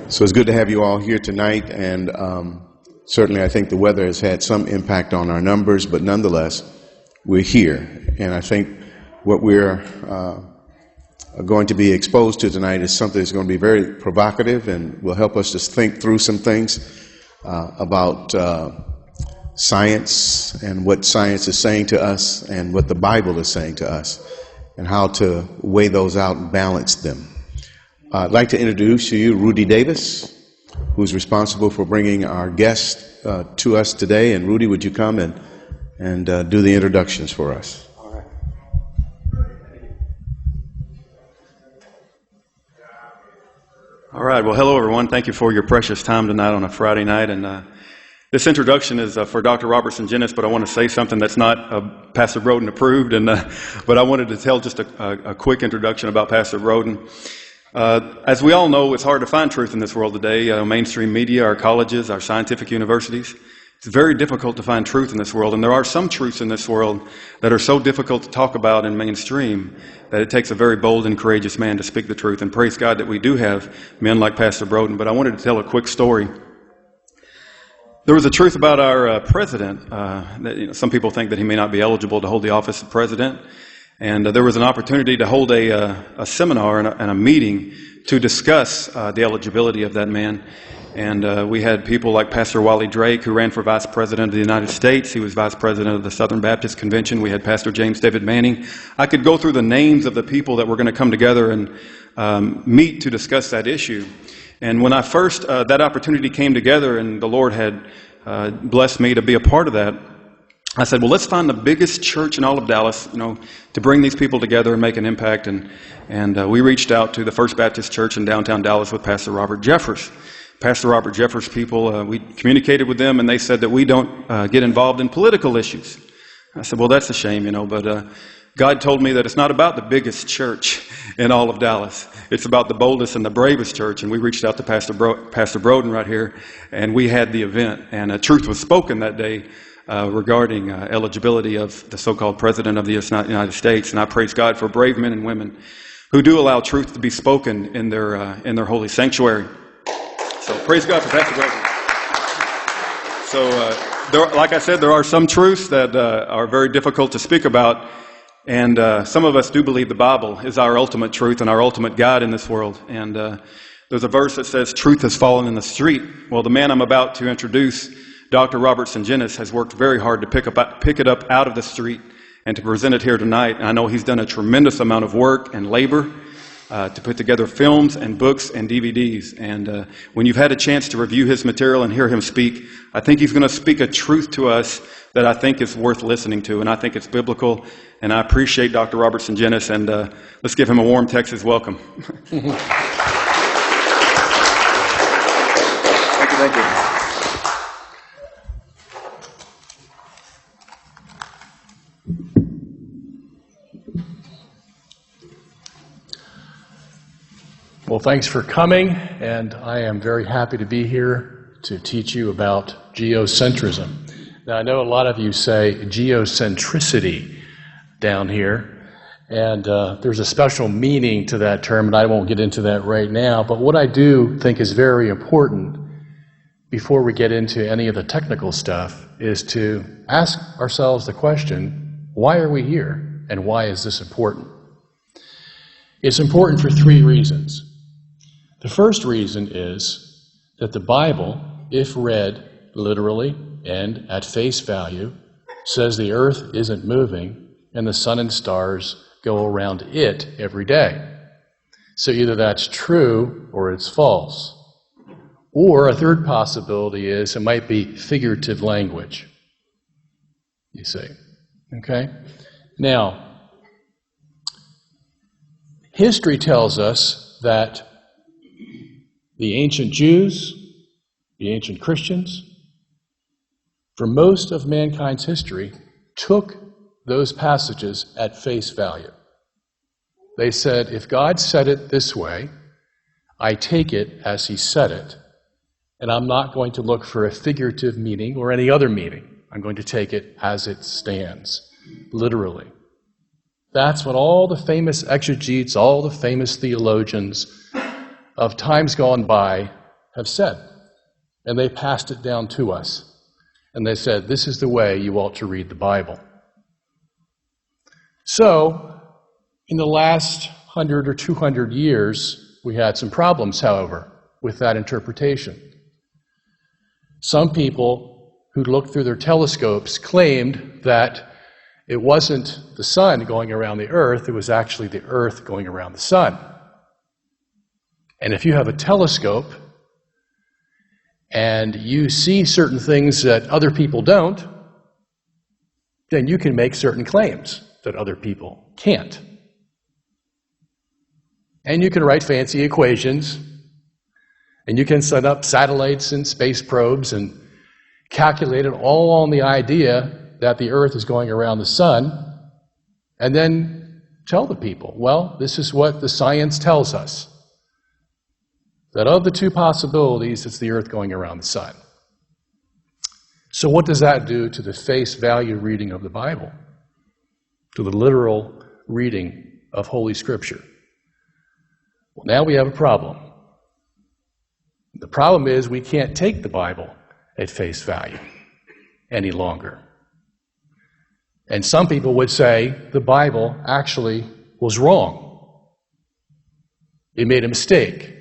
So it's good to have you all here tonight, and certainly I think the weather has had some impact on our numbers, but nonetheless, we're here. And I think what we're going to be exposed to tonight is something that's going to be very provocative and will help us to think through some things about science and what science is saying to us and what the Bible is saying to us and how to weigh those out and balance them. I'd like to introduce to you Rudy Davis, who's responsible for bringing our guest to us today. And Rudy, would you come and do the introductions for us? All right. All right. Well, hello, everyone. Thank you for your precious time tonight on a Friday night. And this introduction is for Dr. Robertson Jennis, but I want to say something that's not Pastor Broden approved. But I wanted to tell just a quick introduction about Pastor Broden. As we all know, it's hard to find truth in this world today. Mainstream media, our colleges, our scientific universities. It's very difficult to find truth in this world, and there are some truths in this world that are so difficult to talk about in mainstream that it takes a very bold and courageous man to speak the truth. And praise God that we do have men like Pastor Broden. But I wanted to tell a quick story. There was a truth about our president. That, some people think that he may not be eligible to hold the office of president. And there was an opportunity to hold a seminar and a meeting to discuss the eligibility of that man. And we had people like Pastor Wally Drake, who ran for Vice President of the United States. He was Vice President of the Southern Baptist Convention. We had Pastor James David Manning. I could go through the names of the people that were going to come together and meet to discuss that issue. And when I first, that opportunity came together and the Lord had blessed me to be a part of that, I said, well, let's find the biggest church in all of Dallas, to bring these people together and make an impact. And we reached out to the First Baptist Church in downtown Dallas with Pastor Robert Jeffers. Pastor Robert Jeffers' people, we communicated with them, and they said that we don't get involved in political issues. I said, well, that's a shame, but God told me that it's not about the biggest church in all of Dallas. It's about the boldest and the bravest church. And we reached out to Pastor Broden right here, and we had the event. And truth was spoken that day regarding eligibility of the so-called President of the United States. And I praise God for brave men and women who do allow truth to be spoken in their holy sanctuary. So praise God for Pastor Broden. So like I said, there are some truths that are very difficult to speak about. And some of us do believe the Bible is our ultimate truth and our ultimate guide in this world. And there's a verse that says, truth has fallen in the street. Well, the man I'm about to introduce, Dr. Robertson Jennis, has worked very hard to pick it up out of the street and to present it here tonight. And I know he's done a tremendous amount of work and labor to put together films and books and DVDs. And when you've had a chance to review his material and hear him speak, I think he's going to speak a truth to us that I think is worth listening to, and I think it's biblical. And I appreciate Dr. Robertson Jennis, and let's give him a warm Texas welcome. Thank you. Well, thanks for coming, and I am very happy to be here to teach you about geocentrism. Now, I know a lot of you say geocentricity down here, and there's a special meaning to that term, and I won't get into that right now, but what I do think is very important before we get into any of the technical stuff is to ask ourselves the question, why are we here, and why is this important? It's important for three reasons. The first reason is that the Bible, if read literally and at face value, says the earth isn't moving and the sun and stars go around it every day. So either that's true or it's false. Or a third possibility is it might be figurative language, you see. Okay? Now, history tells us that the ancient Jews, the ancient Christians, for most of mankind's history, took those passages at face value. They said, if God said it this way, I take it as he said it, and I'm not going to look for a figurative meaning or any other meaning. I'm going to take it as it stands, literally. That's what all the famous exegetes, all the famous theologians of times gone by have said. And they passed it down to us. And they said, this is the way you ought to read the Bible. So, in the last 100 or 200 years, we had some problems, however, with that interpretation. Some people who looked through their telescopes claimed that it wasn't the sun going around the earth, it was actually the earth going around the sun. And if you have a telescope and you see certain things that other people don't, then you can make certain claims that other people can't. And you can write fancy equations, and you can set up satellites and space probes and calculate it all on the idea that the earth is going around the sun, and then tell the people, well, this is what the science tells us, that of the two possibilities, it's the earth going around the sun. So what does that do to the face value reading of the Bible, to the literal reading of Holy Scripture? Well, now we have a problem. The problem is we can't take the Bible at face value any longer. And some people would say the Bible actually was wrong. It made a mistake.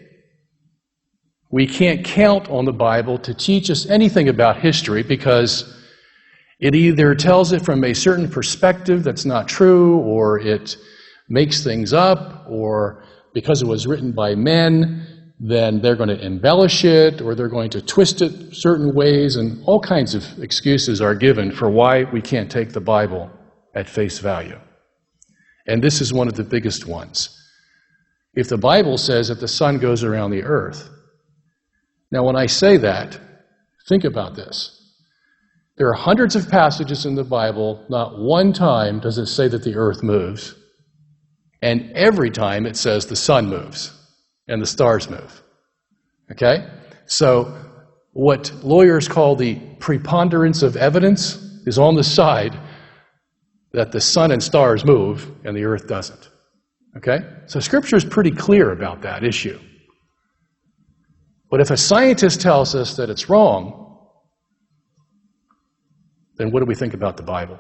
We can't count on the Bible to teach us anything about history because it either tells it from a certain perspective that's not true, or it makes things up, or because it was written by men, then they're going to embellish it, or they're going to twist it certain ways, and all kinds of excuses are given for why we can't take the Bible at face value. And this is one of the biggest ones. If the Bible says that the sun goes around the earth, now when I say that, think about this. There are hundreds of passages in the Bible, not one time does it say that the earth moves, and every time it says the sun moves and the stars move. Okay? So what lawyers call the preponderance of evidence is on the side that the sun and stars move and the earth doesn't. Okay? So Scripture is pretty clear about that issue. But if a scientist tells us that it's wrong, then what do we think about the Bible?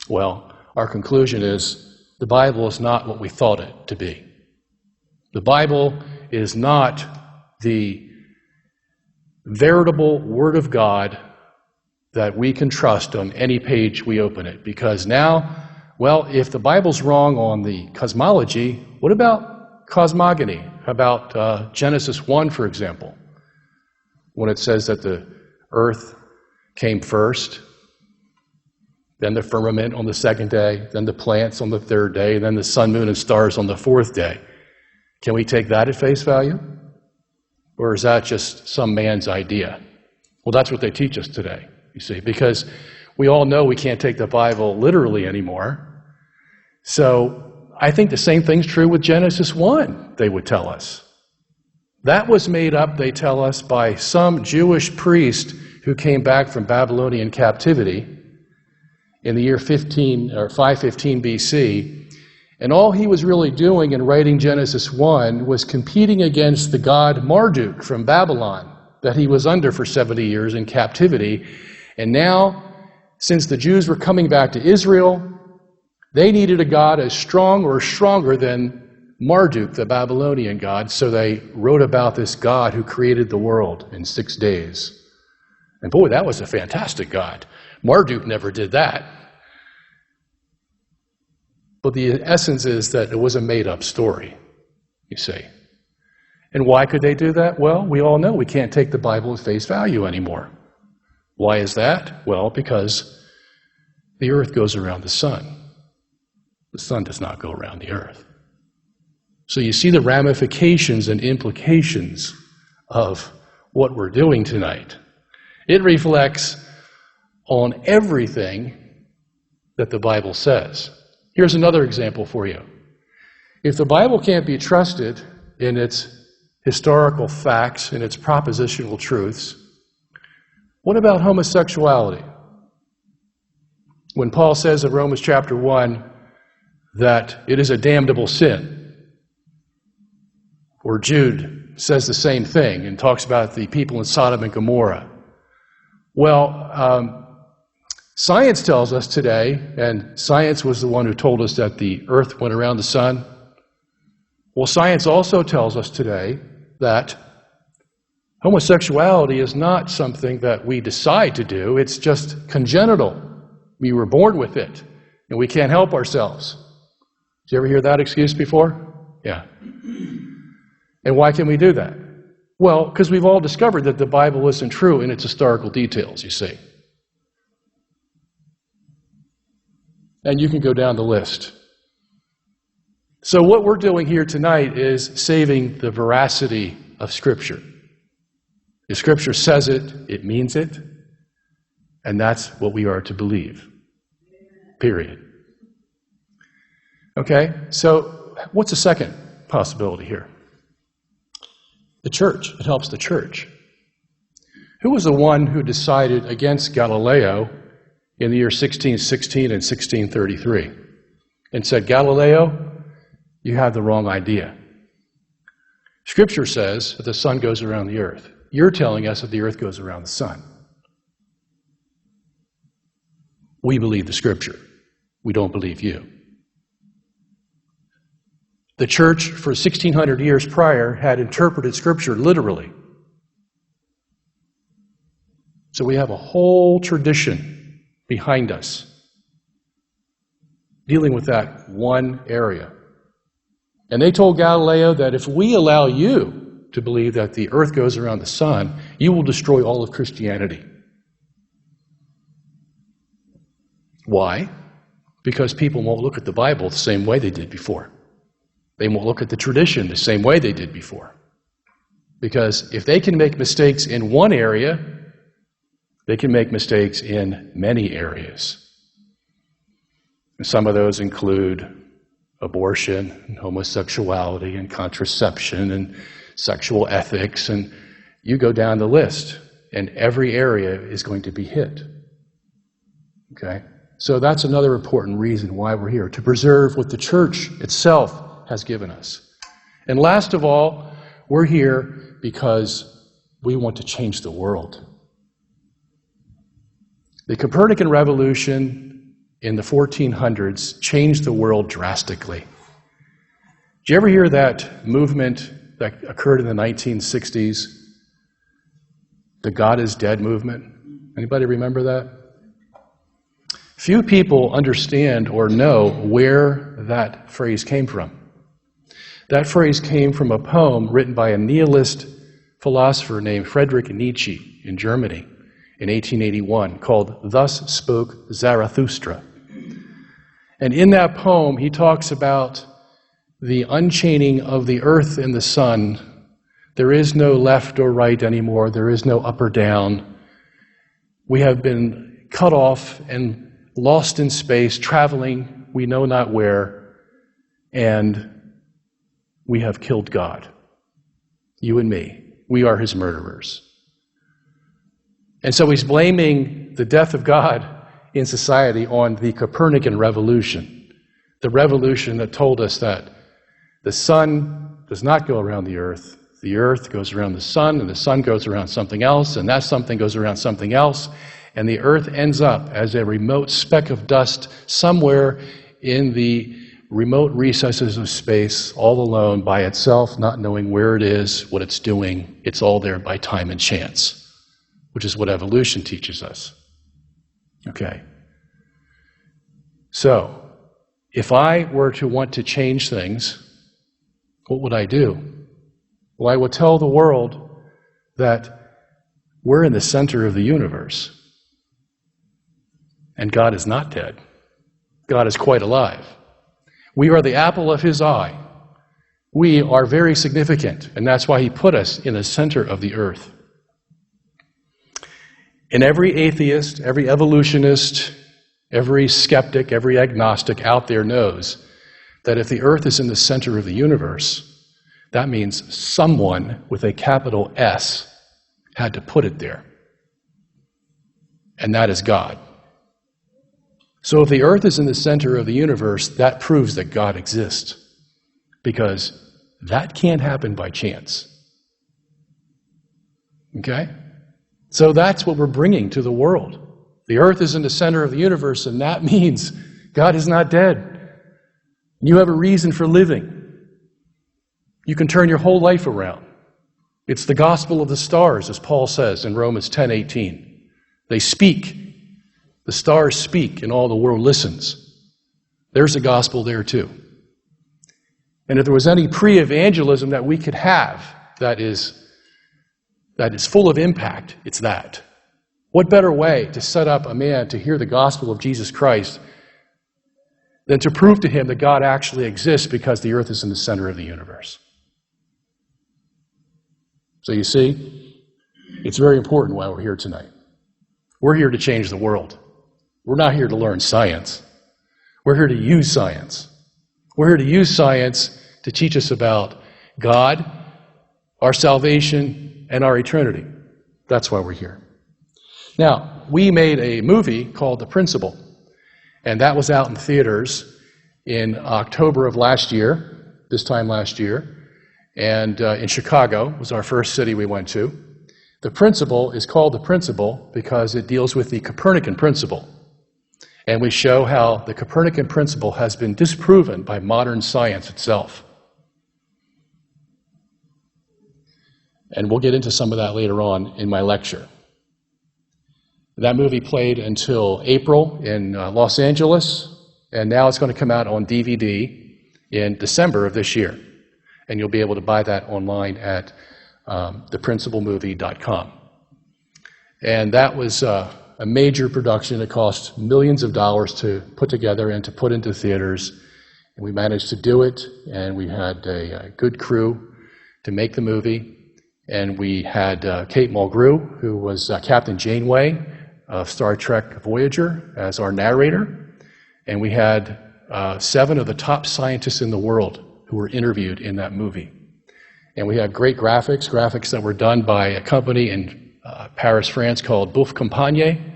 Well, our conclusion is the Bible is not what we thought it to be. The Bible is not the veritable Word of God that we can trust on any page we open it. Because now, well, if the Bible's wrong on the cosmology, what about cosmogony? How about Genesis 1, for example, when it says that the earth came first, then the firmament on the second day, then the plants on the third day, then the sun, moon, and stars on the fourth day. Can we take that at face value? Or is that just some man's idea? Well, that's what they teach us today, you see, because we all know we can't take the Bible literally anymore. So I think the same thing's true with Genesis 1, they would tell us. That was made up, they tell us, by some Jewish priest who came back from Babylonian captivity in the year 515 BC. And all he was really doing in writing Genesis 1 was competing against the god Marduk from Babylon that he was under for 70 years in captivity. And now, since the Jews were coming back to Israel, they needed a god as strong or stronger than Marduk, the Babylonian god, so they wrote about this God who created the world in 6 days. And boy, that was a fantastic God. Marduk never did that. But the essence is that it was a made-up story, you see. And why could they do that? Well, we all know we can't take the Bible at face value anymore. Why is that? Well, because the earth goes around the sun. The sun does not go around the earth. So you see the ramifications and implications of what we're doing tonight. It reflects on everything that the Bible says. Here's another example for you. If the Bible can't be trusted in its historical facts, in its propositional truths, what about homosexuality? When Paul says in Romans chapter 1 that it is a damnable sin, or Jude says the same thing and talks about the people in Sodom and Gomorrah. Well, science tells us today, and science was the one who told us that the earth went around the sun. Well, science also tells us today that homosexuality is not something that we decide to do. It's just congenital. We were born with it, and we can't help ourselves. Did you ever hear that excuse before? Yeah. And why can we do that? Well, because we've all discovered that the Bible isn't true in its historical details, you see. And you can go down the list. So what we're doing here tonight is saving the veracity of Scripture. If Scripture says it, it means it, and that's what we are to believe. Period. Okay, so what's the second possibility here? The church. It helps the church. Who was the one who decided against Galileo in the year 1616 and 1633 and said, Galileo, you have the wrong idea. Scripture says that the sun goes around the earth. You're telling us that the earth goes around the sun. We believe the Scripture. We don't believe you. The church for 1600 years prior had interpreted Scripture literally. So we have a whole tradition behind us dealing with that one area. And they told Galileo that if we allow you to believe that the earth goes around the sun, you will destroy all of Christianity. Why? Because people won't look at the Bible the same way they did before. They won't look at the tradition the same way they did before. Because if they can make mistakes in one area, they can make mistakes in many areas. And some of those include abortion, and homosexuality, and contraception, and sexual ethics, and you go down the list, and every area is going to be hit. Okay? So that's another important reason why we're here, to preserve what the church itself has given us. And last of all, we're here because we want to change the world. The Copernican revolution in the 1400s changed the world drastically. Did you ever hear that movement that occurred in the 1960s? The God is Dead movement? Anybody remember that? Few people understand or know where that phrase came from. That phrase came from a poem written by a nihilist philosopher named Friedrich Nietzsche in Germany in 1881 called Thus Spoke Zarathustra. And in that poem, he talks about the unchaining of the earth and the sun. There is no left or right anymore. There is no up or down. We have been cut off and lost in space, traveling we know not where, and we have killed God. You and me. We are his murderers. And so he's blaming the death of God in society on the Copernican revolution, the revolution that told us that the sun does not go around the earth goes around the sun, and the sun goes around something else, and that something goes around something else, and the earth ends up as a remote speck of dust somewhere in the remote recesses of space, all alone by itself, not knowing where it is, what it's doing. It's all there by time and chance, which is what evolution teaches us. Okay. So, if I were to want to change things, what would I do? Well, I would tell the world that we're in the center of the universe, and God is not dead. God is quite alive. We are the apple of his eye. We are very significant, and that's why he put us in the center of the earth. And every atheist, every evolutionist, every skeptic, every agnostic out there knows that if the earth is in the center of the universe, that means someone with a capital S had to put it there. And that is God. So if the earth is in the center of the universe, that proves that God exists. Because that can't happen by chance. Okay? So that's what we're bringing to the world. The earth is in the center of the universe, and that means God is not dead. You have a reason for living. You can turn your whole life around. It's the gospel of the stars, as Paul says in Romans 10:18. They speak. The stars speak, and all the world listens. There's a gospel there too. And if there was any pre-evangelism that we could have that is full of impact, it's that. What better way to set up a man to hear the gospel of Jesus Christ than to prove to him that God actually exists because the earth is in the center of the universe? So you see, it's very important why we're here tonight. We're here to change the world. We're not here to learn science. We're here to use science. We're here to use science to teach us about God, our salvation, and our eternity. That's why we're here. Now, we made a movie called The Principle, and that was out in theaters in October of last year, this time last year, and in Chicago was our first city we went to. The Principle is called The Principle because it deals with the Copernican principle. And we show how the Copernican principle has been disproven by modern science itself. And we'll get into some of that later on in my lecture. That movie played until April in Los Angeles, and now it's going to come out on DVD in December of this year. And you'll be able to buy that online at theprinciplemovie.com. And that was a major production. It cost millions of dollars to put together and to put into theaters. And we managed to do it, and we had a good crew to make the movie. And we had Kate Mulgrew, who was Captain Janeway of Star Trek Voyager, as our narrator. And we had 7 of the top scientists in the world who were interviewed in that movie. And we had great graphics that were done by a company in Paris, France called Bouffe Compagne.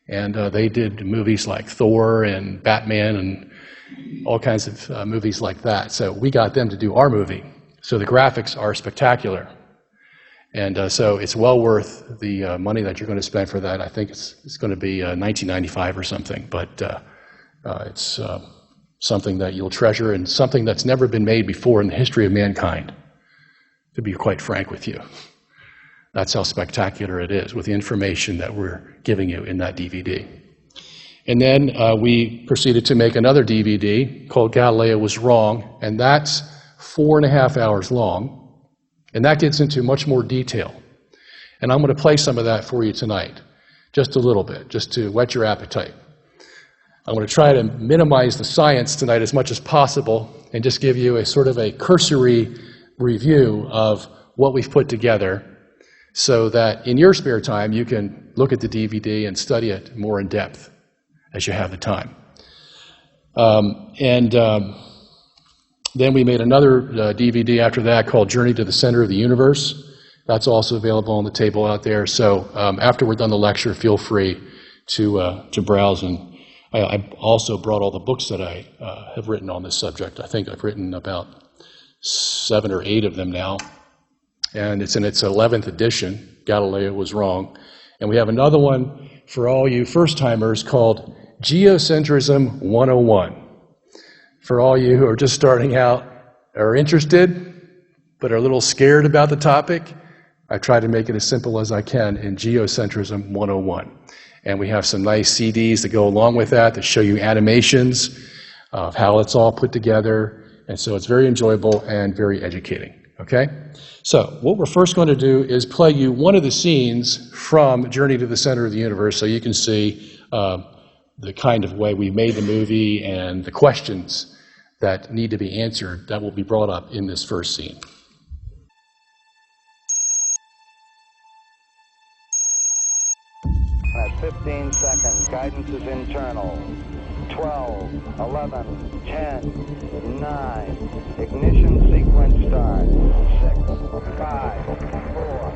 And they did movies like Thor and Batman and all kinds of movies like that. So we got them to do our movie. So the graphics are spectacular. And so it's well worth the money that you're going to spend for that. I think it's going to be $19.95 or something. But it's something that you'll treasure and something that's never been made before in the history of mankind, to be quite frank with you. That's how spectacular it is with the information that we're giving you in that DVD. And then we proceeded to make another DVD called Galileo Was Wrong, and that's 4.5 hours long, and that gets into much more detail. And I'm going to play some of that for you tonight, just a little bit, just to whet your appetite. I'm going to try to minimize the science tonight as much as possible and just give you a sort of a cursory review of what we've put together so that in your spare time you can look at the DVD and study it more in depth as you have the time. Then we made another DVD after that called Journey to the Center of the Universe. That's also available on the table out there. So after we're done the lecture, feel free to browse. And I also brought all the books that I have written on this subject. I think I've written about 7 or 8 of them now. And it's in its 11th edition, Galileo Was Wrong. And we have another one for all you first-timers called Geocentrism 101. For all you who are just starting out, are interested, but are a little scared about the topic, I try to make it as simple as I can in Geocentrism 101. And we have some nice CDs that go along with that show you animations of how it's all put together. And so it's very enjoyable and very educating. Okay? So what we're first going to do is play you one of the scenes from Journey to the Center of the Universe so you can see the kind of way we made the movie and the questions that need to be answered that will be brought up in this first scene. 15 seconds. Guidance is internal. 12, 11, 10, 9. Ignition sequence start. 6, 5, 4,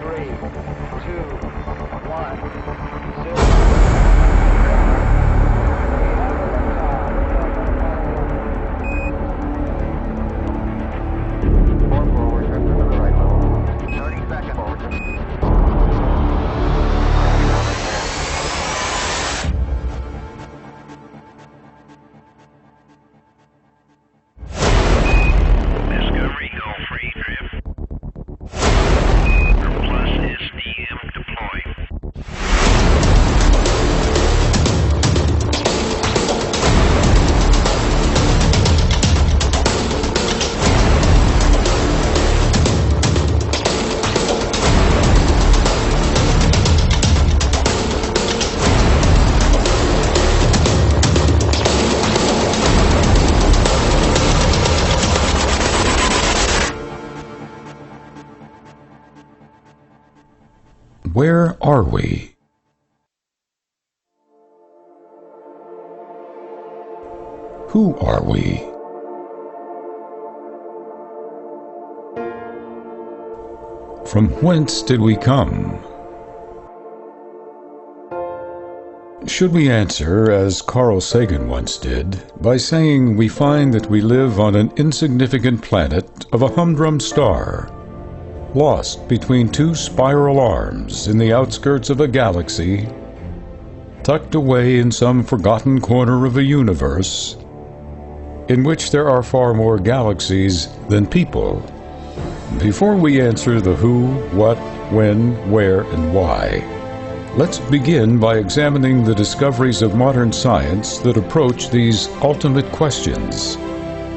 3, 2, 1, 0. Forward, drift to the right level. 30 seconds. Forward. Where are we? Who are we? From whence did we come? Should we answer, as Carl Sagan once did, by saying we find that we live on an insignificant planet of a humdrum star, lost between two spiral arms in the outskirts of a galaxy, tucked away in some forgotten corner of a universe, in which there are far more galaxies than people? Before we answer the who, what, when, where, and why, let's begin by examining the discoveries of modern science that approach these ultimate questions.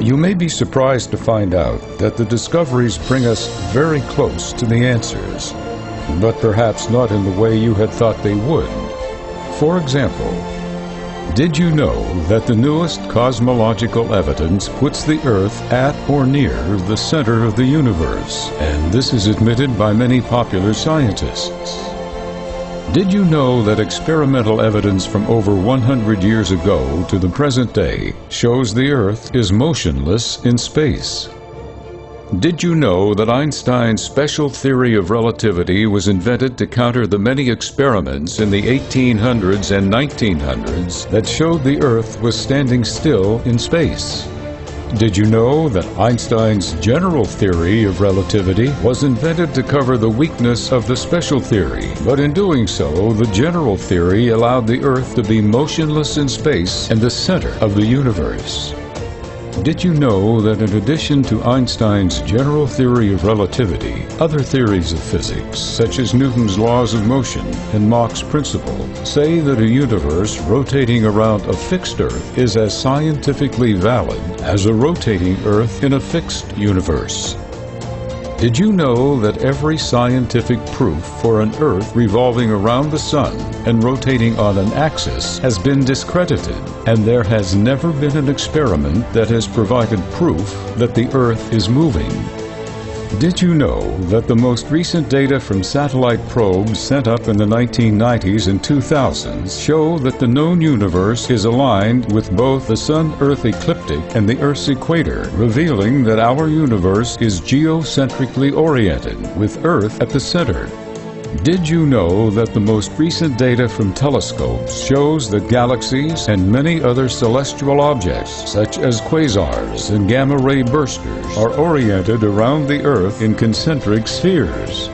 You may be surprised to find out that the discoveries bring us very close to the answers, but perhaps not in the way you had thought they would. For example, did you know that the newest cosmological evidence puts the Earth at or near the center of the universe, and this is admitted by many popular scientists? Did you know that experimental evidence from over 100 years ago to the present day shows the Earth is motionless in space? Did you know that Einstein's special theory of relativity was invented to counter the many experiments in the 1800s and 1900s that showed the Earth was standing still in space? Did you know that Einstein's general theory of relativity was invented to cover the weakness of the special theory, but in doing so, the general theory allowed the Earth to be motionless in space and the center of the universe? Did you know that in addition to Einstein's general theory of relativity, other theories of physics, such as Newton's laws of motion and Mach's principle, say that a universe rotating around a fixed Earth is as scientifically valid as a rotating Earth in a fixed universe? Did you know that every scientific proof for an Earth revolving around the Sun and rotating on an axis has been discredited, and there has never been an experiment that has provided proof that the Earth is moving? Did you know that the most recent data from satellite probes sent up in the 1990s and 2000s show that the known universe is aligned with both the Sun-Earth ecliptic and the Earth's equator, revealing that our universe is geocentrically oriented, with Earth at the center? Did you know that the most recent data from telescopes shows that galaxies and many other celestial objects, such as quasars and gamma-ray bursters, are oriented around the Earth in concentric spheres?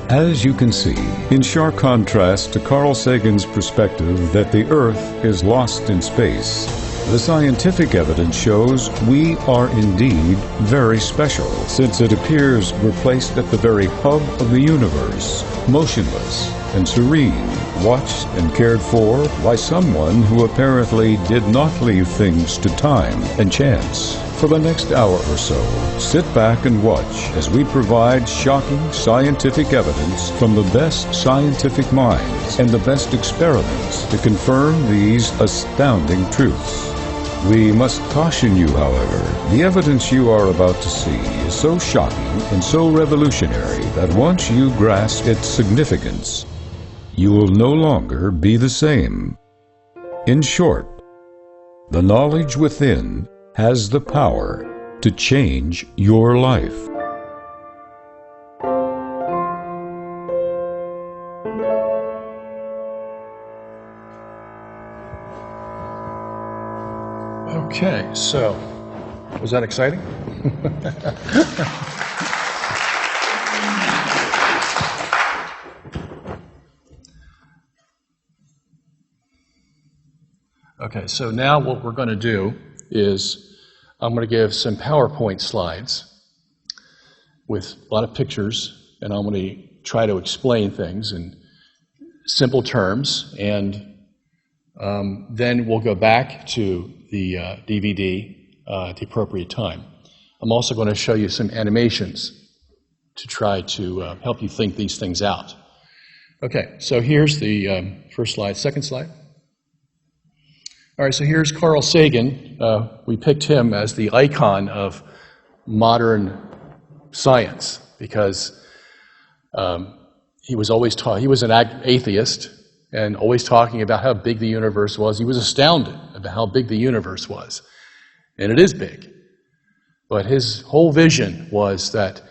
As you can see, in sharp contrast to Carl Sagan's perspective that the Earth is lost in space, the scientific evidence shows we are indeed very special, since it appears we're placed at the very hub of the universe, motionless and serene, watched and cared for by someone who apparently did not leave things to time and chance. For the next hour or so, sit back and watch as we provide shocking scientific evidence from the best scientific minds and the best experiments to confirm these astounding truths. We must caution you, however, the evidence you are about to see is so shocking and so revolutionary that once you grasp its significance, you will no longer be the same. In short, the knowledge within has the power to change your life. Okay, so, was that exciting? Okay, so now what we're going to do is I'm going to give some PowerPoint slides with a lot of pictures, and I'm going to try to explain things in simple terms, and then we'll go back to the DVD at the appropriate time. I'm also going to show you some animations to try to help you think these things out. Okay, so here's the first slide. Second slide. All right, so here's Carl Sagan. We picked him as the icon of modern science because he was an atheist and always talking about how big the universe was. He was astounded about how big the universe was. And it is big. But his whole vision was that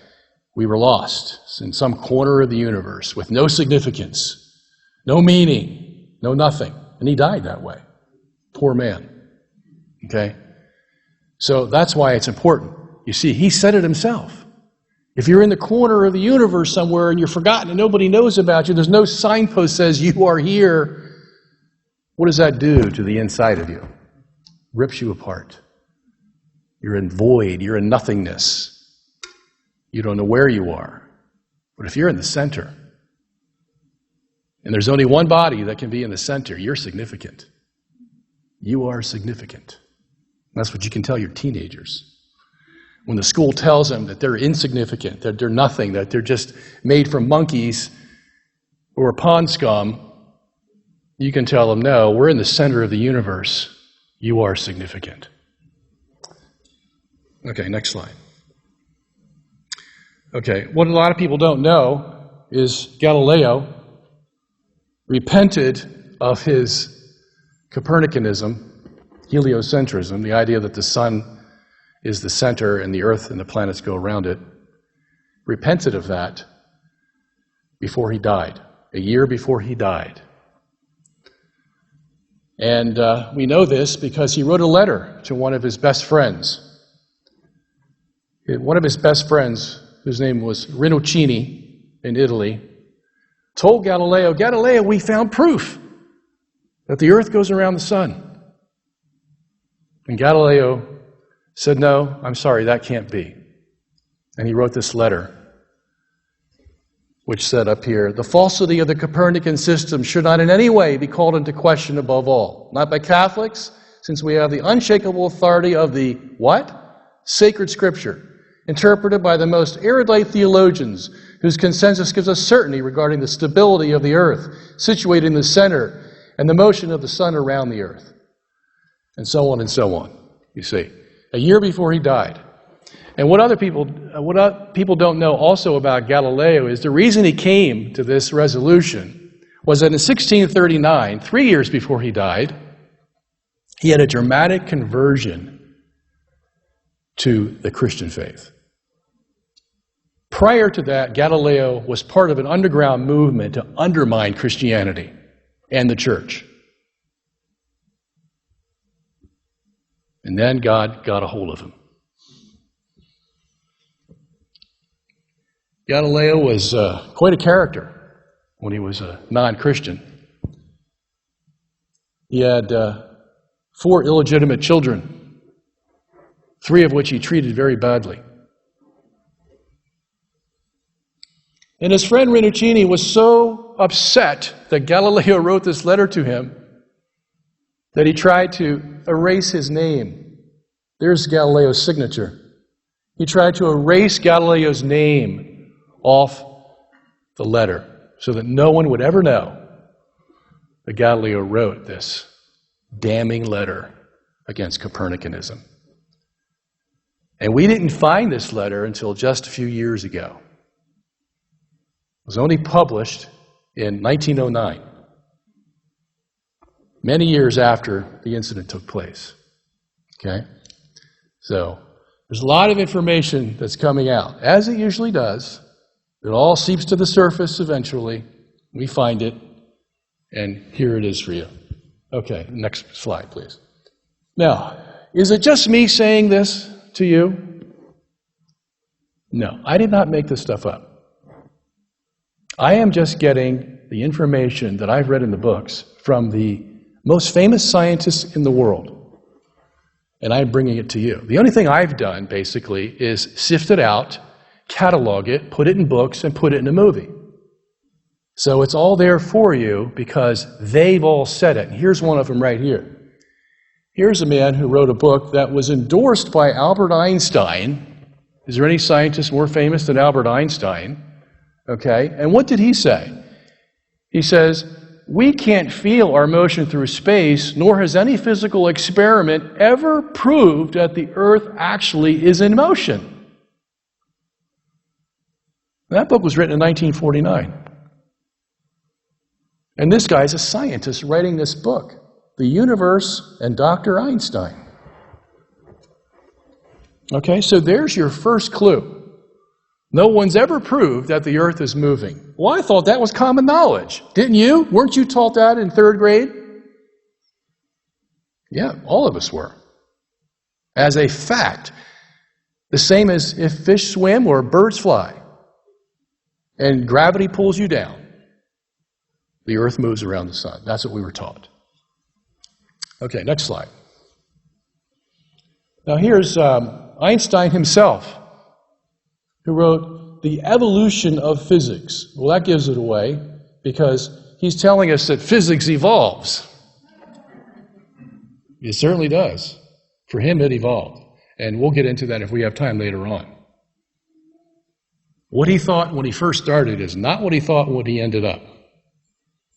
we were lost in some corner of the universe with no significance, no meaning, no nothing. And he died that way. Poor man. Okay? So that's why it's important. You see, he said it himself. If you're in the corner of the universe somewhere and you're forgotten and nobody knows about you, there's no signpost says you are here, what does that do to the inside of you? Rips you apart. You're in void. You're in nothingness. You don't know where you are. But if you're in the center, and there's only one body that can be in the center, you're significant. You are significant. That's what you can tell your teenagers. When the school tells them that they're insignificant, that they're nothing, that they're just made from monkeys or pond scum, you can tell them, no, we're in the center of the universe. You are significant. Okay, next slide. Okay, what a lot of people don't know is Galileo repented of his Copernicanism, heliocentrism, the idea that the sun is the center and the earth and the planets go around it, repented of that before he died, a year before he died. And we know this because he wrote a letter to one of his best friends. One of his best friends, whose name was Rinuccini in Italy, told Galileo, Galileo, we found proof that the earth goes around the sun. And Galileo said, no, I'm sorry, that can't be. And he wrote this letter, which said up here, the falsity of the Copernican system should not in any way be called into question above all. Not by Catholics, since we have the unshakable authority of the what? Sacred Scripture, interpreted by the most erudite theologians, whose consensus gives us certainty regarding the stability of the earth, situated in the center, and the motion of the sun around the earth. And so on, you see. A year before he died. And what people don't know also about Galileo is the reason he came to this resolution was that in 1639, 3 years before he died, he had a dramatic conversion to the Christian faith. Prior to that, Galileo was part of an underground movement to undermine Christianity and the church. And then God got a hold of him. Galileo was quite a character when he was a non-Christian. He had 4 illegitimate children, 3 of which he treated very badly. And his friend Rinuccini was so upset that Galileo wrote this letter to him that he tried to erase his name. There's Galileo's signature. He tried to erase Galileo's name off the letter so that no one would ever know that Galileo wrote this damning letter against Copernicanism. And we didn't find this letter until just a few years ago. It was only published in 1909. Many years after the incident took place. Okay? So, there's a lot of information that's coming out, as it usually does. It all seeps to the surface eventually. We find it, and here it is for you. Okay, next slide, please. Now, is it just me saying this to you? No, I did not make this stuff up. I am just getting the information that I've read in the books from the most famous scientists in the world, and I'm bringing it to you. The only thing I've done, basically, is sift it out, catalog it, put it in books, and put it in a movie. So it's all there for you because they've all said it. And here's one of them right here. Here's a man who wrote a book that was endorsed by Albert Einstein. Is there any scientist more famous than Albert Einstein? Okay, and what did he say? He says, we can't feel our motion through space, nor has any physical experiment ever proved that the Earth actually is in motion. That book was written in 1949. And this guy's a scientist writing this book, The Universe and Dr. Einstein. Okay, so there's your first clue. No one's ever proved that the earth is moving. Well, I thought that was common knowledge. Didn't you? Weren't you taught that in 3rd grade? Yeah, all of us were. As a fact. The same as if fish swim or birds fly and gravity pulls you down. The earth moves around the sun. That's what we were taught. Okay, next slide. Now here's Einstein himself, who wrote The Evolution of Physics. Well, that gives it away because he's telling us that physics evolves. It certainly does. For him, it evolved. And we'll get into that if we have time later on. What he thought when he first started is not what he thought when he ended up.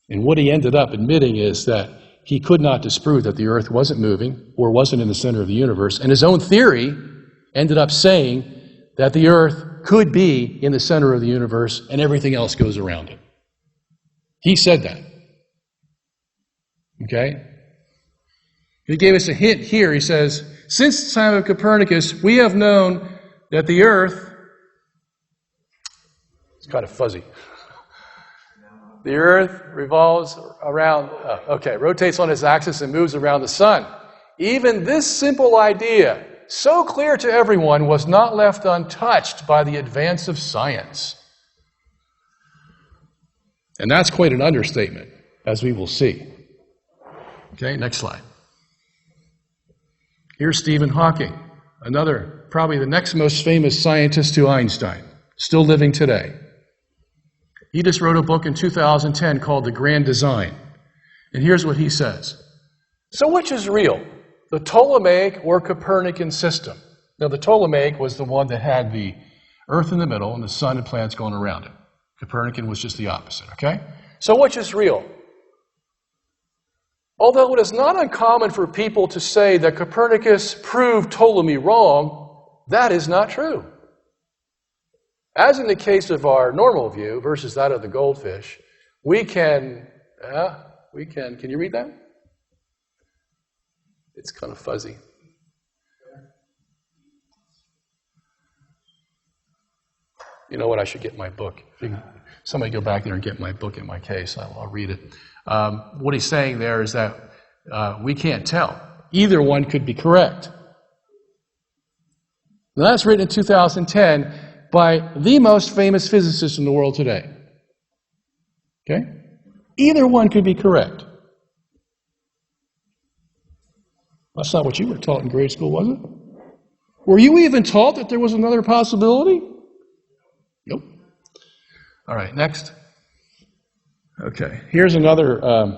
And what he ended up admitting is that he could not disprove that the earth wasn't moving or wasn't in the center of the universe. And his own theory ended up saying that the earth could be in the center of the universe and everything else goes around it. He said that. Okay? He gave us a hint here. He says, since the time of Copernicus, we have known that the earth, it's kind of fuzzy. The earth revolves around, rotates on its axis and moves around the sun. Even this simple idea, so clear to everyone, was not left untouched by the advance of science. And that's quite an understatement, as we will see. Okay, next slide. Here's Stephen Hawking, another, probably the next most famous scientist to Einstein, still living today. He just wrote a book in 2010 called The Grand Design. And here's what he says. So which is real, the Ptolemaic or Copernican system? Now, the Ptolemaic was the one that had the earth in the middle and the sun and planets going around it. Copernican was just the opposite, okay? So which is real? Although it is not uncommon for people to say that Copernicus proved Ptolemy wrong, that is not true. As in the case of our normal view versus that of the goldfish, can you read that? It's kind of fuzzy. You know what, I should get my book. Somebody go back there and get my book in my case. I'll read it. What he's saying there is that we can't tell. Either one could be correct. Now, that's written in 2010 by the most famous physicist in the world today. Okay? Either one could be correct. That's not what you were taught in grade school, was it? Were you even taught that there was another possibility? Nope. All right, next. Okay, here's another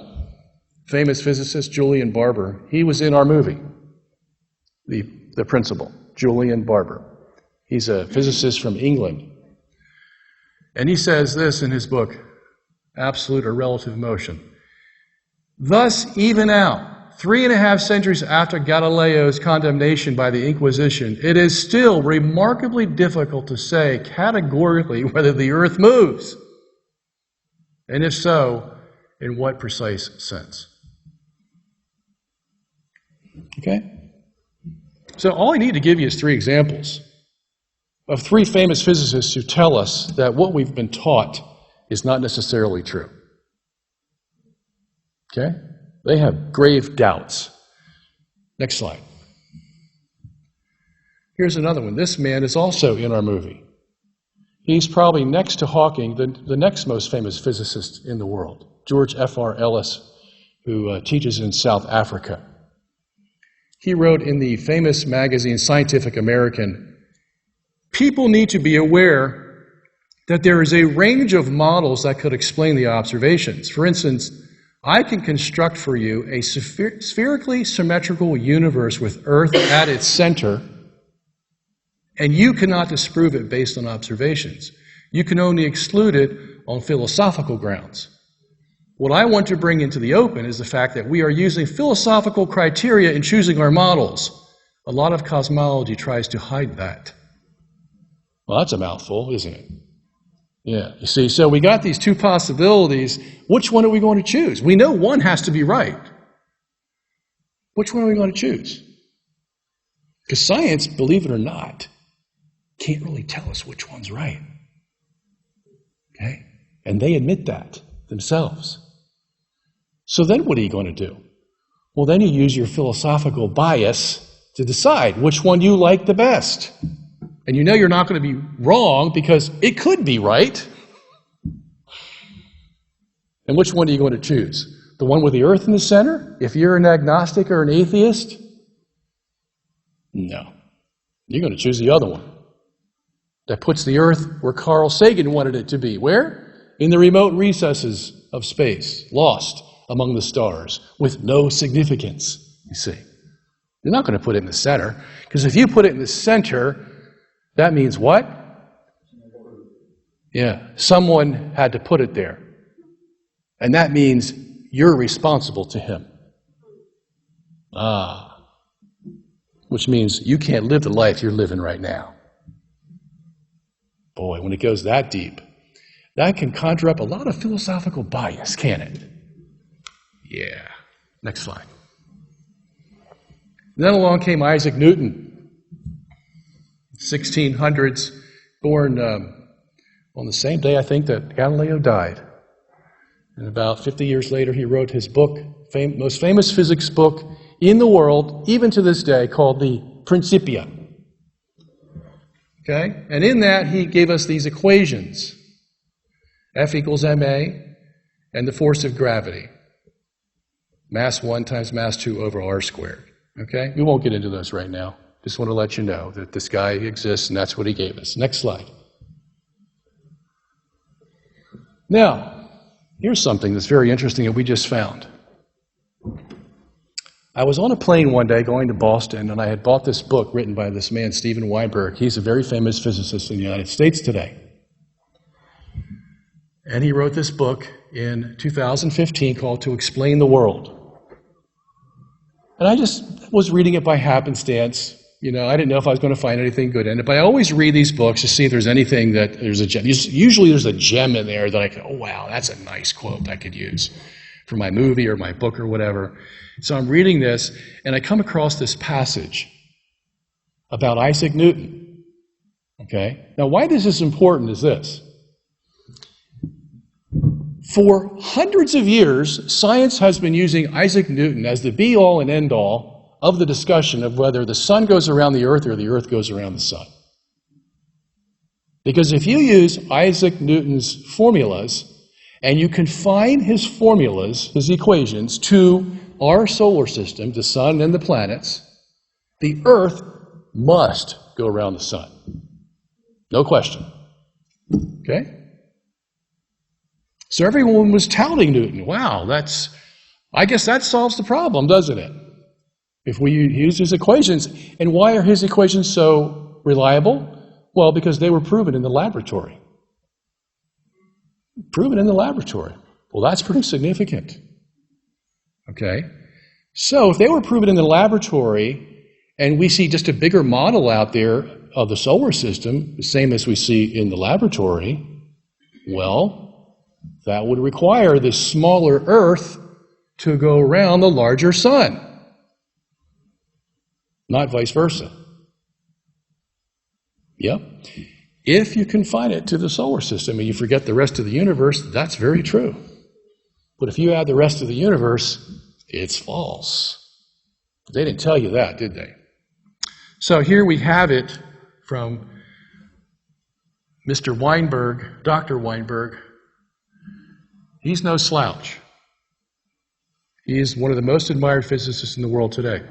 famous physicist, Julian Barber. He was in our movie, the principal, Julian Barber. He's a physicist from England. And he says this in his book, Absolute or Relative Motion. Thus, even now, 3.5 centuries after Galileo's condemnation by the Inquisition, it is still remarkably difficult to say categorically whether the earth moves. And if so, in what precise sense? Okay? So all I need to give you is 3 examples of 3 famous physicists who tell us that what we've been taught is not necessarily true. Okay? They have grave doubts. Next slide. Here's another one. This man is also in our movie. He's probably next to Hawking, the next most famous physicist in the world, George F.R. Ellis, who teaches in South Africa. He wrote in the famous magazine Scientific American, people need to be aware that there is a range of models that could explain the observations. For instance, I can construct for you a spherically symmetrical universe with Earth at its center, and you cannot disprove it based on observations. You can only exclude it on philosophical grounds. What I want to bring into the open is the fact that we are using philosophical criteria in choosing our models. A lot of cosmology tries to hide that. Well, that's a mouthful, isn't it? Yeah, you see, so we got these two possibilities. Which one are we going to choose? We know one has to be right. Which one are we going to choose? Because science, believe it or not, can't really tell us which one's right. Okay? And they admit that themselves. So then what are you going to do? Well, then you use your philosophical bias to decide which one you like the best. And you know you're not going to be wrong because it could be right. And which one are you going to choose? The one with the earth in the center? If you're an agnostic or an atheist? No. You're going to choose the other one. That puts the earth where Carl Sagan wanted it to be. Where? In the remote recesses of space, lost among the stars, with no significance, you see. You're not going to put it in the center, because if you put it in the center, that means what? Yeah, someone had to put it there. And that means you're responsible to him. Which means you can't live the life you're living right now. Boy, when it goes that deep, that can conjure up a lot of philosophical bias, can't it? Yeah. Next slide. Then along came Isaac Newton, 1600s, born on the same day, I think, that Galileo died. And about 50 years later, he wrote his book, most famous physics book in the world, even to this day, called the Principia. Okay? And in that, he gave us these equations, F equals ma, and the force of gravity, mass 1 times mass 2 over r squared. Okay? We won't get into those right now. Just want to let you know that this guy exists, and that's what he gave us. Next slide. Now, here's something that's very interesting that we just found. I was on a plane one day going to Boston, and I had bought this book written by this man, Steven Weinberg. He's a very famous physicist in the United States today. And he wrote this book in 2015 called To Explain the World. And I just was reading it by happenstance. You know, I didn't know if I was going to find anything good in it, but I always read these books to see if there's anything that there's a gem. Usually there's a gem in there that I go, oh, wow, that's a nice quote I could use for my movie or my book or whatever. So I'm reading this, and I come across this passage about Isaac Newton. Okay? Now, why this is important is this. For hundreds of years, science has been using Isaac Newton as the be-all and end-all of the discussion of whether the sun goes around the earth or the earth goes around the sun. Because if you use Isaac Newton's formulas, and you confine his formulas, his equations, to our solar system, the sun and the planets, the earth must go around the sun. No question. Okay? So everyone was touting Newton. Wow, I guess that solves the problem, doesn't it? If we use his equations. And why are his equations so reliable? Well, because they were proven in the laboratory. Proven in the laboratory. Well, that's pretty significant. Okay? So if they were proven in the laboratory, and we see just a bigger model out there of the solar system, the same as we see in the laboratory, well, that would require this smaller Earth to go around the larger sun, not vice versa. Yep. If you confine it to the solar system and you forget the rest of the universe, that's very true. But if you add the rest of the universe, it's false. They didn't tell you that, did they? So here we have it from Mr. Weinberg, Dr. Weinberg. He's no slouch. He is one of the most admired physicists in the world today.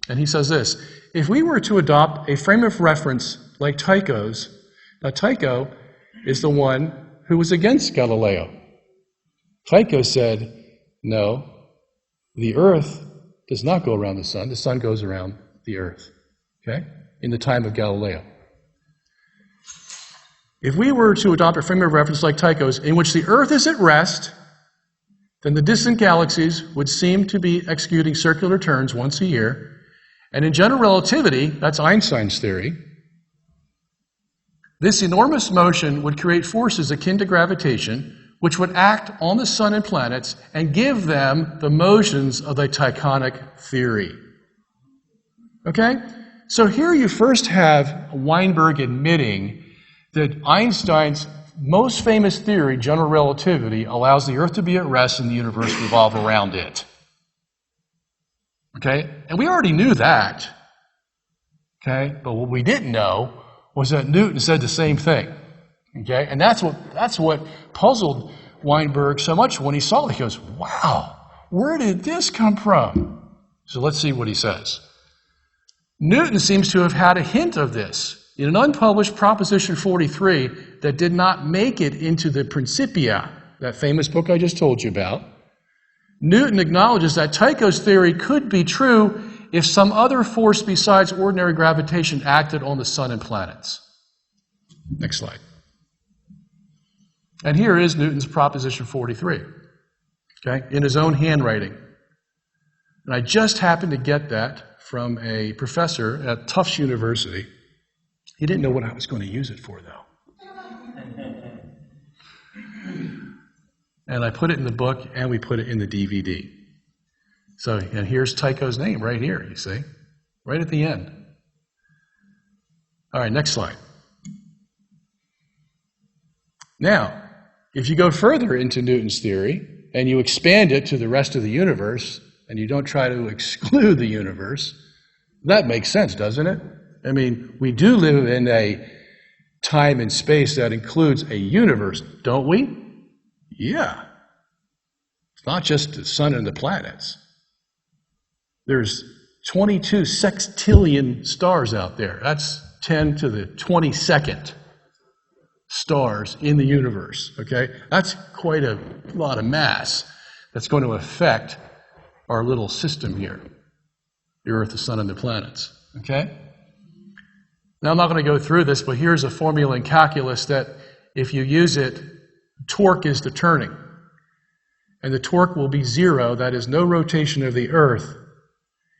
And he says this: if we were to adopt a frame of reference like Tycho's, now Tycho is the one who was against Galileo. Tycho said, no, the earth does not go around the sun goes around the earth, okay, in the time of Galileo. If we were to adopt a frame of reference like Tycho's, in which the earth is at rest, then the distant galaxies would seem to be executing circular turns once a year, and in general relativity, that's Einstein's theory, This enormous motion would create forces akin to gravitation, which would act on the sun and planets and give them the motions of the tectonic theory. Okay? So here you first have Weinberg admitting that Einstein's most famous theory, general relativity, allows the Earth to be at rest and the universe revolve around it. Okay? And we already knew that. Okay? But what we didn't know was that Newton said the same thing. Okay? And that's what puzzled Weinberg so much when he saw it. He goes, wow, where did this come from? So let's see what he says. Newton seems to have had a hint of this in an unpublished Proposition 43 that did not make it into the Principia, that famous book I just told you about. Newton acknowledges that Tycho's theory could be true if some other force besides ordinary gravitation acted on the sun and planets. Next slide. And here is Newton's Proposition 43, okay, in his own handwriting. And I just happened to get that from a professor at Tufts University. He didn't know what I was going to use it for, though. And I put it in the book, and we put it in the DVD. So, and here's Tycho's name right here, you see, right at the end. All right, next slide. Now, if you go further into Newton's theory, and you expand it to the rest of the universe, and you don't try to exclude the universe, that makes sense, doesn't it? I mean, we do live in a time and space that includes a universe, don't we? Yeah. It's not just the sun and the planets. There's 22 sextillion stars out there. That's 10 to the 22nd stars in the universe, okay? That's quite a lot of mass that's going to affect our little system here, the Earth, the sun, and the planets, okay? Now, I'm not going to go through this, but here's a formula in calculus that if you use it, torque is the turning. And the torque will be zero, that is no rotation of the Earth,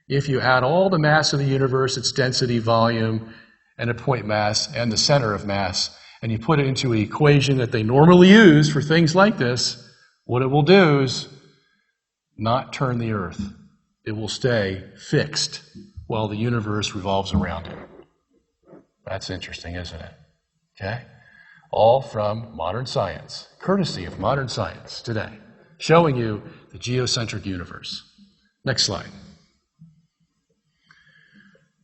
if you add all the mass of the universe, its density, volume, and a point mass, and the center of mass, and you put it into an equation that they normally use for things like this, what it will do is not turn the Earth. It will stay fixed while the universe revolves around it. That's interesting, isn't it? Okay? All from modern science, courtesy of modern science today, showing you the geocentric universe. Next slide.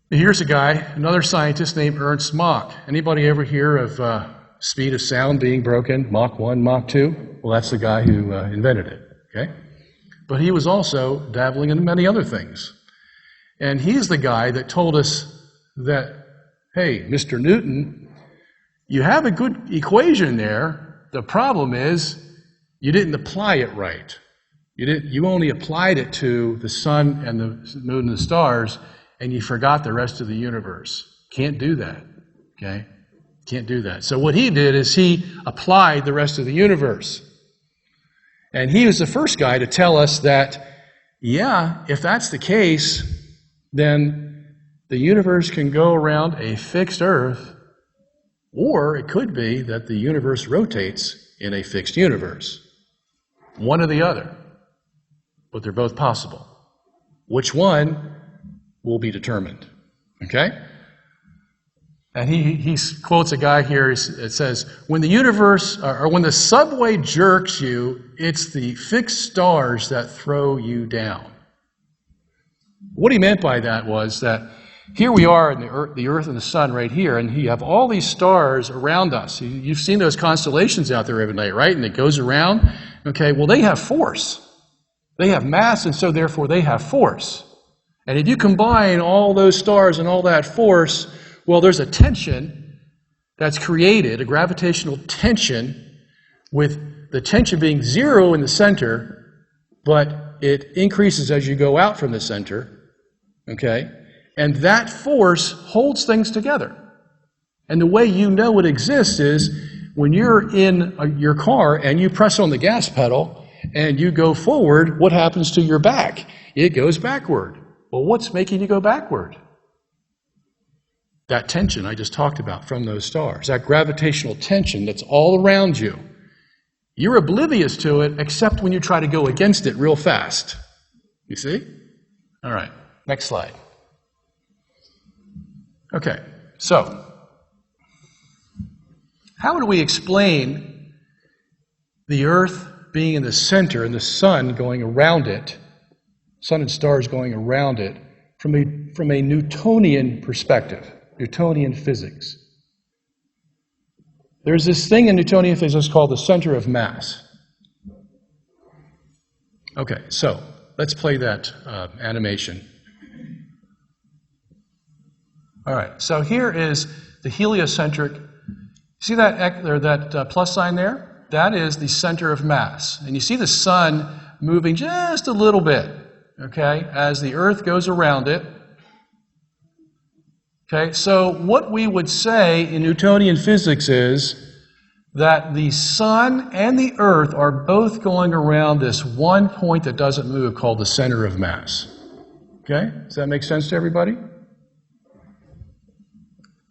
Here's a guy, another scientist named Ernst Mach. Anybody ever hear of speed of sound being broken, Mach 1, Mach 2? Well, that's the guy who invented it, okay? But he was also dabbling in many other things. And he's the guy that told us that, hey, Mr. Newton, you have a good equation there. The problem is you didn't apply it right. You only applied it to the sun and the moon and the stars, and you forgot the rest of the universe. Can't do that, okay? Can't do that. So what he did is he applied the rest of the universe. And he was the first guy to tell us that, yeah, if that's the case, then the universe can go around a fixed Earth, or it could be that the universe rotates in a fixed universe. One or the other. But they're both possible. Which one will be determined? Okay? And he quotes a guy here. It says, when the universe, or when the subway jerks you, it's the fixed stars that throw you down. What he meant by that was that here we are in the Earth and the sun right here, and you have all these stars around us. You've seen those constellations out there every night, right? And it goes around. Okay, well, they have force. They have mass, and so therefore they have force. And if you combine all those stars and all that force, well, there's a tension that's created, a gravitational tension, with the tension being zero in the center, but it increases as you go out from the center, okay? And that force holds things together. And the way you know it exists is when you're in your car and you press on the gas pedal and you go forward, what happens to your back? It goes backward. Well, what's making you go backward? that tension I just talked about from those stars, that gravitational tension that's all around you. You're oblivious to it except when you try to go against it real fast. You see? All right, next slide. Okay, so how do we explain the Earth being in the center and the sun going around it, sun and stars going around it, from a Newtonian perspective, Newtonian physics? There's this thing in Newtonian physics called the center of mass. Okay, so let's play that animation. All right, so here is the heliocentric. See that plus sign there? That is the center of mass. And you see the sun moving just a little bit, okay, as the Earth goes around it. Okay, so what we would say in Newtonian physics is that the sun and the Earth are both going around this one point that doesn't move called the center of mass. Okay, does that make sense to everybody?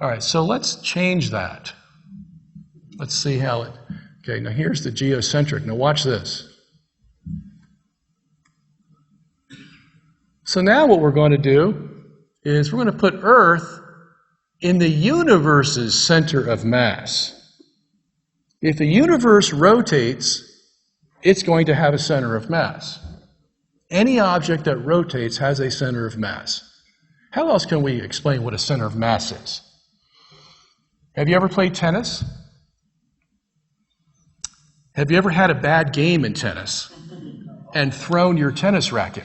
All right, so let's change that. Let's see how it... Okay, now here's the geocentric. Now watch this. So now what we're going to do is we're going to put Earth in the universe's center of mass. If the universe rotates, it's going to have a center of mass. Any object that rotates has a center of mass. How else can we explain what a center of mass is? Have you ever played tennis? Have you ever had a bad game in tennis and thrown your tennis racket?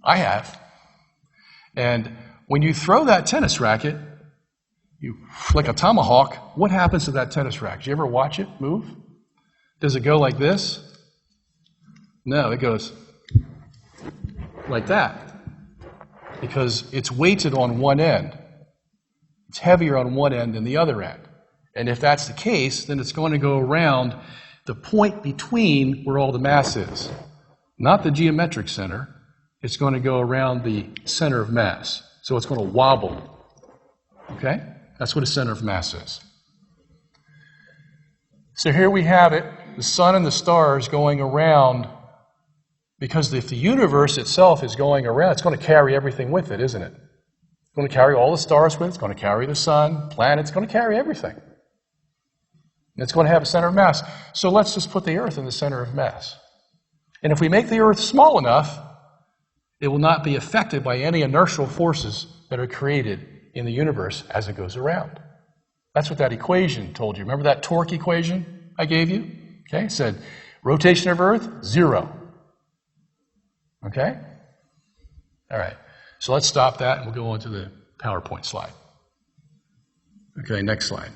I have. And when you throw that tennis racket, like a tomahawk, what happens to that tennis racket? Do you ever watch it move? Does it go like this? No, it goes like that because it's weighted on one end. It's heavier on one end than the other end. And if that's the case, then it's going to go around the point between where all the mass is. Not the geometric center. It's going to go around the center of mass. So it's going to wobble. Okay? That's what a center of mass is. So here we have it, the sun and the stars going around, because if the universe itself is going around, it's going to carry everything with it, isn't it? It's going to carry all the stars with it. It's going to carry the sun, planets. It's going to carry everything. And it's going to have a center of mass. So let's just put the Earth in the center of mass. And if we make the Earth small enough, it will not be affected by any inertial forces that are created in the universe as it goes around. That's what that equation told you. Remember that torque equation I gave you? Okay, it said rotation of Earth, 0. Okay? All right. So let's stop that and we'll go on to the PowerPoint slide. Okay, next slide.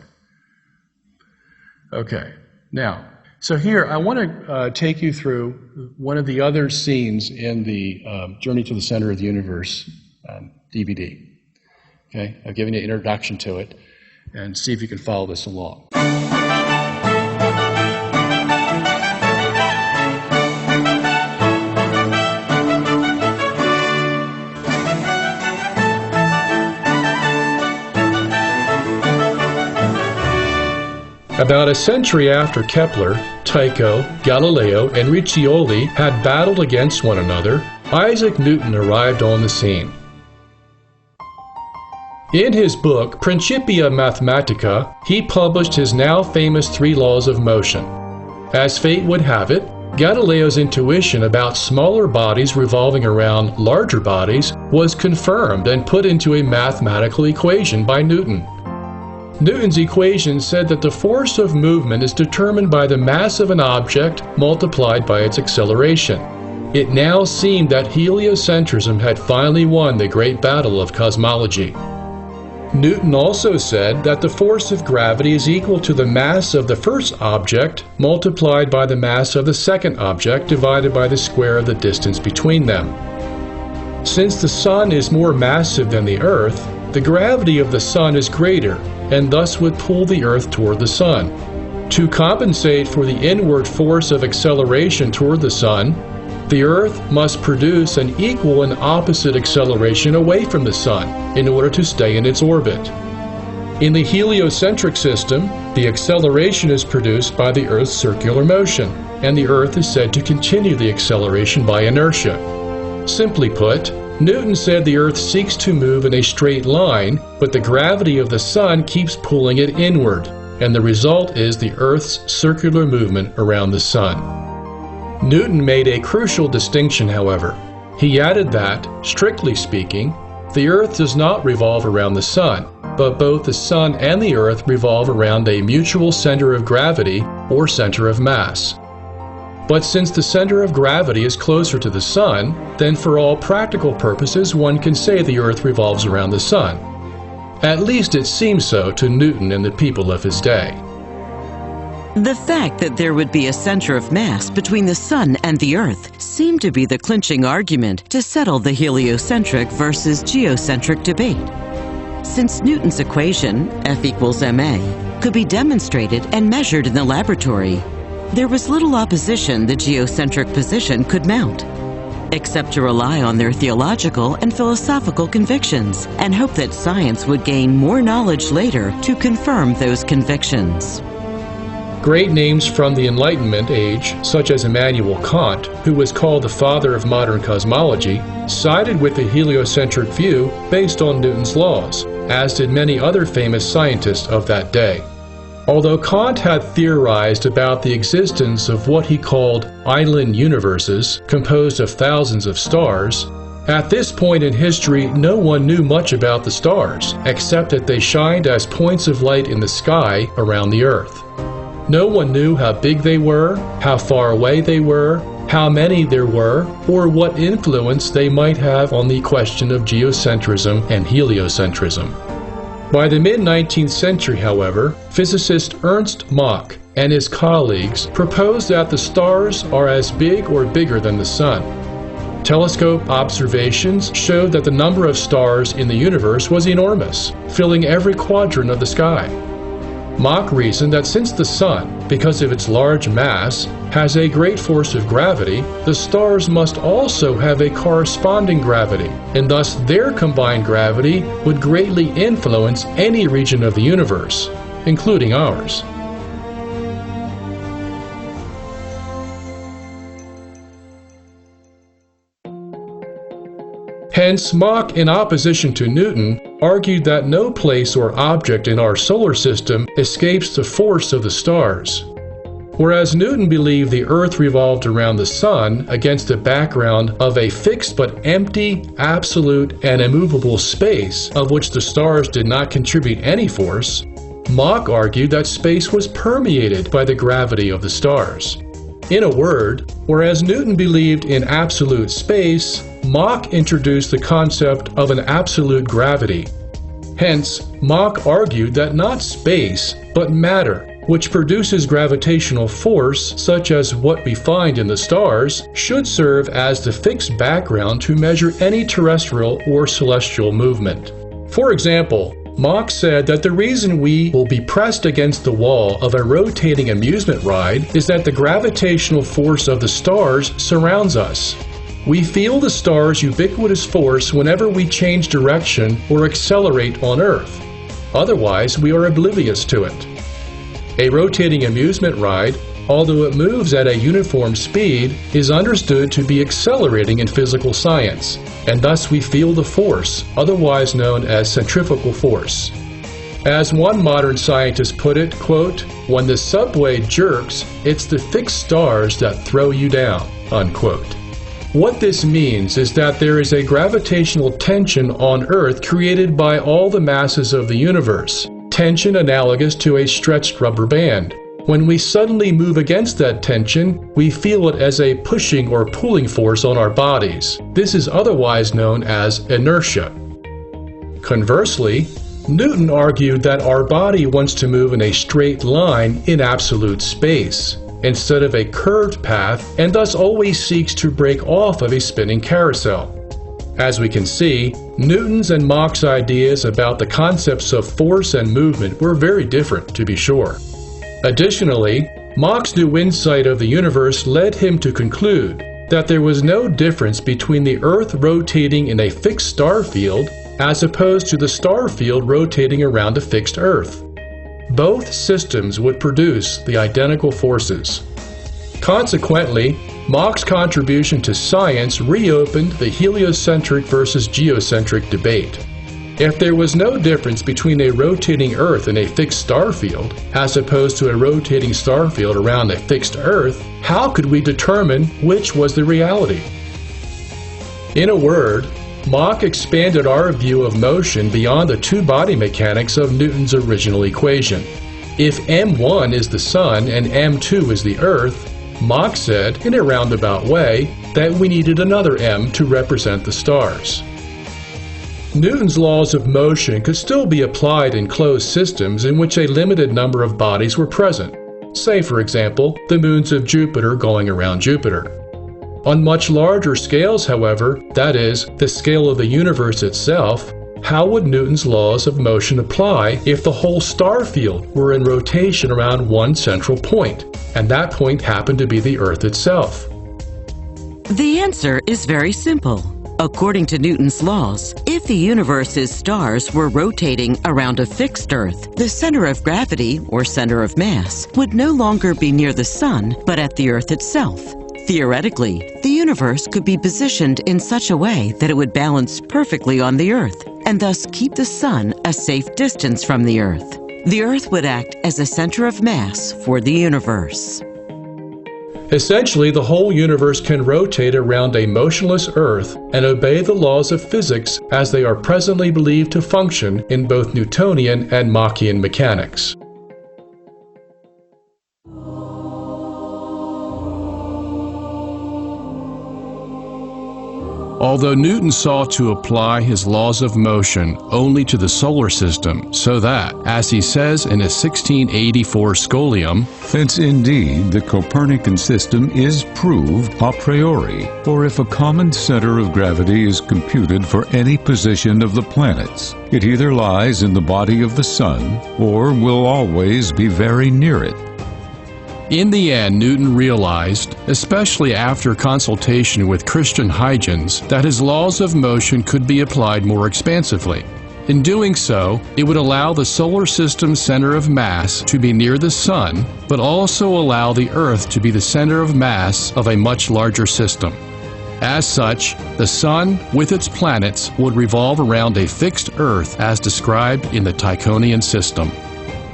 Okay, now, so here I want to take you through one of the other scenes in the Journey to the Center of the Universe DVD. Okay, I've given you an introduction to it, and see if you can follow this along. About a century after Kepler, Tycho, Galileo, and Riccioli had battled against one another, Isaac Newton arrived on the scene. In his book, Principia Mathematica, he published his now famous 3 laws of motion. As fate would have it, Galileo's intuition about smaller bodies revolving around larger bodies was confirmed and put into a mathematical equation by Newton. Newton's equation said that the force of movement is determined by the mass of an object multiplied by its acceleration. It now seemed that heliocentrism had finally won the great battle of cosmology. Newton also said that the force of gravity is equal to the mass of the first object multiplied by the mass of the second object divided by the square of the distance between them. Since the Sun is more massive than the Earth, the gravity of the Sun is greater and thus would pull the Earth toward the Sun. To compensate for the inward force of acceleration toward the Sun, the Earth must produce an equal and opposite acceleration away from the Sun in order to stay in its orbit. In the heliocentric system, the acceleration is produced by the Earth's circular motion, and the Earth is said to continue the acceleration by inertia. Simply put, Newton said the Earth seeks to move in a straight line, but the gravity of the Sun keeps pulling it inward, and the result is the Earth's circular movement around the Sun. Newton made a crucial distinction, however. He added that, strictly speaking, the Earth does not revolve around the Sun, but both the Sun and the Earth revolve around a mutual center of gravity or center of mass. But since the center of gravity is closer to the Sun, then for all practical purposes one can say the Earth revolves around the Sun. At least it seems so to Newton and the people of his day. The fact that there would be a center of mass between the Sun and the Earth seemed to be the clinching argument to settle the heliocentric versus geocentric debate. Since Newton's equation, F equals ma, could be demonstrated and measured in the laboratory, there was little opposition the geocentric position could mount, except to rely on their theological and philosophical convictions and hope that science would gain more knowledge later to confirm those convictions. Great names from the Enlightenment age, such as Immanuel Kant, who was called the father of modern cosmology, sided with the heliocentric view based on Newton's laws, as did many other famous scientists of that day. Although Kant had theorized about the existence of what he called island universes composed of thousands of stars, at this point in history no one knew much about the stars, except that they shined as points of light in the sky around the Earth. No one knew how big they were, how far away they were, how many there were, or what influence they might have on the question of geocentrism and heliocentrism. By the mid-19th century, however, physicist Ernst Mach and his colleagues proposed that the stars are as big or bigger than the Sun. Telescope observations showed that the number of stars in the universe was enormous, filling every quadrant of the sky. Mach reasoned that since the Sun, because of its large mass, has a great force of gravity, the stars must also have a corresponding gravity, and thus their combined gravity would greatly influence any region of the universe, including ours. Hence, Mach, in opposition to Newton, argued that no place or object in our solar system escapes the force of the stars. Whereas Newton believed the Earth revolved around the Sun against a background of a fixed but empty, absolute, and immovable space of which the stars did not contribute any force, Mach argued that space was permeated by the gravity of the stars. In a word, whereas Newton believed in absolute space, Mach introduced the concept of an absolute gravity. Hence, Mach argued that not space, but matter, which produces gravitational force such as what we find in the stars, should serve as the fixed background to measure any terrestrial or celestial movement. For example, Mach said that the reason we will be pressed against the wall of a rotating amusement ride is that the gravitational force of the stars surrounds us. We feel the stars' ubiquitous force whenever we change direction or accelerate on Earth. Otherwise, we are oblivious to it. A rotating amusement ride, although it moves at a uniform speed, is understood to be accelerating in physical science, and thus we feel the force, otherwise known as centrifugal force. As one modern scientist put it, quote, "When the subway jerks, it's the fixed stars that throw you down," unquote. What this means is that there is a gravitational tension on Earth created by all the masses of the universe, tension analogous to a stretched rubber band. When we suddenly move against that tension, we feel it as a pushing or pulling force on our bodies. This is otherwise known as inertia. Conversely, Newton argued that our body wants to move in a straight line in absolute space, instead of a curved path, and thus always seeks to break off of a spinning carousel. As we can see, Newton's and Mach's ideas about the concepts of force and movement were very different, to be sure. Additionally, Mach's new insight of the universe led him to conclude that there was no difference between the Earth rotating in a fixed star field as opposed to the star field rotating around a fixed Earth. Both systems would produce the identical forces. Consequently, Mach's contribution to science reopened the heliocentric versus geocentric debate. If there was no difference between a rotating Earth and a fixed star field, as opposed to a rotating star field around a fixed Earth, how could we determine which was the reality? In a word, Mach expanded our view of motion beyond the two-body mechanics of Newton's original equation. If m1 is the Sun and m2 is the Earth, Mach said, in a roundabout way, that we needed another m to represent the stars. Newton's laws of motion could still be applied in closed systems in which a limited number of bodies were present. Say, for example, the moons of Jupiter going around Jupiter. On much larger scales, however, that is, the scale of the universe itself, how would Newton's laws of motion apply if the whole star field were in rotation around one central point, and that point happened to be the Earth itself? The answer is very simple. According to Newton's laws, if the universe's stars were rotating around a fixed Earth, the center of gravity, or center of mass, would no longer be near the Sun, but at the Earth itself. Theoretically, the universe could be positioned in such a way that it would balance perfectly on the Earth, and thus keep the Sun a safe distance from the Earth. The Earth would act as a center of mass for the universe. Essentially, the whole universe can rotate around a motionless Earth and obey the laws of physics as they are presently believed to function in both Newtonian and Machian mechanics. Although Newton sought to apply his laws of motion only to the solar system so that, as he says in his 1684 scholium, Hence indeed the Copernican system is proved a priori, for if a common center of gravity is computed for any position of the planets, it either lies in the body of the Sun or will always be very near it. In the end, Newton realized, especially after consultation with Christian Huygens, that his laws of motion could be applied more expansively. In doing so, it would allow the solar system's center of mass to be near the Sun, but also allow the Earth to be the center of mass of a much larger system. As such, the Sun, with its planets, would revolve around a fixed Earth as described in the Tychonian system.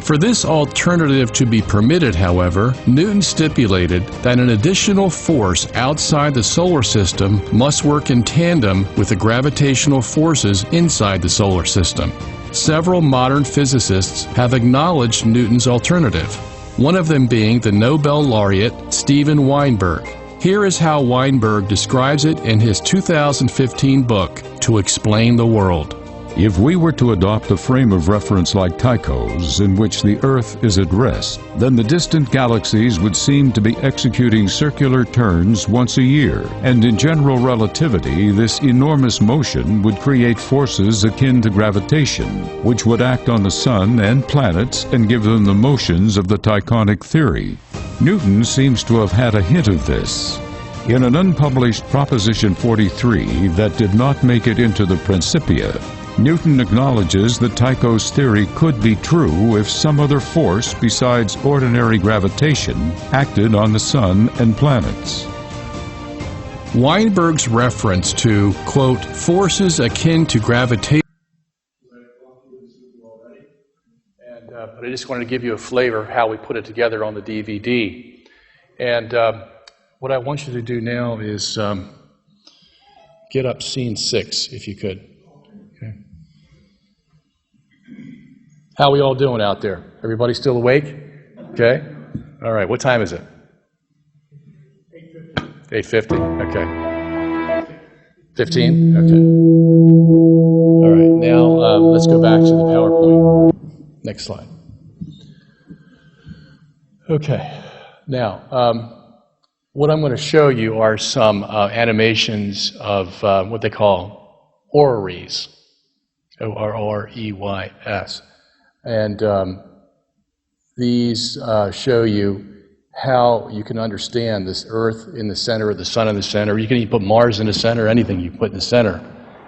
For this alternative to be permitted, however, Newton stipulated that an additional force outside the solar system must work in tandem with the gravitational forces inside the solar system. Several modern physicists have acknowledged Newton's alternative, one of them being the Nobel laureate Steven Weinberg. Here is how Weinberg describes it in his 2015 book, To Explain the World. If we were to adopt a frame of reference like Tycho's, in which the Earth is at rest, then the distant galaxies would seem to be executing circular turns once a year, and in general relativity, this enormous motion would create forces akin to gravitation, which would act on the Sun and planets and give them the motions of the Tychonic theory. Newton seems to have had a hint of this. In an unpublished Proposition 43 that did not make it into the Principia, Newton acknowledges that Tycho's theory could be true if some other force besides ordinary gravitation acted on the Sun and planets. Weinberg's reference to, quote, forces akin to gravitation. But I just wanted to give you a flavor of how we put it together on the DVD. And what I want you to do now is get up scene 6, if you could. Okay. How are we all doing out there? Everybody still awake? Okay. All right. What time is it? 8:50. Okay. 15? Okay. All right. Now let's go back to the PowerPoint. Next slide. Okay. Now, what I'm going to show you are some animations of what they call orreries. O-R-R-E-Y-S. And these show you how you can understand this Earth in the center, or the Sun in the center. You can even put Mars in the center, anything you put in the center,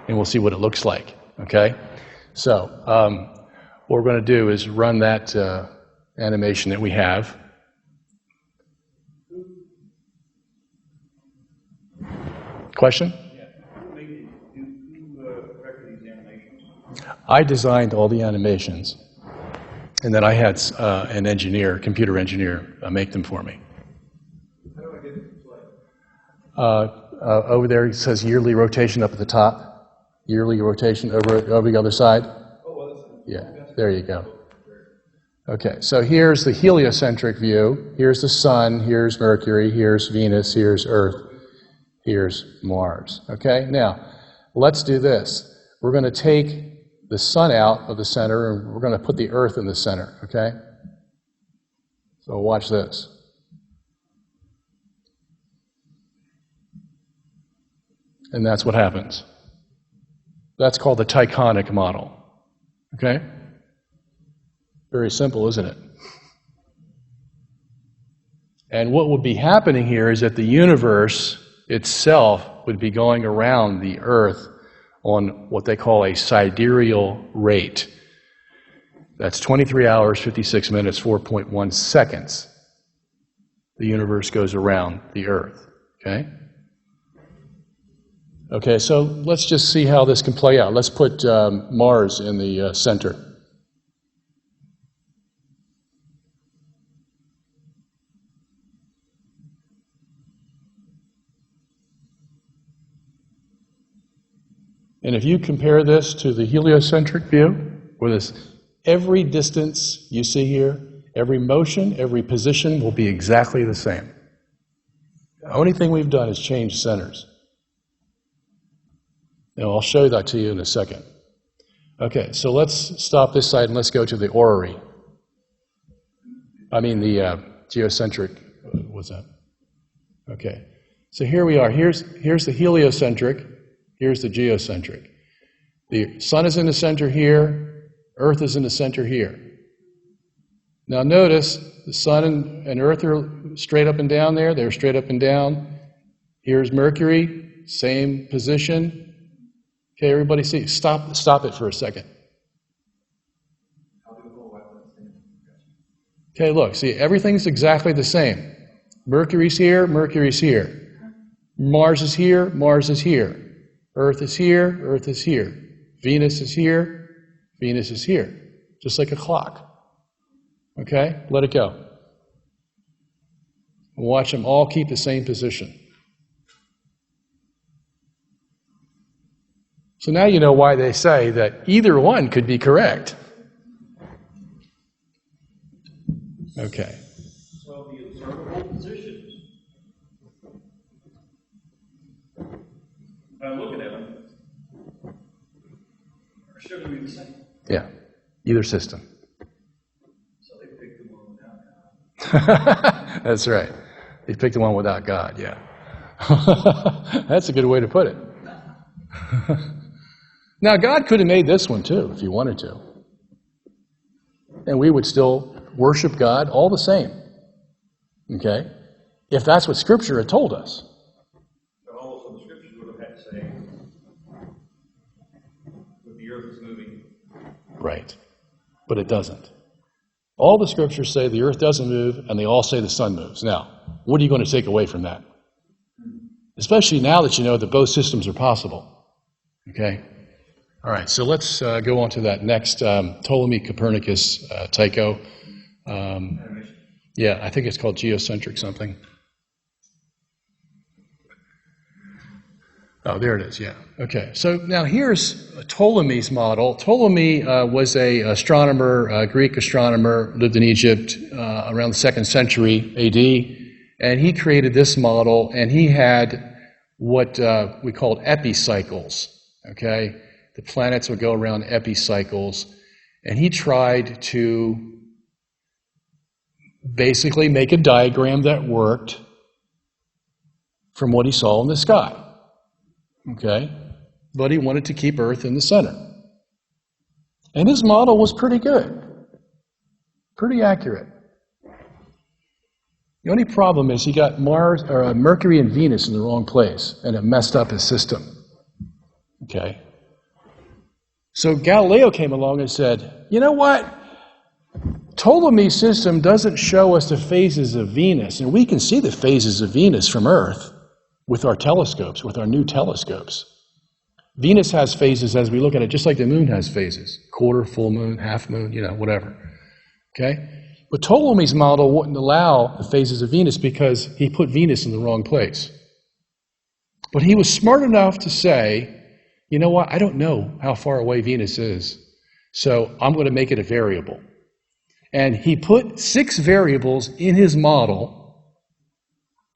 and we'll see what it looks like, okay? So, what we're going to do is run that animation that we have. Question? I designed all the animations, and then I had an engineer, computer engineer, make them for me. How do I get it to play? Over there it says yearly rotation up at the top. Yearly rotation over the other side. Oh, well, that's yeah, there you go. Okay, so here's the heliocentric view. Here's the Sun, here's Mercury, here's Venus, here's Earth, here's Mars. Okay, now let's do this. We're going to take the Sun out of the center, and we're going to put the Earth in the center, okay? So watch this. And that's what happens. That's called the Tychonic model, okay? Very simple, isn't it? And what would be happening here is that the universe itself would be going around the Earth on what they call a sidereal rate. That's 23 hours, 56 minutes, 4.1 seconds. The universe goes around the Earth, okay? Okay, so let's just see how this can play out. Let's put Mars in the center. And if you compare this to the heliocentric view, where this, every distance you see here, every motion, every position will be exactly the same. The only thing we've done is change centers. Now, I'll show that to you in a second. Okay, so let's stop this side and let's go to the orrery. I mean the geocentric, what's that? Okay, so here we are. Here's the heliocentric. Here's the geocentric. The Sun is in the center here. Earth is in the center here. Now notice the Sun and Earth are straight up and down there. They're straight up and down. Here's Mercury, same position. Okay, everybody see? Stop it for a second. Okay, look, see, everything's exactly the same. Mercury's here, Mercury's here. Mars is here, Mars is here. Earth is here, Earth is here. Venus is here, Venus is here. Just like a clock. Okay? Let it go. Watch them all keep the same position. So now you know why they say that either one could be correct. Okay. So the observable positions, by looking at them, are still going to be the same. Yeah. Either system. So they picked the one without God. That's right. They picked the one without God, yeah. That's a good way to put it. Now, God could have made this one too, if He wanted to. And we would still worship God all the same. Okay? If that's what Scripture had told us. But also the Scriptures would have had to say that the earth is moving. Right. But it doesn't. All the Scriptures say the earth doesn't move, and they all say the sun moves. Now, what are you going to take away from that? Especially now that you know that both systems are possible. Okay? All right, so let's go on to that next Ptolemy Copernicus Tycho. Yeah, I think it's called geocentric something. Oh, there it is, yeah. Okay, so now here's Ptolemy's model. Ptolemy was an astronomer, Greek astronomer, lived in Egypt around the 2nd century AD, and he created this model, and he had what we called epicycles, okay? The planets would go around epicycles, and he tried to basically make a diagram that worked from what he saw in the sky. Okay? But he wanted to keep Earth in the center. And his model was pretty good, pretty accurate. The only problem is he got Mercury and Venus in the wrong place, and it messed up his system. Okay? So Galileo came along and said, you know what? Ptolemy's system doesn't show us the phases of Venus, and we can see the phases of Venus from Earth with our telescopes, with our new telescopes. Venus has phases as we look at it, just like the moon has phases. Quarter, full moon, half moon, whatever. Okay? But Ptolemy's model wouldn't allow the phases of Venus because he put Venus in the wrong place. But he was smart enough to say, you know what, I don't know how far away Venus is, so I'm going to make it a variable. And he put 6 variables in his model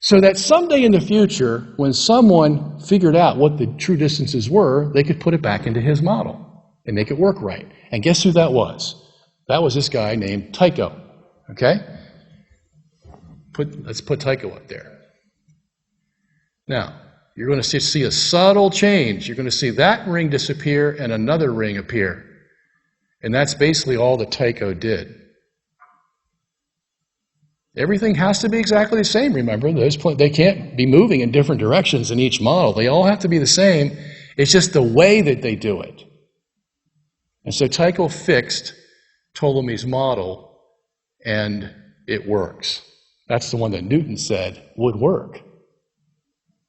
so that someday in the future, when someone figured out what the true distances were, they could put it back into his model and make it work right. And guess who that was? That was this guy named Tycho. Okay? Let's put Tycho up there. Now, you're going to see a subtle change. You're going to see that ring disappear and another ring appear. And that's basically all that Tycho did. Everything has to be exactly the same, remember. They can't be moving in different directions in each model. They all have to be the same. It's just the way that they do it. And so Tycho fixed Ptolemy's model, and it works. That's the one that Newton said would work.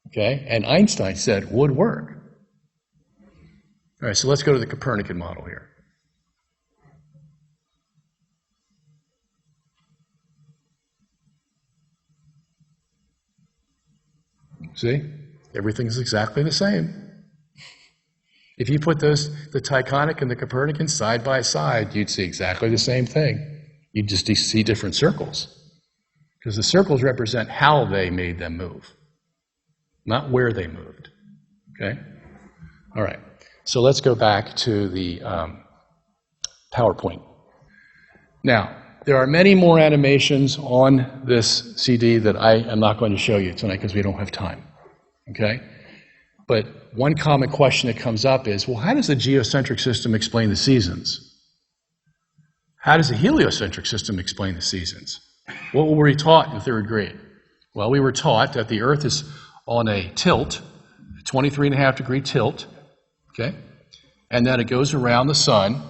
Okay? And Einstein said would work. All right, so let's go to the Copernican model here. See? Everything's exactly the same. If you put the Tychonic and the Copernican side by side, you'd see exactly the same thing. You'd just see different circles. Because the circles represent how they made them move, not where they moved. Okay? All right. So let's go back to the PowerPoint. Now, there are many more animations on this CD that I am not going to show you tonight because we don't have time. Okay? But one common question that comes up is, well, how does the geocentric system explain the seasons? How does the heliocentric system explain the seasons? What were we taught in 3rd grade? Well, we were taught that the Earth is on a tilt, a 23.5-degree tilt, okay? And that it goes around the sun.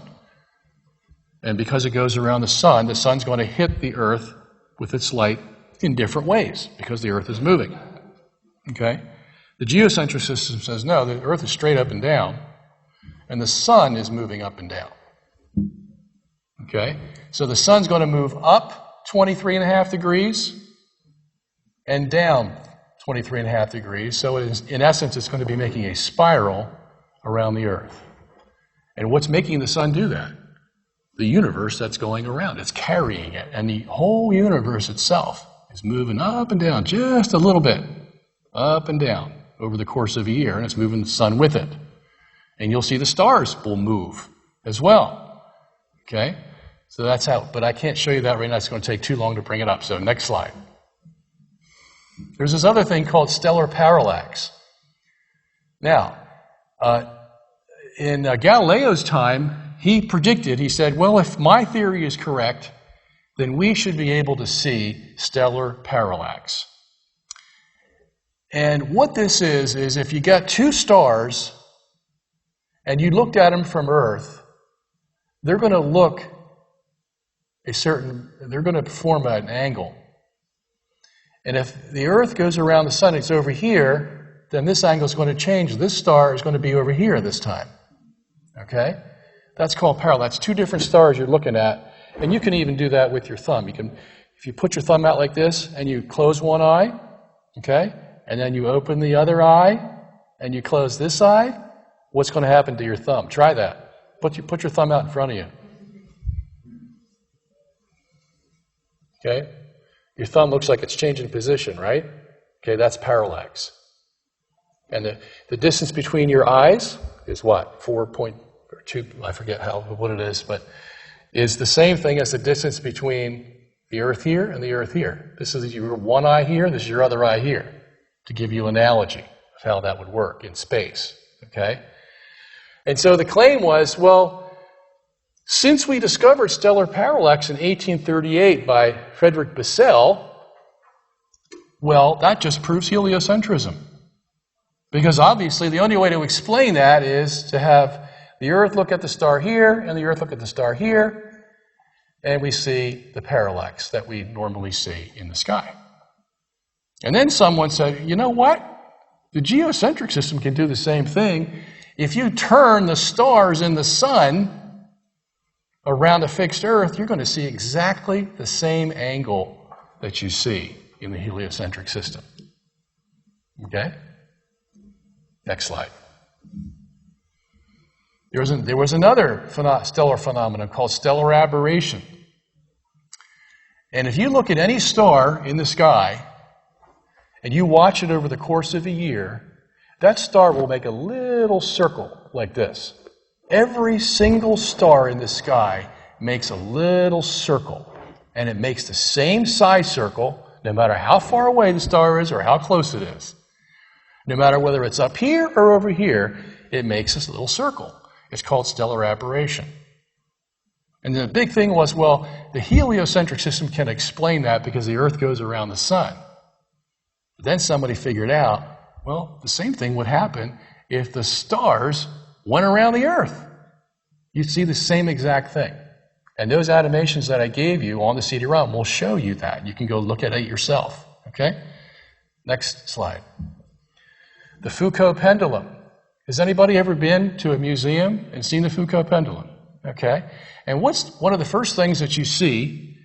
And because it goes around the sun's going to hit the Earth with its light in different ways because the Earth is moving. Okay? The geocentric system says, no, the Earth is straight up and down, and the sun is moving up and down. Okay? So the sun's going to move up 23.5 degrees and down 23.5 degrees. So in essence, it's going to be making a spiral around the Earth. And what's making the sun do that? The universe that's going around. It's carrying it. And the whole universe itself is moving up and down just a little bit, up and down over the course of a year, and it's moving the sun with it. And you'll see the stars will move as well. Okay? So that's how, but I can't show you that right now. It's going to take too long to bring it up. So next slide. There's this other thing called stellar parallax. Now, in Galileo's time, he said, well, if my theory is correct, then we should be able to see stellar parallax. And what this is if you got 2 stars and you looked at them from Earth, they're going to look they're going to form an angle. And if the Earth goes around the sun, it's over here, then this angle is going to change. This star is going to be over here this time. Okay? That's called parallax. That's 2 different stars you're looking at. And you can even do that with your thumb. If you put your thumb out like this and you close one eye, okay, and then you open the other eye and you close this eye, what's going to happen to your thumb? Try that. Put your thumb out in front of you. Okay? Your thumb looks like it's changing position, right? Okay, that's parallax. And the distance between your eyes is what? 4.2, I forget what it is, but is the same thing as the distance between the Earth here and the Earth here. This is your one eye here, this is your other eye here, to give you an analogy of how that would work in space. Okay? And so the claim was, well, since we discovered stellar parallax in 1838 by Frederick Bessel, Well, that just proves heliocentrism. Because obviously the only way to explain that is to have the Earth look at the star here and the Earth look at the star here, and we see the parallax that we normally see in the sky. And then someone said, you know what? The geocentric system can do the same thing. If you turn the stars in the sun around a fixed Earth, you're going to see exactly the same angle that you see in the heliocentric system. Okay? Next slide. There was another stellar phenomenon called stellar aberration. And if you look at any star in the sky and you watch it over the course of a year, that star will make a little circle like this. Every single star in the sky makes a little circle, and it makes the same size circle no matter how far away the star is or how close it is. No matter whether it's up here or over here, it makes this little circle. It's called stellar aberration. And the big thing was, well, the heliocentric system can explain that because the Earth goes around the sun. But then somebody figured out, well, the same thing would happen if the stars went around the Earth. You'd see the same exact thing. And those animations that I gave you on the CD-ROM will show you that. You can go look at it yourself. Okay? Next slide. The Foucault pendulum. Has anybody ever been to a museum and seen the Foucault pendulum? Okay? And what's one of the first things that you see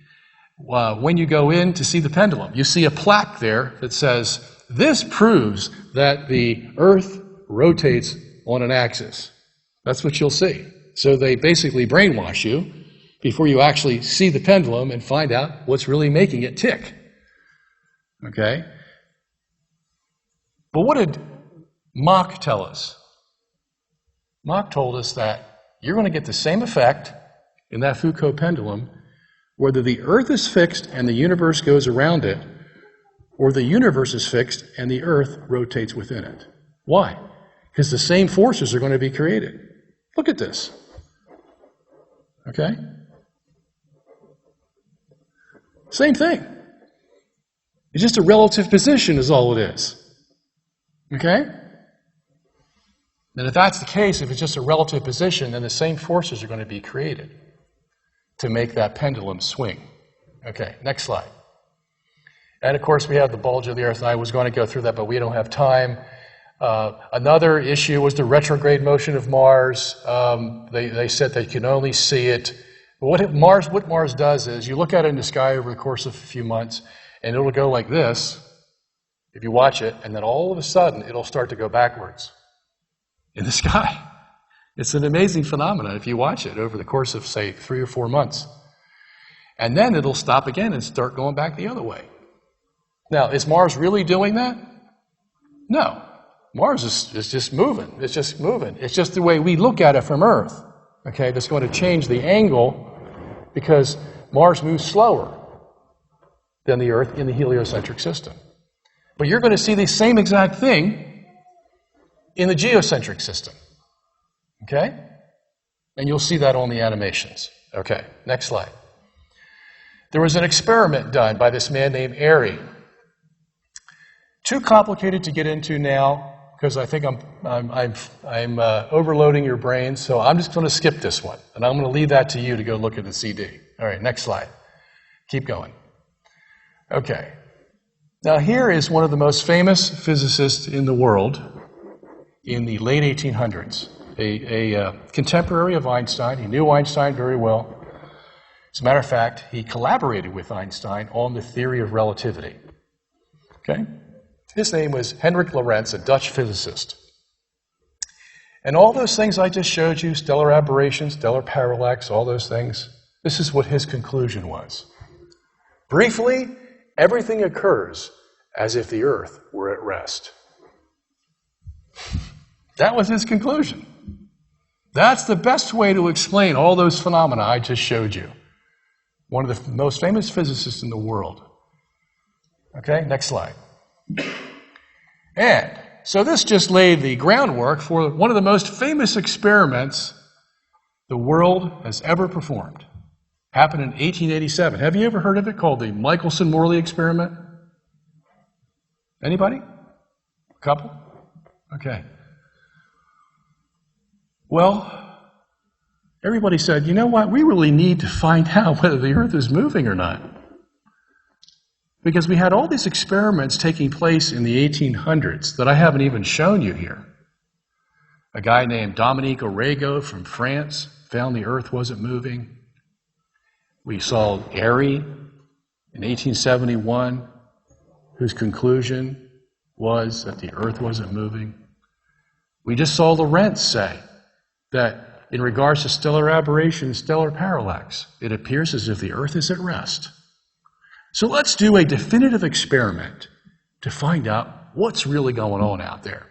when you go in to see the pendulum? You see a plaque there that says, this proves that the Earth rotates on an axis. That's what you'll see. So they basically brainwash you before you actually see the pendulum and find out what's really making it tick. Okay? But what did Mach tell us? Mach told us that you're going to get the same effect in that Foucault pendulum whether the Earth is fixed and the universe goes around it, or the universe is fixed and the Earth rotates within it. Why? Because the same forces are going to be created. Look at this. Okay? Same thing. It's just a relative position is all it is. Okay? And if that's the case, if it's just a relative position, then the same forces are going to be created to make that pendulum swing. Okay, next slide. And of course, we have the bulge of the Earth, and I was going to go through that, but we don't have time. Another issue was the retrograde motion of Mars. They said they can only see it. What Mars does is you look at it in the sky over the course of a few months, and it'll go like this, if you watch it, and then all of a sudden, it'll start to go backwards in the sky. It's an amazing phenomenon if you watch it over the course of, say, 3 or 4 months. And then it'll stop again and start going back the other way. Now, is Mars really doing that? No. Mars is just moving. It's just moving. It's just the way we look at it from Earth. Okay, that's going to change the angle because Mars moves slower than the Earth in the heliocentric system. But you're going to see the same exact thing in the geocentric system. Okay? And you'll see that on the animations. Okay, next slide. There was an experiment done by this man named Airy. Too complicated to get into now because I think I'm overloading your brains, so I'm just going to skip this one, and I'm going to leave that to you to go look at the CD. All right, next slide. Keep going. Okay. Now here is one of the most famous physicists in the world in the late 1800s, a contemporary of Einstein. He knew Einstein very well. As a matter of fact, he collaborated with Einstein on the theory of relativity. Okay? His name was Hendrik Lorentz, a Dutch physicist. And all those things I just showed you, stellar aberration, stellar parallax, all those things, this is what his conclusion was. Briefly, everything occurs as if the Earth were at rest. That was his conclusion. That's the best way to explain all those phenomena I just showed you. One of the most famous physicists in the world. Okay, next slide. And so this just laid the groundwork for one of the most famous experiments the world has ever performed. Happened in 1887. Have you ever heard of it? Called the Michelson-Morley experiment? Anybody? A couple? Okay. Well, everybody said, you know what? We really need to find out whether the Earth is moving or not. Because we had all these experiments taking place in the 1800s that I haven't even shown you here. A guy named Dominique Arago from France found the Earth wasn't moving. We saw Airy in 1871, whose conclusion was that the Earth wasn't moving. We just saw Lorentz say that in regards to stellar aberration and stellar parallax, it appears as if the Earth is at rest. So let's do a definitive experiment to find out what's really going on out there.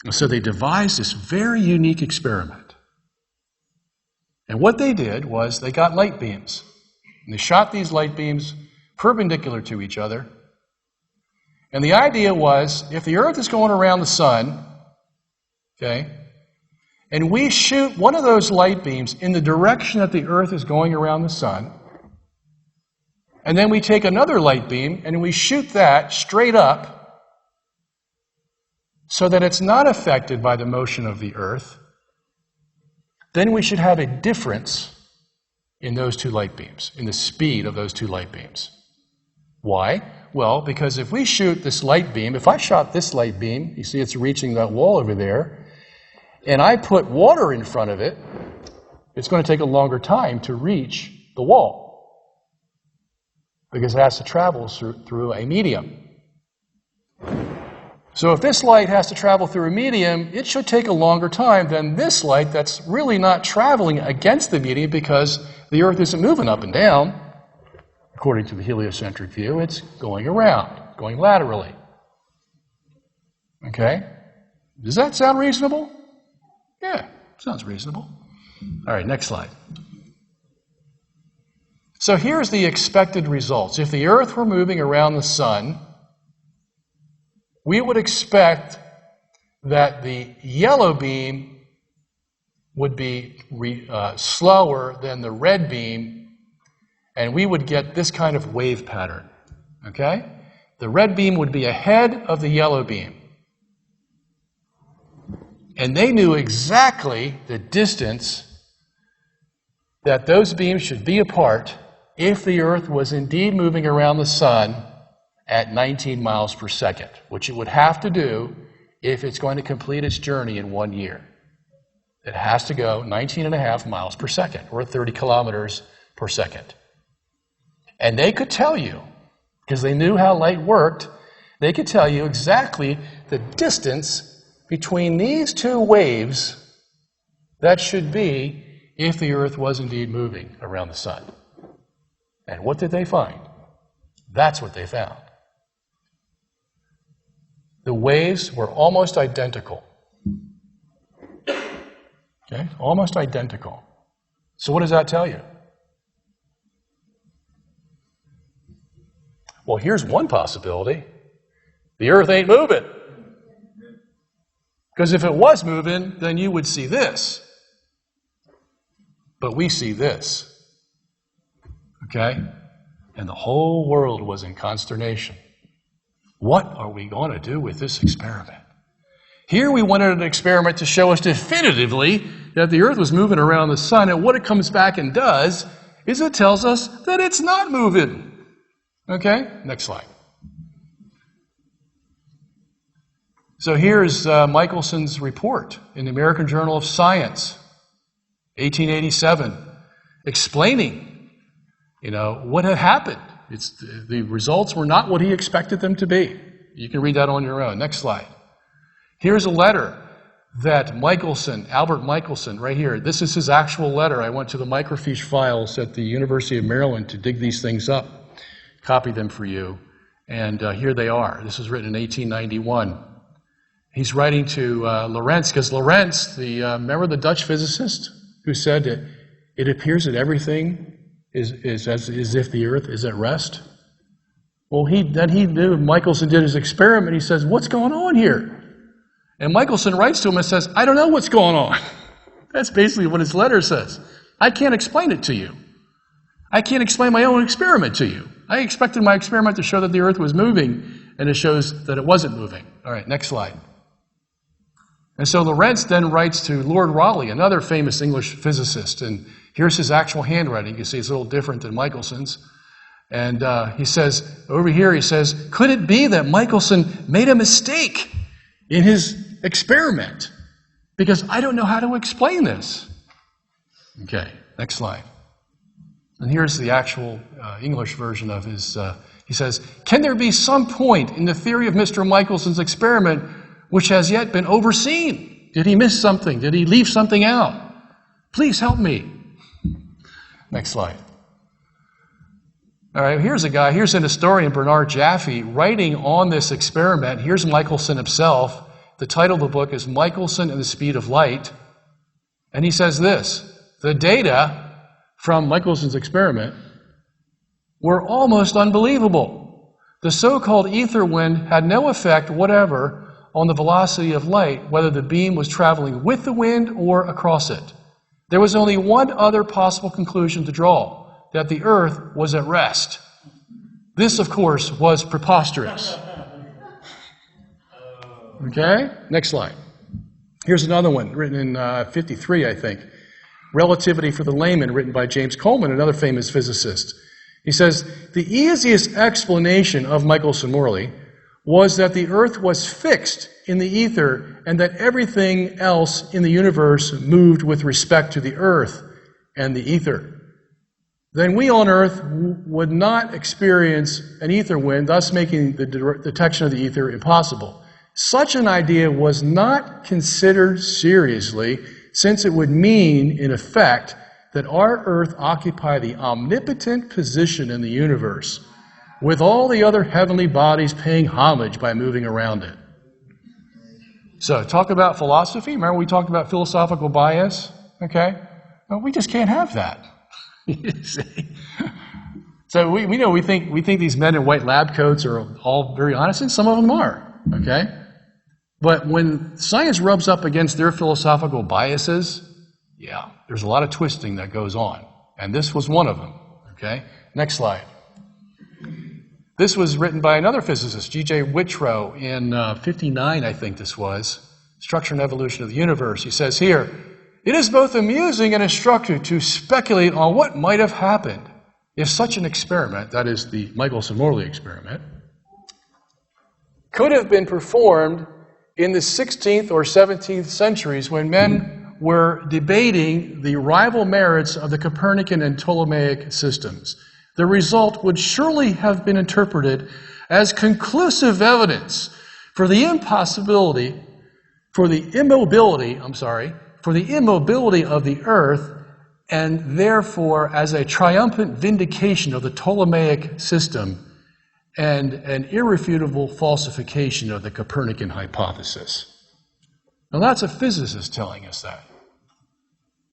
And so they devised this very unique experiment. And what they did was they got light beams. And they shot these light beams perpendicular to each other. And the idea was, if the Earth is going around the sun, okay, and we shoot one of those light beams in the direction that the Earth is going around the sun, and then we take another light beam and we shoot that straight up so that it's not affected by the motion of the Earth, then we should have a difference in those two light beams, in the speed of those two light beams. Why? Well, because if we shoot this light beam, if I shot this light beam, you see it's reaching that wall over there, and I put water in front of it, it's going to take a longer time to reach the wall because it has to travel through a medium. So if this light has to travel through a medium, it should take a longer time than this light that's really not traveling against the medium because the Earth isn't moving up and down. According to the heliocentric view, it's going around, going laterally. Okay? Does that sound reasonable? Yeah, sounds reasonable. All right, next slide. So here's the expected results. If the Earth were moving around the sun, we would expect that the yellow beam would be slower than the red beam, and we would get this kind of wave pattern. Okay? The red beam would be ahead of the yellow beam. And they knew exactly the distance that those beams should be apart if the Earth was indeed moving around the sun at 19 miles per second, which it would have to do if it's going to complete its journey in 1 year. It has to go 19.5 miles per second, or 30 kilometers per second. And they could tell you, because they knew how light worked, they could tell you exactly the distance between these two waves that should be if the Earth was indeed moving around the sun. And what did they find? That's what they found. The waves were almost identical. Okay? Almost identical. So what does that tell you? Well, here's one possibility. The Earth ain't moving. Because if it was moving, then you would see this. But we see this. Okay? And the whole world was in consternation. What are we going to do with this experiment? Here we wanted an experiment to show us definitively that the Earth was moving around the sun, and what it comes back and does is it tells us that it's not moving. Okay? Next slide. So here's Michelson's report in the American Journal of Science, 1887, explaining, what had happened. The results were not what he expected them to be. You can read that on your own. Next slide. Here's a letter that Albert Michelson, right here, this is his actual letter. I went to the microfiche files at the University of Maryland to dig these things up, copy them for you, and here they are. This was written in 1891. He's writing to Lorentz, because Lorentz, remember the Dutch physicist who said that it appears that everything is as if the Earth is at rest? Well, he knew Michelson did his experiment. He says, what's going on here? And Michelson writes to him and says, I don't know what's going on. That's basically what his letter says. I can't explain it to you. I can't explain my own experiment to you. I expected my experiment to show that the Earth was moving, and it shows that it wasn't moving. All right, next slide. And so Lorentz then writes to Lord Rayleigh, another famous English physicist, and here's his actual handwriting. You can see it's a little different than Michelson's. And he says, over here, he says, could it be that Michelson made a mistake in his experiment? Because I don't know how to explain this. Okay, next slide. And here's the actual English version of his, he says, can there be some point in the theory of Mr. Michelson's experiment which has yet been overseen? Did he miss something? Did he leave something out? Please help me. Next slide. All right, here's an historian, Bernard Jaffe, writing on this experiment. Here's Michelson himself. The title of the book is Michelson and the Speed of Light. And he says this, the data from Michelson's experiment were almost unbelievable. The so-called ether wind had no effect whatever on the velocity of light, whether the beam was traveling with the wind or across it. There was only one other possible conclusion to draw, that the Earth was at rest. This, of course, was preposterous. Okay? Next slide. Here's another one, written in 53, I think. Relativity for the Layman, written by James Coleman, another famous physicist. He says, the easiest explanation of Michelson-Morley was that the Earth was fixed in the ether and that everything else in the universe moved with respect to the Earth and the ether. Then we on Earth would not experience an ether wind, thus making the detection of the ether impossible. Such an idea was not considered seriously, since it would mean, in effect, that our Earth occupied the omnipotent position in the universe, with all the other heavenly bodies paying homage by moving around it. So, talk about philosophy. Remember we talked about philosophical bias? Okay? Well, we just can't have that. You see? So we know we think these men in white lab coats are all very honest, and some of them are. Okay? But when science rubs up against their philosophical biases, yeah, there's a lot of twisting that goes on. And this was one of them. Okay? Next slide. This was written by another physicist, G.J. Whitrow, in 59, I think this was, Structure and Evolution of the Universe. He says here, it is both amusing and instructive to speculate on what might have happened if such an experiment, that is the Michelson-Morley experiment, could have been performed in the 16th or 17th centuries when men were debating the rival merits of the Copernican and Ptolemaic systems. The result would surely have been interpreted as conclusive evidence for the immobility of the Earth, and therefore as a triumphant vindication of the Ptolemaic system and an irrefutable falsification of the Copernican hypothesis. Now that's a physicist telling us that.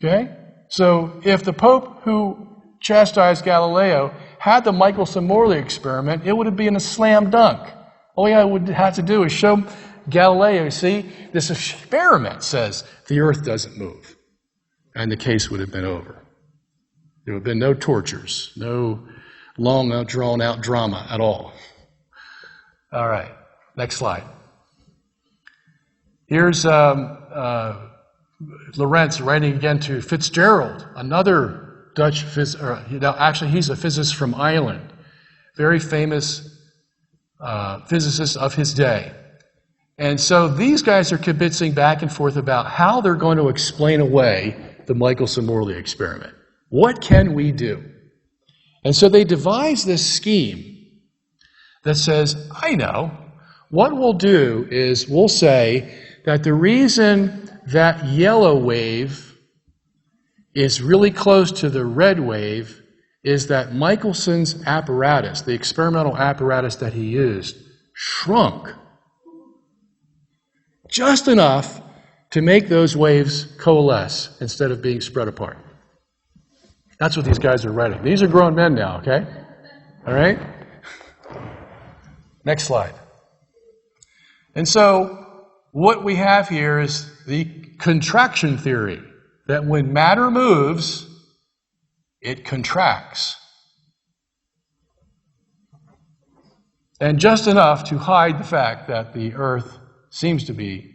Okay? So if the Pope who chastised Galileo had the Michelson-Morley experiment, it would have been a slam dunk. All he would have to do is show Galileo, see, this experiment says the Earth doesn't move. And the case would have been over. There would have been no tortures, no long, drawn-out drama at all. All right, next slide. Here's Lorentz writing again to Fitzgerald, another Dutch physicist. Actually, he's a physicist from Ireland, very famous physicist of his day. And so these guys are kibitzing back and forth about how they're going to explain away the Michelson-Morley experiment. What can we do? And so they devise this scheme that says, I know, what we'll do is we'll say that the reason that yellow wave is really close to the red wave is that Michelson's apparatus, the experimental apparatus that he used, shrunk just enough to make those waves coalesce instead of being spread apart. That's what these guys are writing. These are grown men now, okay? All right? Next slide. And so what we have here is the contraction theory, that when matter moves, it contracts. and just enough to hide the fact that the Earth seems to be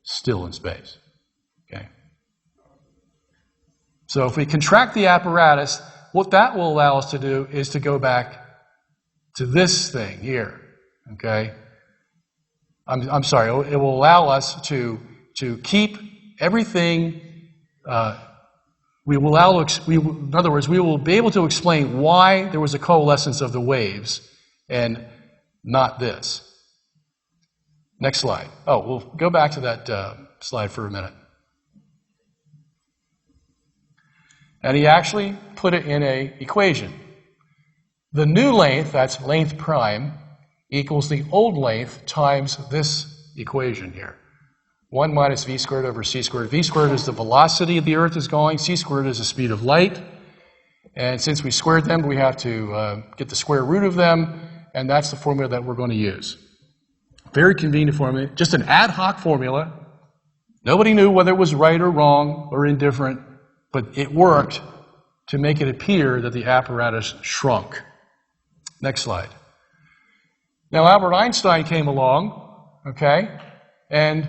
still in space. Okay? So if we contract the apparatus, what that will allow us to do is to go back to this thing here. Okay? I'm sorry, it will allow us to keep everything, in other words, we will be able to explain why there was a coalescence of the waves and not this. Next slide. Oh, we'll go back to that slide for a minute. And he actually put it in an equation. The new length, that's length prime, equals the old length times this equation here. 1 minus v squared over c squared. V squared is the velocity the Earth is going. C squared is the speed of light. And since we squared them, we have to get the square root of them, and that's the formula that we're going to use. Very convenient formula, just an ad hoc formula. Nobody knew whether it was right or wrong or indifferent, but it worked to make it appear that the apparatus shrunk. Next slide. Now, Albert Einstein came along, okay, and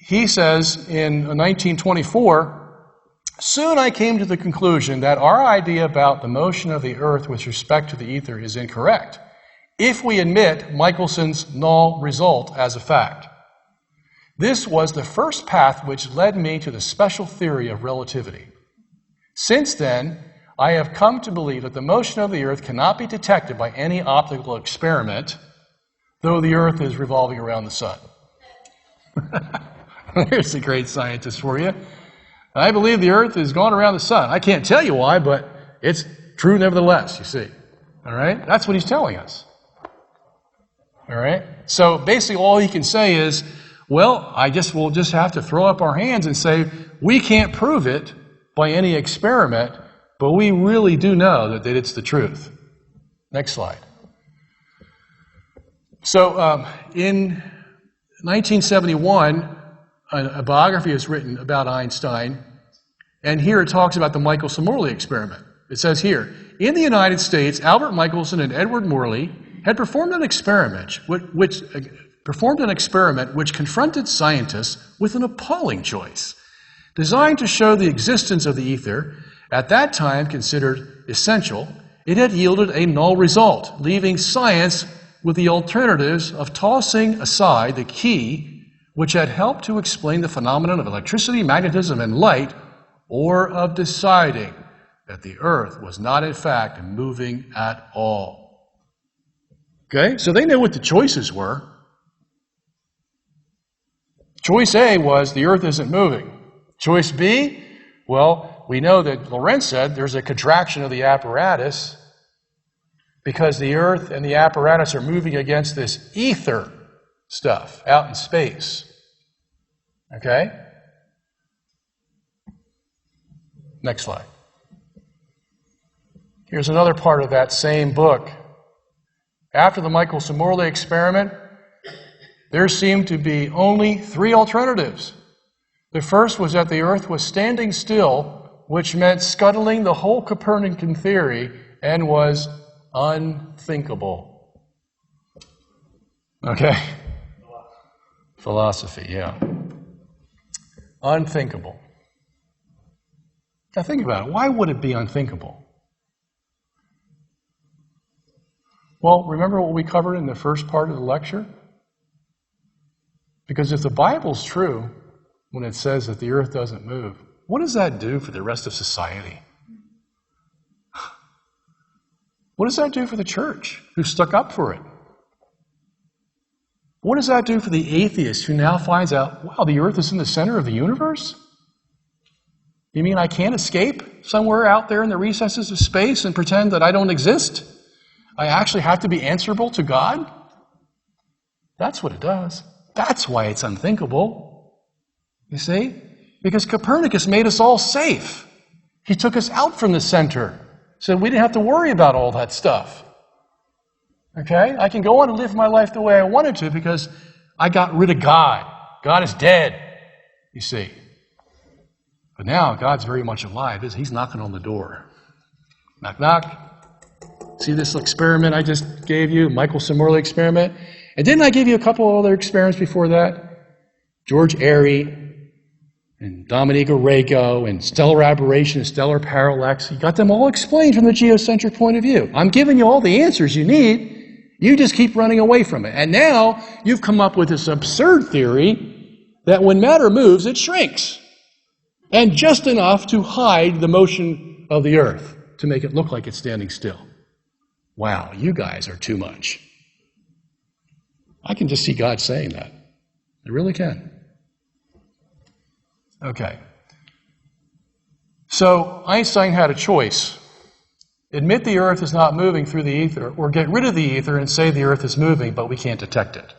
he says in 1924, soon I came to the conclusion that our idea about the motion of the Earth with respect to the ether is incorrect, if we admit Michelson's null result as a fact. This was the first path which led me to the special theory of relativity. Since then, I have come to believe that the motion of the Earth cannot be detected by any optical experiment, though the Earth is revolving around the sun. Here's a great scientist for you. I believe the Earth is going around the sun. I can't tell you why, but it's true nevertheless, you see. All right? That's what he's telling us. All right? So basically all he can say is, well, we'll just have to throw up our hands and say, we can't prove it by any experiment, but we really do know that it's the truth. Next slide. So in 1971, a biography is written about Einstein, and here it talks about the Michelson-Morley experiment. It says here, in the United States, Albert Michelson and Edward Morley had performed an experiment which confronted scientists with an appalling choice. Designed to show the existence of the ether, at that time considered essential, it had yielded a null result, leaving science with the alternatives of tossing aside the key which had helped to explain the phenomenon of electricity, magnetism, and light, or of deciding that the Earth was not in fact moving at all. Okay, so they knew what the choices were. Choice A was the Earth isn't moving. Choice B, well, we know that Lorentz said there's a contraction of the apparatus because the Earth and the apparatus are moving against this ether stuff out in space. Okay? Next slide. Here's another part of that same book. After the Michelson-Morley experiment, there seemed to be only 3 alternatives. The first was that the Earth was standing still, which meant scuttling the whole Copernican theory and was unthinkable. Okay? Philosophy, yeah. Unthinkable. Now think about it. Why would it be unthinkable? Well, remember what we covered in the first part of the lecture? Because if the Bible's true, when it says that the Earth doesn't move, what does that do for the rest of society? What does that do for the church who stuck up for it? What does that do for the atheist who now finds out, wow, the Earth is in the center of the universe? You mean I can't escape somewhere out there in the recesses of space and pretend that I don't exist? I actually have to be answerable to God? That's what it does. That's why it's unthinkable. You see? Because Copernicus made us all safe. He took us out from the center. Said we didn't have to worry about all that stuff. Okay? I can go on and live my life the way I wanted to because I got rid of God. God is dead, you see. But now God's very much alive. He's knocking on the door. Knock, knock. See this experiment I just gave you, Michelson-Morley experiment? And didn't I give you a couple other experiments before that? George Airy and Dominique Arago and stellar aberration and stellar parallax. You got them all explained from the geocentric point of view. I'm giving you all the answers you need. You just keep running away from it. And now you've come up with this absurd theory that when matter moves, it shrinks. And just enough to hide the motion of the earth, to make it look like it's standing still. Wow, you guys are too much. I can just see God saying that. I really can. Okay. So Einstein had a choice. Admit the earth is not moving through the ether, or get rid of the ether and say the earth is moving, but we can't detect it.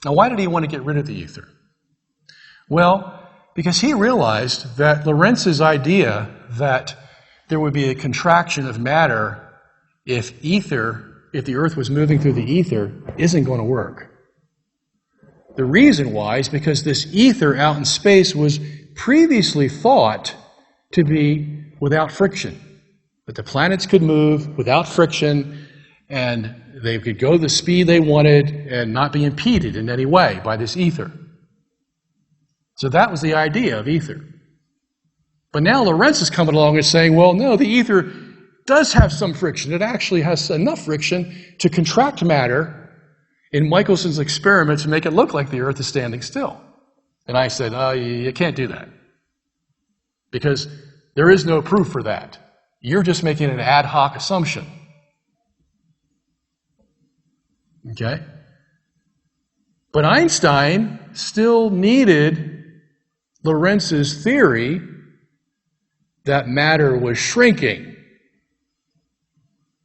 Now, why did he want to get rid of the ether? Well, because he realized that Lorentz's idea that there would be a contraction of matter if the earth was moving through the ether, isn't going to work. The reason why is because this ether out in space was previously thought to be without friction. That the planets could move without friction and they could go the speed they wanted and not be impeded in any way by this ether. So that was the idea of ether. But now Lorentz is coming along and saying, well, no, the ether does have some friction. It actually has enough friction to contract matter in Michelson's experiment to make it look like the earth is standing still. And I said, oh, you can't do that. Because there is no proof for that. You're just making an ad hoc assumption. Okay? But Einstein still needed Lorentz's theory that matter was shrinking.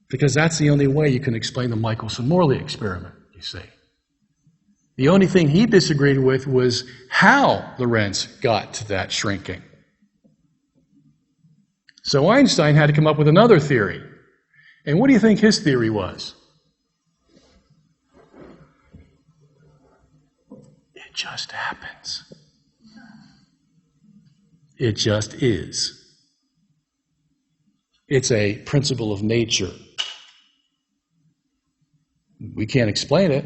Because that's the only way you can explain the Michelson-Morley experiment, you see. The only thing he disagreed with was how Lorentz got to that shrinking. So Einstein had to come up with another theory. And what do you think his theory was? It just happens. It just is. It's a principle of nature. We can't explain it.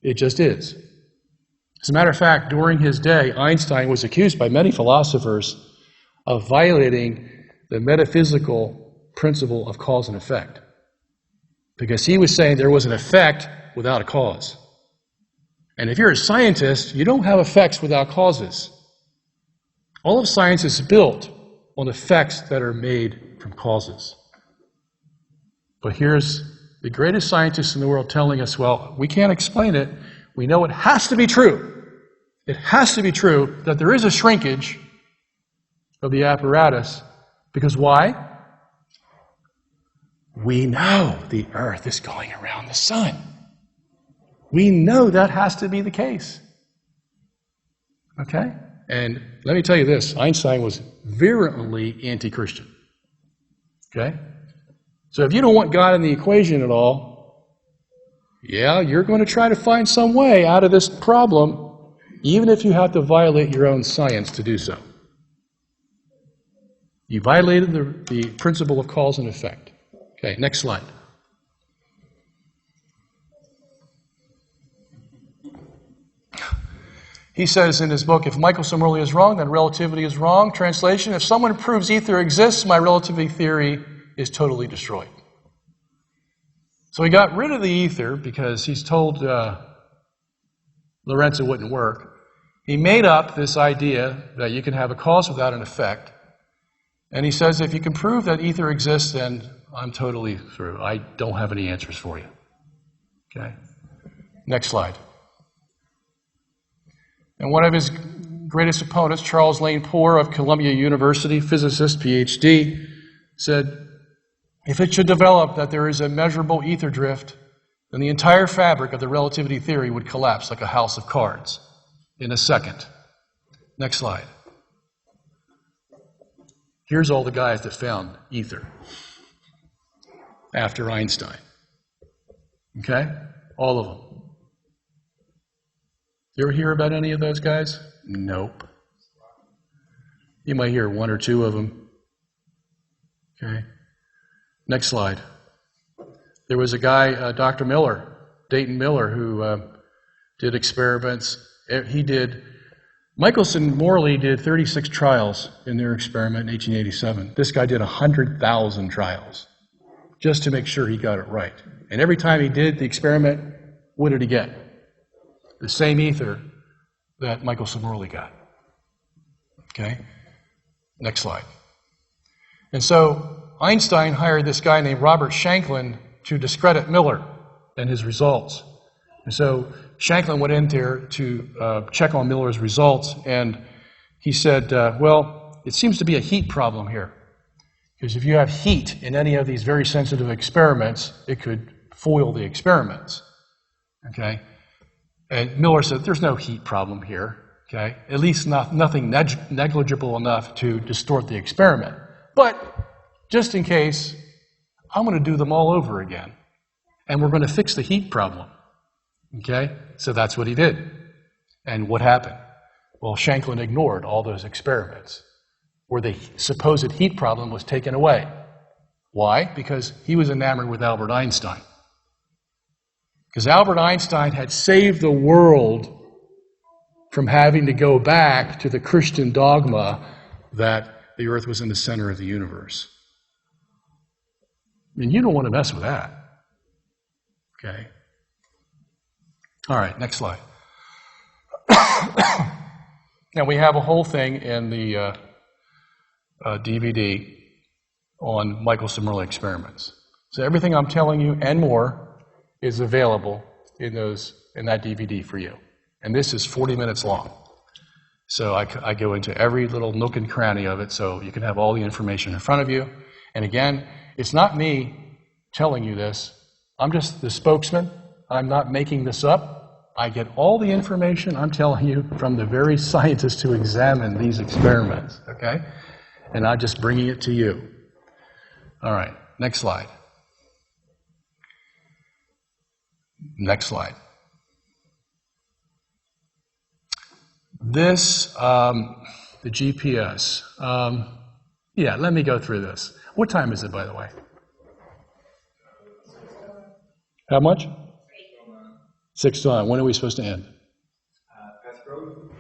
It just is. As a matter of fact, during his day, Einstein was accused by many philosophers of violating the metaphysical principle of cause and effect. Because he was saying there was an effect without a cause. And if you're a scientist, you don't have effects without causes. All of science is built on effects that are made from causes. But here's the greatest scientist in the world telling us, well, we can't explain it. We know it has to be true. It has to be true that there is a shrinkage of the apparatus. Because why? We know the earth is going around the sun. We know that has to be the case. Okay? And let me tell you this, Einstein was virulently anti-Christian. Okay? So if you don't want God in the equation at all, yeah, you're going to try to find some way out of this problem, even if you have to violate your own science to do so. You violated the principle of cause and effect. Okay, next slide. He says in his book, if Michelson-Morley is wrong, then relativity is wrong. Translation, if someone proves ether exists, my relativity theory is totally destroyed. So he got rid of the ether because he's told Lorentz it wouldn't work. He made up this idea that you can have a cause without an effect. And he says, if you can prove that ether exists, then I'm totally through. I don't have any answers for you. Okay? Next slide. And one of his greatest opponents, Charles Lane Poore of Columbia University, physicist, PhD, said, if it should develop that there is a measurable ether drift, then the entire fabric of the relativity theory would collapse like a house of cards in a second. Next slide. Here's all the guys that found ether after Einstein. Okay? All of them. You ever hear about any of those guys? Nope. You might hear one or two of them. Okay. Next slide. There was a guy, Dr. Miller, Dayton Miller, who did experiments. Michelson Morley did 36 trials in their experiment in 1887. This guy did 100,000 trials just to make sure he got it right. And every time he did the experiment, what did he get? The same ether that Michelson Morley got. Okay? Next slide. And so Einstein hired this guy named Robert Shanklin to discredit Miller and his results. And so Shanklin went in there to check on Miller's results, and he said, well, it seems to be a heat problem here. Because if you have heat in any of these very sensitive experiments, it could foil the experiments. Okay? And Miller said, there's no heat problem here. Okay? At least nothing negligible enough to distort the experiment. But just in case, I'm going to do them all over again. And we're going to fix the heat problem. Okay? So that's what he did. And what happened? Well, Shanklin ignored all those experiments where the supposed heat problem was taken away. Why? Because he was enamored with Albert Einstein. Because Albert Einstein had saved the world from having to go back to the Christian dogma that the earth was in the center of the universe. I mean, you don't want to mess with that. Okay? All right, next slide. Now, we have a whole thing in the DVD on Michelson-Morley experiments. So everything I'm telling you and more is available in that DVD for you. And this is 40 minutes long. So I go into every little nook and cranny of it so you can have all the information in front of you. And again, it's not me telling you this. I'm just the spokesman. I'm not making this up. I get all the information I'm telling you from the very scientists who examine these experiments, okay? And I'm just bringing it to you. All right, next slide. Next slide. This, the GPS. Yeah, let me go through this. What time is it, by the way? How much? 6 to 9. When are we supposed to end? That's good.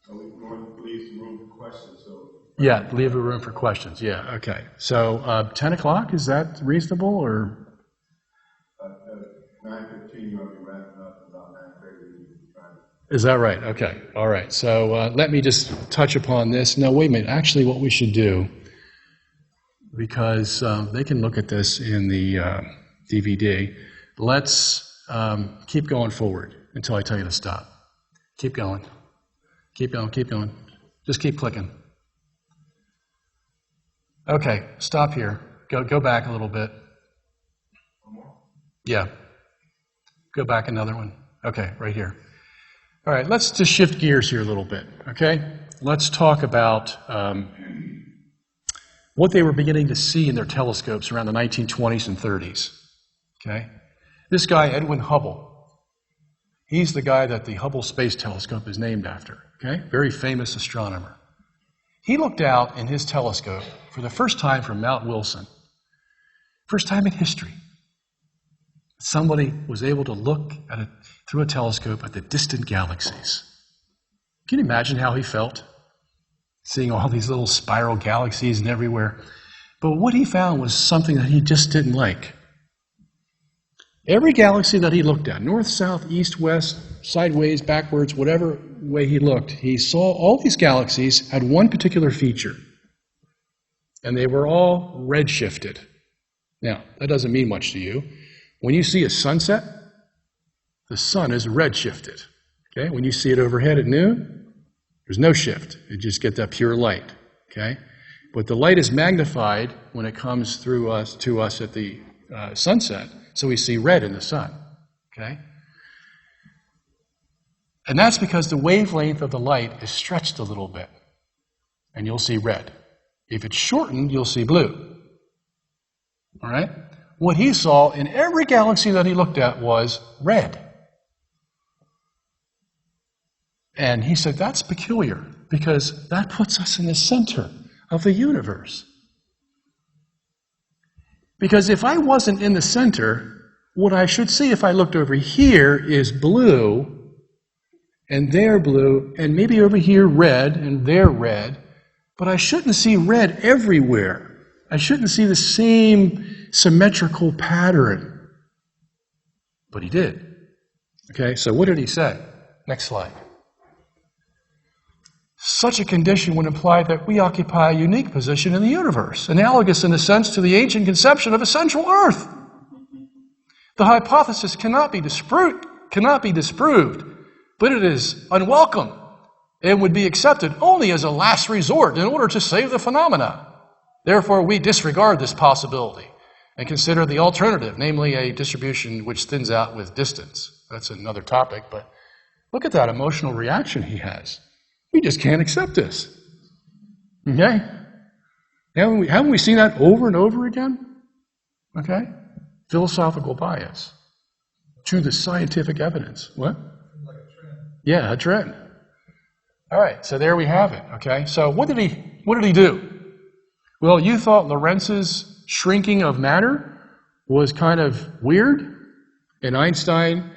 So we want to leave some room for questions. So. Yeah, leave a room for questions. Yeah, okay. So 10 o'clock, is that reasonable, or? 9:15, you'll be wrapping up about 9:30. Is that right? Okay. All right. So let me just touch upon this. No, wait a minute. Actually, what we should do, because they can look at this in the DVD, let's keep going forward until I tell you to stop. Keep going. Keep going. Keep going. Just keep clicking. Okay. Stop here. Go back a little bit. One more? Yeah. Go back another one. Okay, right here. All right, let's just shift gears here a little bit, okay? Let's talk about what they were beginning to see in their telescopes around the 1920s and 30s, okay? This guy, Edwin Hubble, he's the guy that the Hubble Space Telescope is named after, okay? Very famous astronomer. He looked out in his telescope for the first time from Mount Wilson, first time in history. Somebody was able to look at through a telescope at the distant galaxies. Can you imagine how he felt? Seeing all these little spiral galaxies and everywhere. But what he found was something that he just didn't like. Every galaxy that he looked at, north, south, east, west, sideways, backwards, whatever way he looked, he saw all these galaxies had one particular feature. And they were all redshifted. Now, that doesn't mean much to you. When you see a sunset, the sun is redshifted. Okay? When you see it overhead at noon, there's no shift. You just get that pure light. Okay? But the light is magnified when it comes through us to us at the sunset, so we see red in the sun. Okay? And that's because the wavelength of the light is stretched a little bit, and you'll see red. If it's shortened, you'll see blue. All right? What he saw in every galaxy that he looked at was red. And he said, that's peculiar, because that puts us in the center of the universe. Because if I wasn't in the center, what I should see if I looked over here is blue, and there blue, and maybe over here red, and there red, but I shouldn't see red everywhere. I shouldn't see the same symmetrical pattern. But he did. Okay, so what did he say? Next slide. Such a condition would imply that we occupy a unique position in the universe, analogous in a sense to the ancient conception of a central Earth. The hypothesis cannot be disproved, but it is unwelcome and would be accepted only as a last resort in order to save the phenomena. Therefore, we disregard this possibility and consider the alternative, namely a distribution which thins out with distance. That's another topic, but look at that emotional reaction he has. We just can't accept this. Okay? Haven't we seen that over and over again? Okay? Philosophical bias to the scientific evidence. What? Like a trend. Yeah, a trend. All right, so there we have it. Okay, so what did he do? Well, you thought Lorentz's shrinking of matter was kind of weird, and Einstein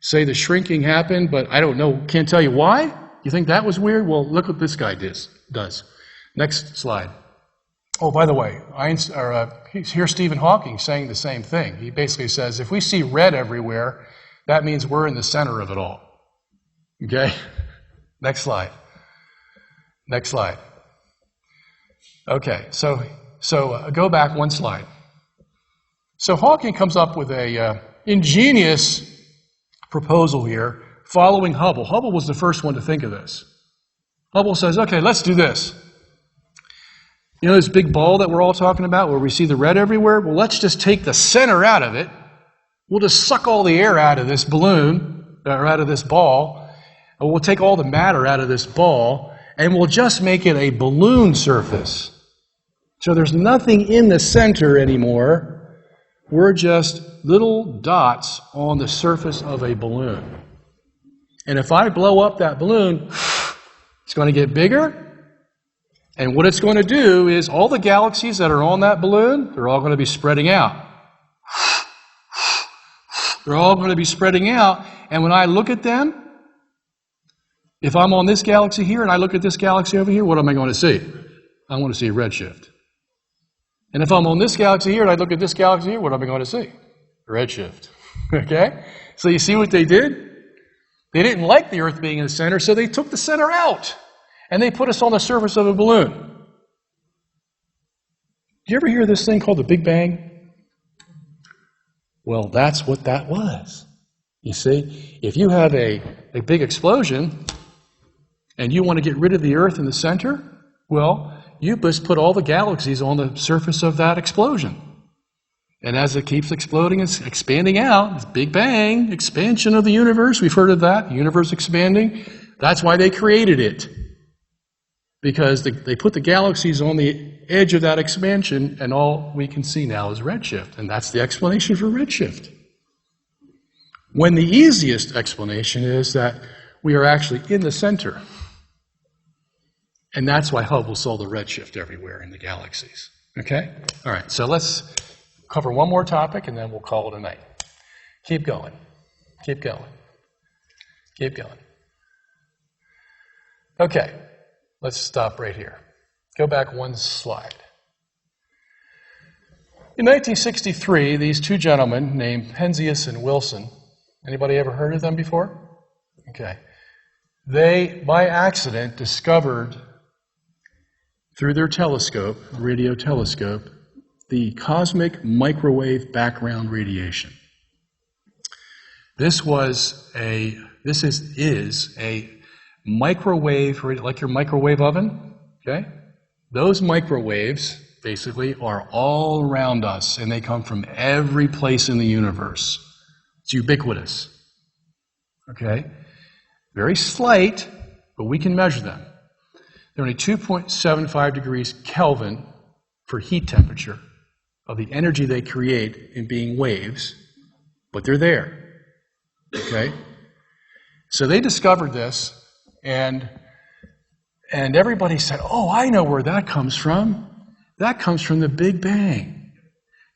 say the shrinking happened, but I don't know, can't tell you why. You think that was weird? Well, look what this guy does. Next slide. Oh, by the way, here's Stephen Hawking saying the same thing. He basically says, if we see red everywhere, that means we're in the center of it all. Okay? Next slide. Next slide. Okay, so go back one slide. So Hawking comes up with a ingenious proposal here following Hubble. Hubble was the first one to think of this. Hubble says, okay, let's do this. You know this big ball that we're all talking about where we see the red everywhere? Well, let's just take the center out of it. We'll just suck all the air out of this balloon, or out of this ball, and we'll take all the matter out of this ball, and we'll just make it a balloon surface. So there's nothing in the center anymore. We're just little dots on the surface of a balloon. And if I blow up that balloon, it's going to get bigger. And what it's going to do is all the galaxies that are on that balloon, they're all going to be spreading out. They're all going to be spreading out. And when I look at them, if I'm on this galaxy here and I look at this galaxy over here, what am I going to see? I want to see a redshift. And if I'm on this galaxy here and I look at this galaxy here, what am I going to see? Redshift. Okay? So you see what they did? They didn't like the Earth being in the center, so they took the center out. And they put us on the surface of a balloon. Do you ever hear this thing called the Big Bang? Well, that's what that was. You see, if you have a big explosion and you want to get rid of the Earth in the center, well, you just put all the galaxies on the surface of that explosion. And as it keeps exploding and expanding out, it's Big Bang, expansion of the universe. We've heard of that, the universe expanding. That's why they created it. Because they put the galaxies on the edge of that expansion, and all we can see now is redshift. And that's the explanation for redshift. When the easiest explanation is that we are actually in the center. And that's why Hubble saw the redshift everywhere in the galaxies. Okay? All right, so let's cover one more topic, and then we'll call it a night. Keep going. Keep going. Keep going. Okay. Let's stop right here. Go back one slide. In 1963, these two gentlemen named Penzias and Wilson, anybody ever heard of them before? Okay. They, by accident, discovered through their telescope, radio telescope, the cosmic microwave background radiation. This is a microwave, like your microwave oven, okay? Those microwaves basically are all around us, and they come from every place in the universe. It's ubiquitous, okay? Very slight, but we can measure them. They're only 2.75 degrees Kelvin for heat temperature of the energy they create in being waves, but they're there, okay? So they discovered this. And everybody said, oh, I know where that comes from. That comes from the Big Bang.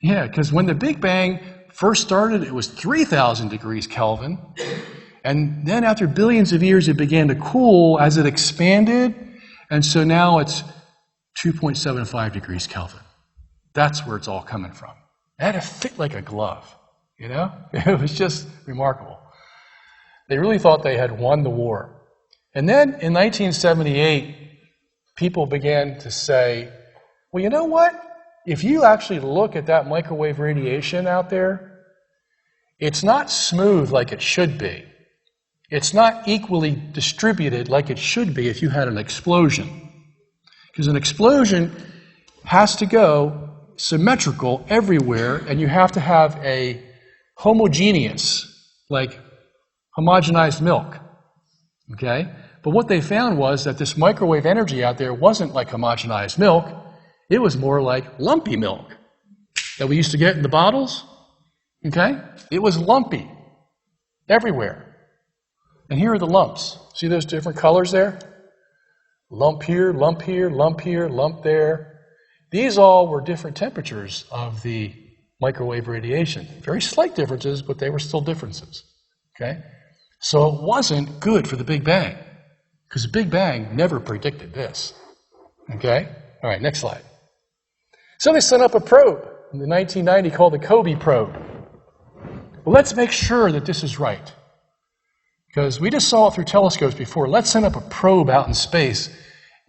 Yeah, because when the Big Bang first started, it was 3,000 degrees Kelvin. And then after billions of years, it began to cool as it expanded. And so now it's 2.75 degrees Kelvin. That's where it's all coming from. It had to fit like a glove, you know? It was just remarkable. They really thought they had won the war. And then in 1978, people began to say, well, you know what? If you actually look at that microwave radiation out there, it's not smooth like it should be. It's not equally distributed like it should be if you had an explosion. Because an explosion has to go symmetrical everywhere, and you have to have a homogeneous, like homogenized milk. Okay? But what they found was that this microwave energy out there wasn't like homogenized milk. It was more like lumpy milk that we used to get in the bottles. Okay? It was lumpy everywhere. And here are the lumps. See those different colors there? Lump here, lump here, lump here, lump there. These all were different temperatures of the microwave radiation. Very slight differences, but they were still differences. Okay? So it wasn't good for the Big Bang, because the Big Bang never predicted this. Okay? All right, next slide. So they sent up a probe in the 1990 called the Kobe probe. Well, let's make sure that this is right, because we just saw it through telescopes before. Let's send up a probe out in space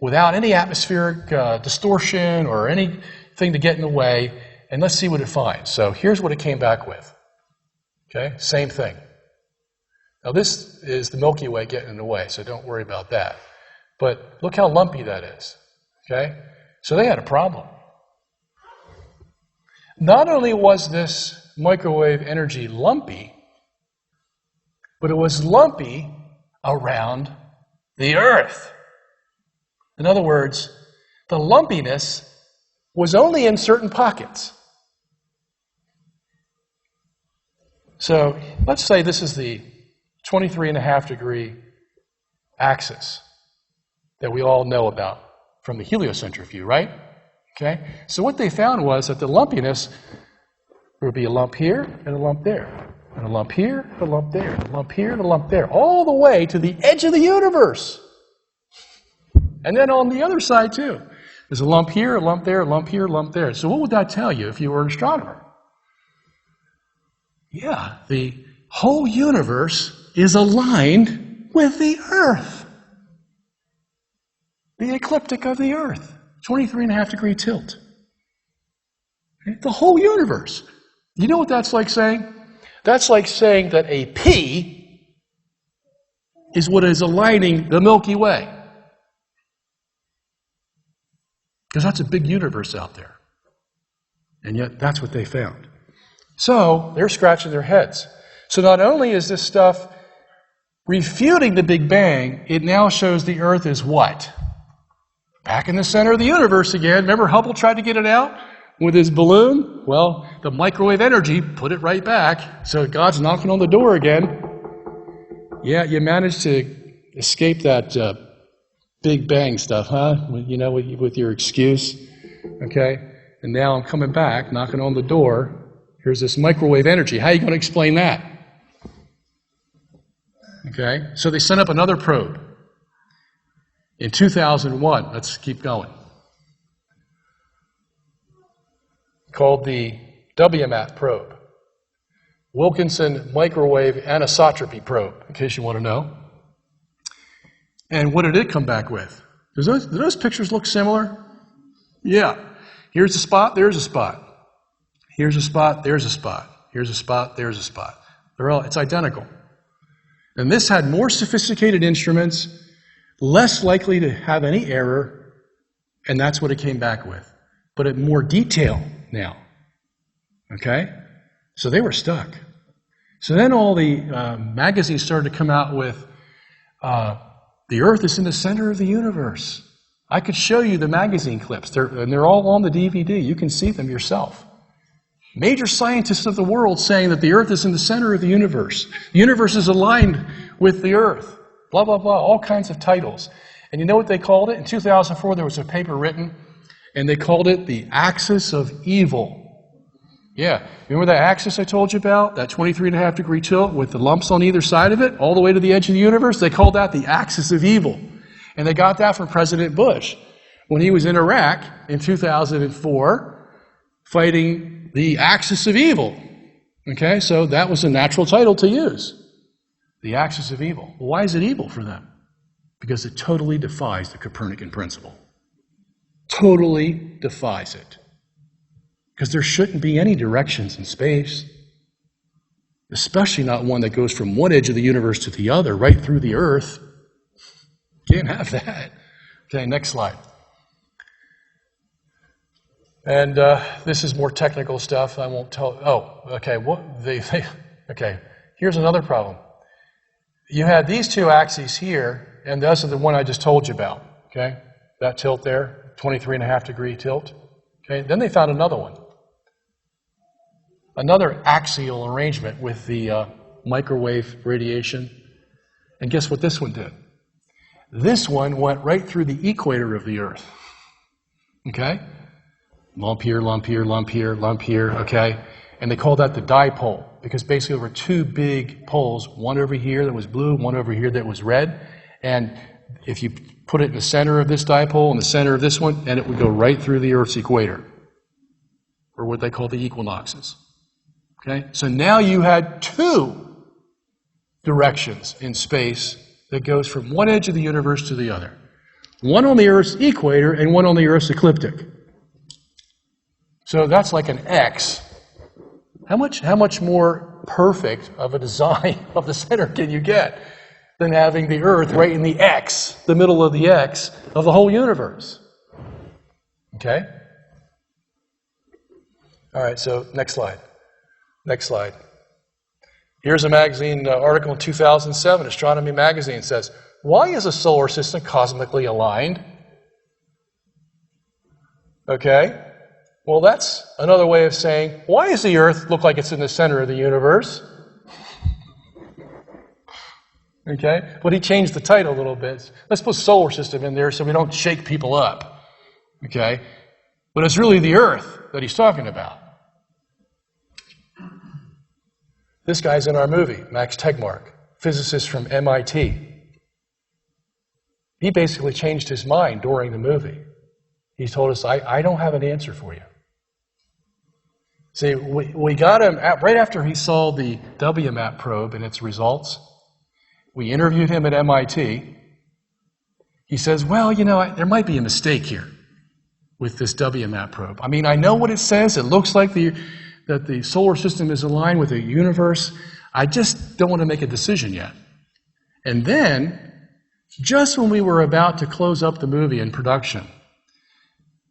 without any atmospheric distortion or anything to get in the way, and let's see what it finds. So here's what it came back with. Okay, same thing. Now this is the Milky Way getting in the way, so don't worry about that. But look how lumpy that is. Okay, so they had a problem. Not only was this microwave energy lumpy, but it was lumpy around the Earth. In other words, the lumpiness was only in certain pockets. So let's say this is the 23.5 degree axis that we all know about from the heliocentric view, right? Okay? So what they found was that the lumpiness, there would be a lump here and a lump there, and a lump here, and a lump there, and a lump here, and a lump there, all the way to the edge of the universe. And then on the other side too. There's a lump here, a lump there, a lump here, a lump there. So what would that tell you if you were an astronomer? Yeah, the whole universe is aligned with the Earth. The ecliptic of the Earth. 23.5 degree tilt. Okay? The whole universe. You know what that's like saying? That's like saying that a P is what is aligning the Milky Way. Because that's a big universe out there. And yet that's what they found. So they're scratching their heads. So not only is this stuff refuting the Big Bang, it now shows the Earth is what? Back in the center of the universe again. Remember Hubble tried to get it out with his balloon? Well, the microwave energy put it right back. So God's knocking on the door again. Yeah, you managed to escape that Big Bang stuff, huh? You know, with your excuse. Okay? And now I'm coming back, knocking on the door. Here's this microwave energy. How are you going to explain that? Okay? So they sent up another probe. In 2001, let's keep going, called the WMAP probe, Wilkinson Microwave Anisotropy Probe, in case you want to know. And what did it come back with? Do those pictures look similar? Yeah. Here's a spot, there's a spot. Here's a spot, there's a spot. Here's a spot, there's a spot. It's identical. And this had more sophisticated instruments, less likely to have any error, and that's what it came back with. But in more detail now. Okay? So they were stuck. So then all the magazines started to come out with, the Earth is in the center of the universe. I could show you the magazine clips. They're all on the DVD. You can see them yourself. Major scientists of the world saying that the Earth is in the center of the universe. The universe is aligned with the Earth. Blah, blah, blah, all kinds of titles. And you know what they called it? In 2004, there was a paper written, and they called it the axis of evil. Yeah. Remember that axis I told you about? That 23.5 degree tilt with the lumps on either side of it, all the way to the edge of the universe? They called that the axis of evil. And they got that from President Bush when he was in Iraq in 2004 fighting the axis of evil. Okay, so that was a natural title to use. The axis of evil. Well, why is it evil for them? Because it totally defies the Copernican principle. Totally defies it. Because there shouldn't be any directions in space, especially not one that goes from one edge of the universe to the other, right through the Earth. Can't have that. Okay, next slide. And this is more technical stuff. I won't tell. Oh, okay. Okay. Here's another problem. You had these two axes here, and this is the one I just told you about. Okay, that tilt there, 23.5 degree tilt. Okay. Then they found another one, another axial arrangement with the microwave radiation. And guess what this one did? This one went right through the equator of the Earth. Okay. Lump here, lump here, lump here, lump here, okay? And they called that the dipole, because basically there were two big poles, one over here that was blue, one over here that was red. And if you put it in the center of this dipole and the center of this one, and it would go right through the Earth's equator, or what they call the equinoxes. Okay? So now you had two directions in space that goes from one edge of the universe to the other. One on the Earth's equator and one on the Earth's ecliptic. So that's like an X. How much more perfect of a design of the center can you get than having the Earth right in the X, the middle of the X of the whole universe? Okay? All right, so next slide. Next slide. Here's a magazine article in 2007, Astronomy Magazine says, why is a solar system cosmically aligned? Okay? Well, that's another way of saying, why does the Earth look like it's in the center of the universe? Okay? But he changed the title a little bit. Let's put solar system in there so we don't shake people up. Okay? But it's really the Earth that he's talking about. This guy's in our movie, Max Tegmark, physicist from MIT. He basically changed his mind during the movie. He told us, I don't have an answer for you. See, we got him, right after he saw the WMAP probe and its results, we interviewed him at MIT. He says, well, you know, there might be a mistake here with this WMAP probe. I mean, I know what it says. It looks like that the solar system is aligned with the universe. I just don't want to make a decision yet. And then, just when we were about to close up the movie in production,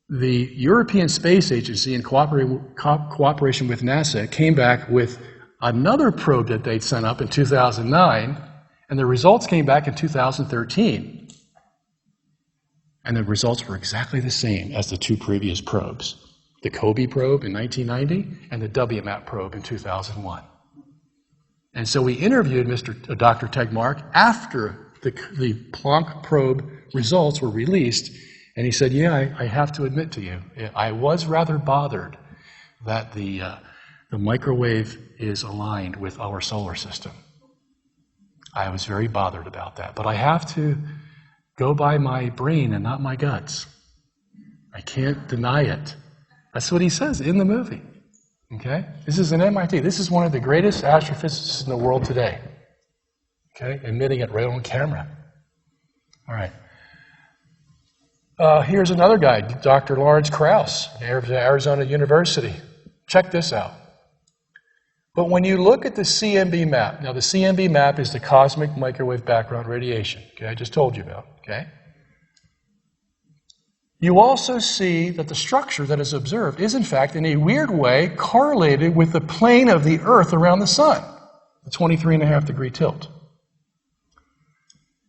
the European Space Agency, in cooperation with NASA, came back with another probe that they'd sent up in 2009, and the results came back in 2013. And the results were exactly the same as the two previous probes, the COBE probe in 1990 and the WMAP probe in 2001. And so we interviewed Dr. Tegmark after the Planck probe results were released. And he said, yeah, I have to admit to you, I was rather bothered that the microwave is aligned with our solar system. I was very bothered about that. But I have to go by my brain and not my guts. I can't deny it. That's what he says in the movie. Okay? This is an MIT. This is one of the greatest astrophysicists in the world today. Okay? Admitting it right on camera. All right. Here's another guy, Dr. Lawrence Krauss, Arizona University. Check this out. But when you look at the CMB map, now the CMB map is the cosmic microwave background radiation, okay, I just told you about, okay? You also see that the structure that is observed is, in fact, in a weird way, correlated with the plane of the Earth around the Sun, the 23.5 degree tilt.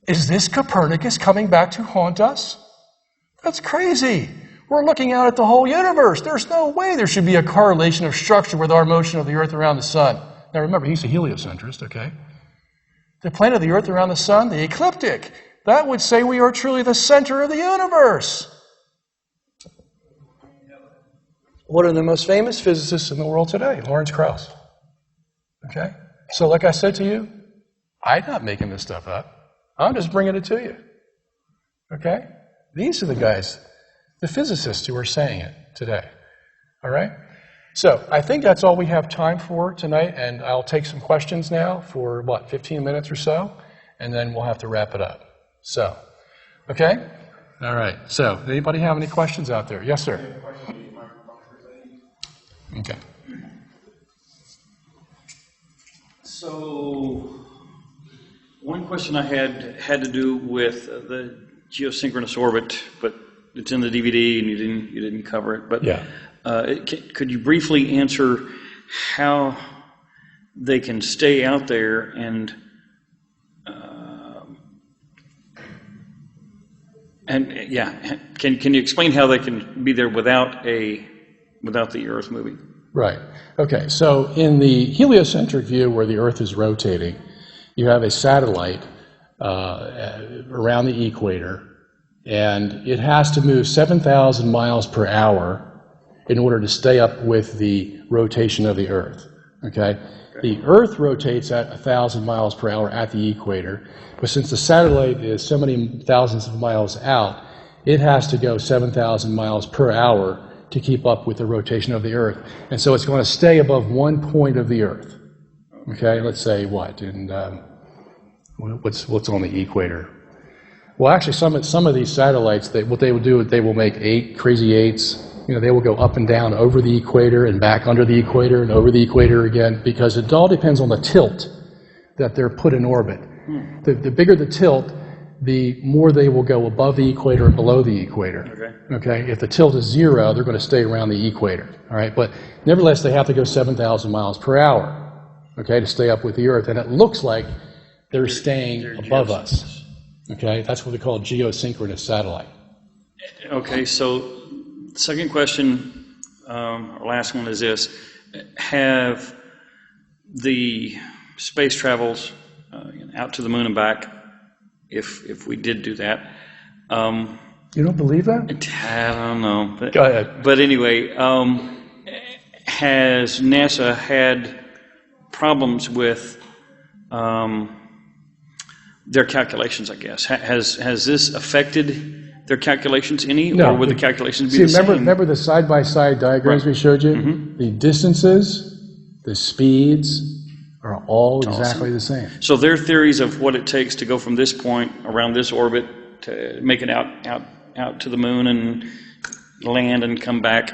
Is this Copernicus coming back to haunt us? That's crazy. We're looking out at the whole universe. There's no way there should be a correlation of structure with our motion of the Earth around the Sun. Now remember, he's a heliocentrist, okay? The plane of the Earth around the Sun, the ecliptic, that would say we are truly the center of the universe. One of the most famous physicists in the world today, Lawrence Krauss. Okay? So like I said to you, I'm not making this stuff up. I'm just bringing it to you. Okay? These are the guys, the physicists who are saying it today. All right? So I think that's all we have time for tonight, and I'll take some questions now for, 15 minutes or so, and then we'll have to wrap it up. So, okay? All right. So, anybody have any questions out there? Yes, sir. Okay. So, one question I had to do with the geosynchronous orbit, but it's in the DVD and you didn't cover it. But yeah. Could you briefly answer how they can stay out there and can you explain how they can be there without the Earth moving? Right. Okay. So in the heliocentric view, where the Earth is rotating, you have a satellite around the equator, and it has to move 7,000 miles per hour in order to stay up with the rotation of the Earth. Okay? The Earth rotates at 1,000 miles per hour at the equator, but since the satellite is so many thousands of miles out, it has to go 7,000 miles per hour to keep up with the rotation of the Earth. And so it's going to stay above one point of the Earth. Okay? Let's say what? And what's on the equator? Well, actually, some of these satellites, what they will do is they will make crazy eights. They will go up and down over the equator and back under the equator and over the equator again, because it all depends on the tilt that they're put in orbit. The bigger the tilt, the more they will go above the equator and below the equator. Okay? If the tilt is 0, they're going to stay around the equator. All right? But nevertheless, they have to go 7,000 miles per hour, okay, to stay up with the Earth. And it looks like they're staying above us. Okay? That's what we call a geosynchronous satellite. Okay, so second question, or last one, is this. Have the space travels out to the moon and back, if we did do that. You don't believe that? I don't know. But, go ahead. But anyway, has NASA had problems with their calculations, I guess? Has this affected their calculations any? No. Or would the calculations be the same? Remember the side-by-side diagrams we showed you? Mm-hmm. The distances, the speeds are all exactly the same. So their theories of what it takes to go from this point around this orbit to make it out to the moon and land and come back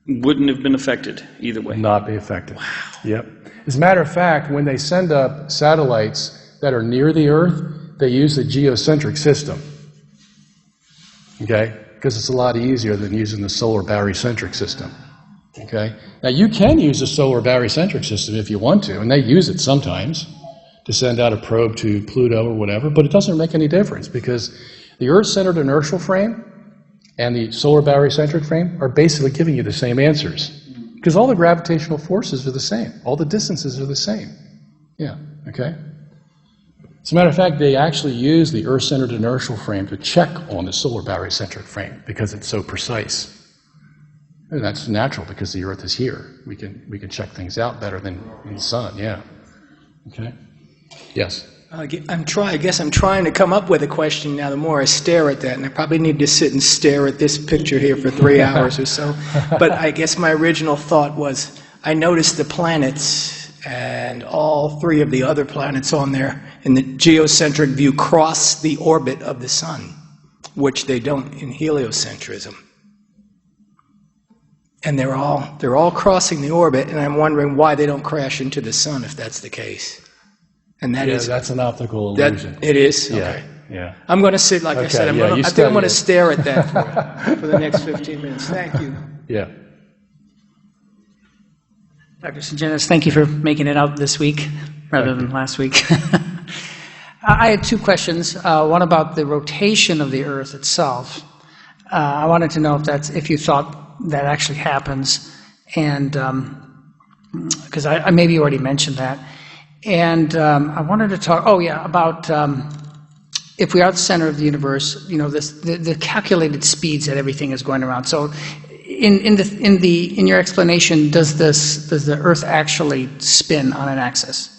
wouldn't have been affected either way? Not be affected. Wow. Yep. As a matter of fact, when they send up satellites that are near the Earth, they use the geocentric system. Okay? Because it's a lot easier than using the solar barycentric system. Okay? Now, you can use the solar barycentric system if you want to, and they use it sometimes to send out a probe to Pluto or whatever, but it doesn't make any difference because the Earth-centered inertial frame and the solar barycentric frame are basically giving you the same answers because all the gravitational forces are the same. All the distances are the same. Yeah, okay? As a matter of fact, they actually use the Earth-centered inertial frame to check on the solar barycentric frame because it's so precise. And that's natural because the Earth is here. We can check things out better than in the sun, yeah. Okay? Yes? I guess I'm trying to come up with a question now the more I stare at that, and I probably need to sit and stare at this picture here for 3 hours or so. But I guess my original thought was I noticed the planets and all 3 of the other planets on there in the geocentric view cross the orbit of the sun, which they don't in heliocentrism. And they're all crossing the orbit, and I'm wondering why they don't crash into the sun if that's the case. And that's an optical illusion. It is? Yeah. Okay. Yeah. I'm going to sit, like I said, I think I'm going to stare at that for the next 15 minutes. Thank you. Yeah. Dr. Sungenis, thank you for making it out this week rather than last week. I had 2 questions. One about the rotation of the Earth itself. I wanted to know if you thought that actually happens, and because I maybe you already mentioned that. And I wanted to talk, about if we are at the center of the universe, the calculated speeds that everything is going around. So in your explanation, does the Earth actually spin on an axis?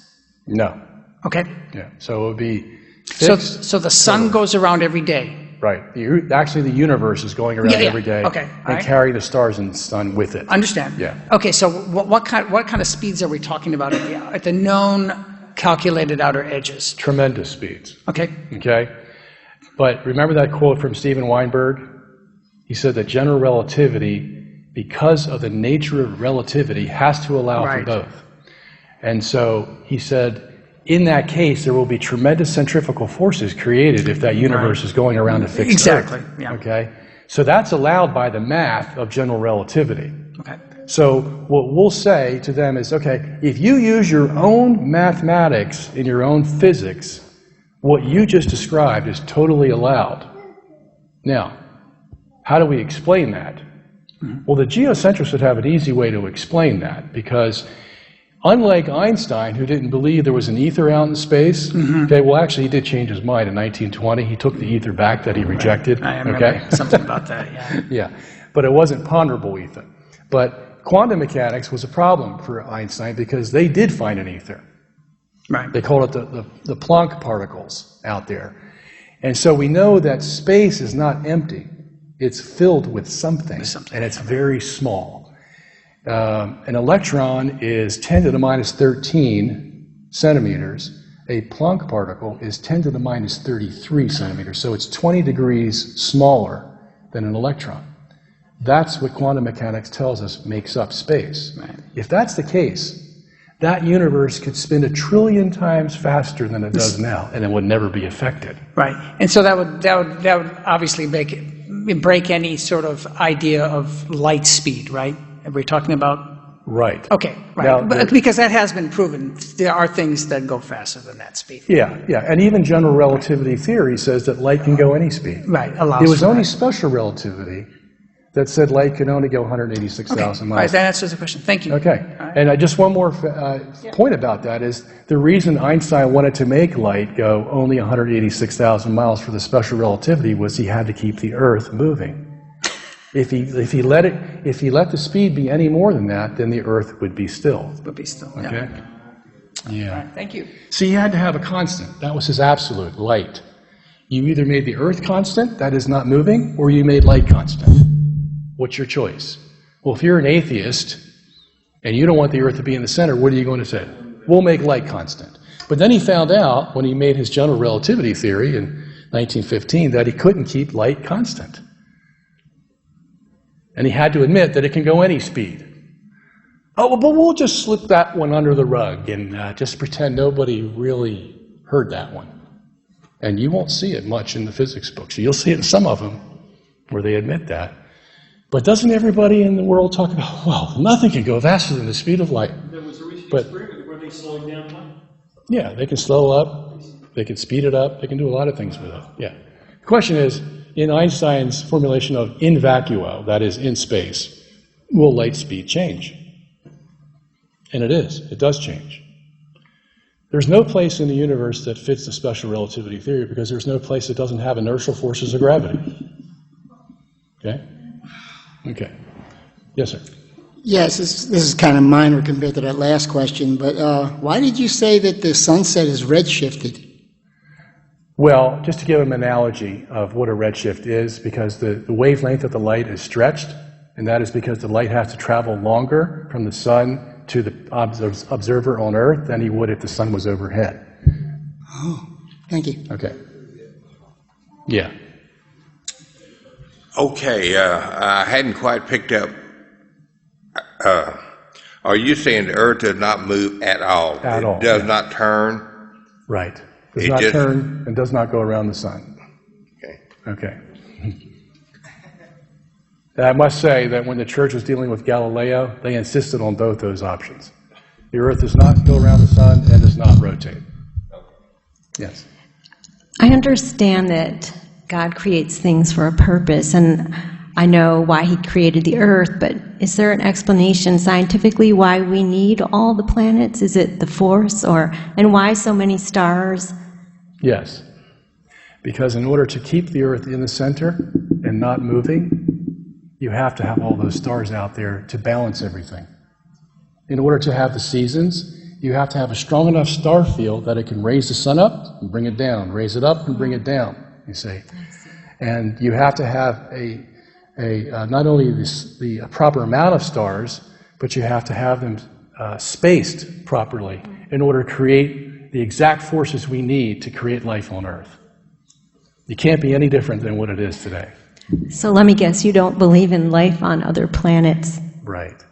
No. Okay. Yeah. So it would be fixed. So the sun goes around every day. Right. Actually, the universe is going around every day. Okay. And carry the stars and the sun with it. Understand. Yeah. Okay. So what kind of speeds are we talking about at the known calculated outer edges? Tremendous speeds. Okay. Okay. But remember that quote from Steven Weinberg? He said that general relativity, because of the nature of relativity, has to allow for both. And so he said, in that case, there will be tremendous centrifugal forces created if that universe is going around a fixed Exactly. Earth. Yeah. Okay? So that's allowed by the math of general relativity. Okay. So what we'll say to them is, okay, if you use your own mathematics in your own physics, what you just described is totally allowed. Now, how do we explain that? Well, the geocentrists would have an easy way to explain that, because unlike Einstein, who didn't believe there was an ether out in space, okay, well, actually, he did change his mind in 1920. He took the ether back that he rejected. I remember something about that, yeah. Yeah, but it wasn't ponderable ether. But quantum mechanics was a problem for Einstein because they did find an ether. Right. They called it the Planck particles out there. And so we know that space is not empty. It's filled with something, and it's very small. An electron is 10 to the minus 13 centimeters. A Planck particle is 10 to the minus 33 centimeters. So it's 20 degrees smaller than an electron. That's what quantum mechanics tells us makes up space. Right. If that's the case, that universe could spin 1 trillion times faster than it does now, and it would never be affected. Right. And so that would obviously break any sort of idea of light speed, right? Are we talking about? Right. Okay, right. Now, but because that has been proven. There are things that go faster than that speed. Yeah. And even general relativity theory says that light can go any speed. Right, allows It was for only that. special relativity that said light can only go 186,000 All miles. right, that answers the question. Thank you. Okay. All right. And just one more point about that is the reason Einstein wanted to make light go only 186,000 miles for the special relativity was he had to keep the Earth moving. If he let the speed be any more than that, then the Earth would be still. Would be still. Okay. Yeah. All right, thank you. So you had to have a constant. That was his absolute, light. You either made the Earth constant, that is not moving, or you made light constant. What's your choice? Well, if you're an atheist and you don't want the Earth to be in the center, what are you going to say? We'll make light constant. But then he found out, when he made his general relativity theory in 1915, that he couldn't keep light constant. And he had to admit that it can go any speed. Oh, but we'll just slip that one under the rug and just pretend nobody really heard that one. And you won't see it much in the physics books. You'll see it in some of them where they admit that. But doesn't everybody in the world talk about, well, nothing can go faster than the speed of light? There was a recent But- experiment where they slowed down time. Yeah, they can slow up, they can speed it up, they can do a lot of things with it. Yeah. The question is, in Einstein's formulation of in vacuo, that is, in space, will light speed change? And it does change. There's no place in the universe that fits the special relativity theory because there's no place that doesn't have inertial forces of gravity. Okay? Okay. Yes, sir. Yes, this is kind of minor compared to that last question, but why did you say that the sunset is redshifted? Well, just to give an analogy of what a redshift is, because the wavelength of the light is stretched, and that is because the light has to travel longer from the sun to the observer on Earth than he would if the sun was overhead. Oh, thank you. Okay. Yeah. Okay, I hadn't quite picked up. Are you saying the Earth does not move at all? At all, It does yeah. not turn? Right. Does It not just- turn and does not go around the sun. Okay. Okay. And I must say that when the church was dealing with Galileo, they insisted on both those options. The Earth does not go around the sun and does not rotate. Yes. I understand that God creates things for a purpose, and I know why he created the Earth, but is there an explanation scientifically why we need all the planets? Is it the force, and why so many stars? Yes. Because in order to keep the Earth in the center and not moving, you have to have all those stars out there to balance everything. In order to have the seasons, you have to have a strong enough star field that it can raise the sun up and bring it down, raise it up and bring it down, you see. And you have to have not only the proper amount of stars, but you have to have them spaced properly in order to create the exact forces we need to create life on Earth. You can't be any different than what it is today. So let me guess, you don't believe in life on other planets? Right.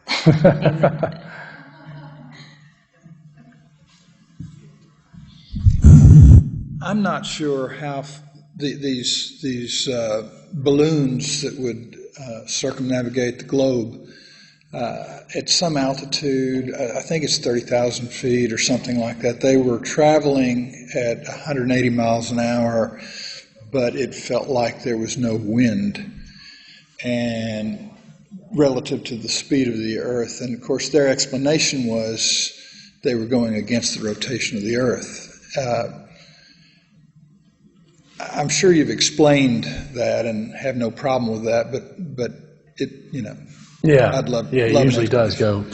I'm not sure how these balloons that would circumnavigate the globe at some altitude, I think it's 30,000 feet or something like that, they were traveling at 180 miles an hour, but it felt like there was no wind, and relative to the speed of the Earth. And of course their explanation was they were going against the rotation of the Earth. I'm sure you've explained that and have no problem with that, but it, you know, yeah, I'd love. Yeah, it love usually does go.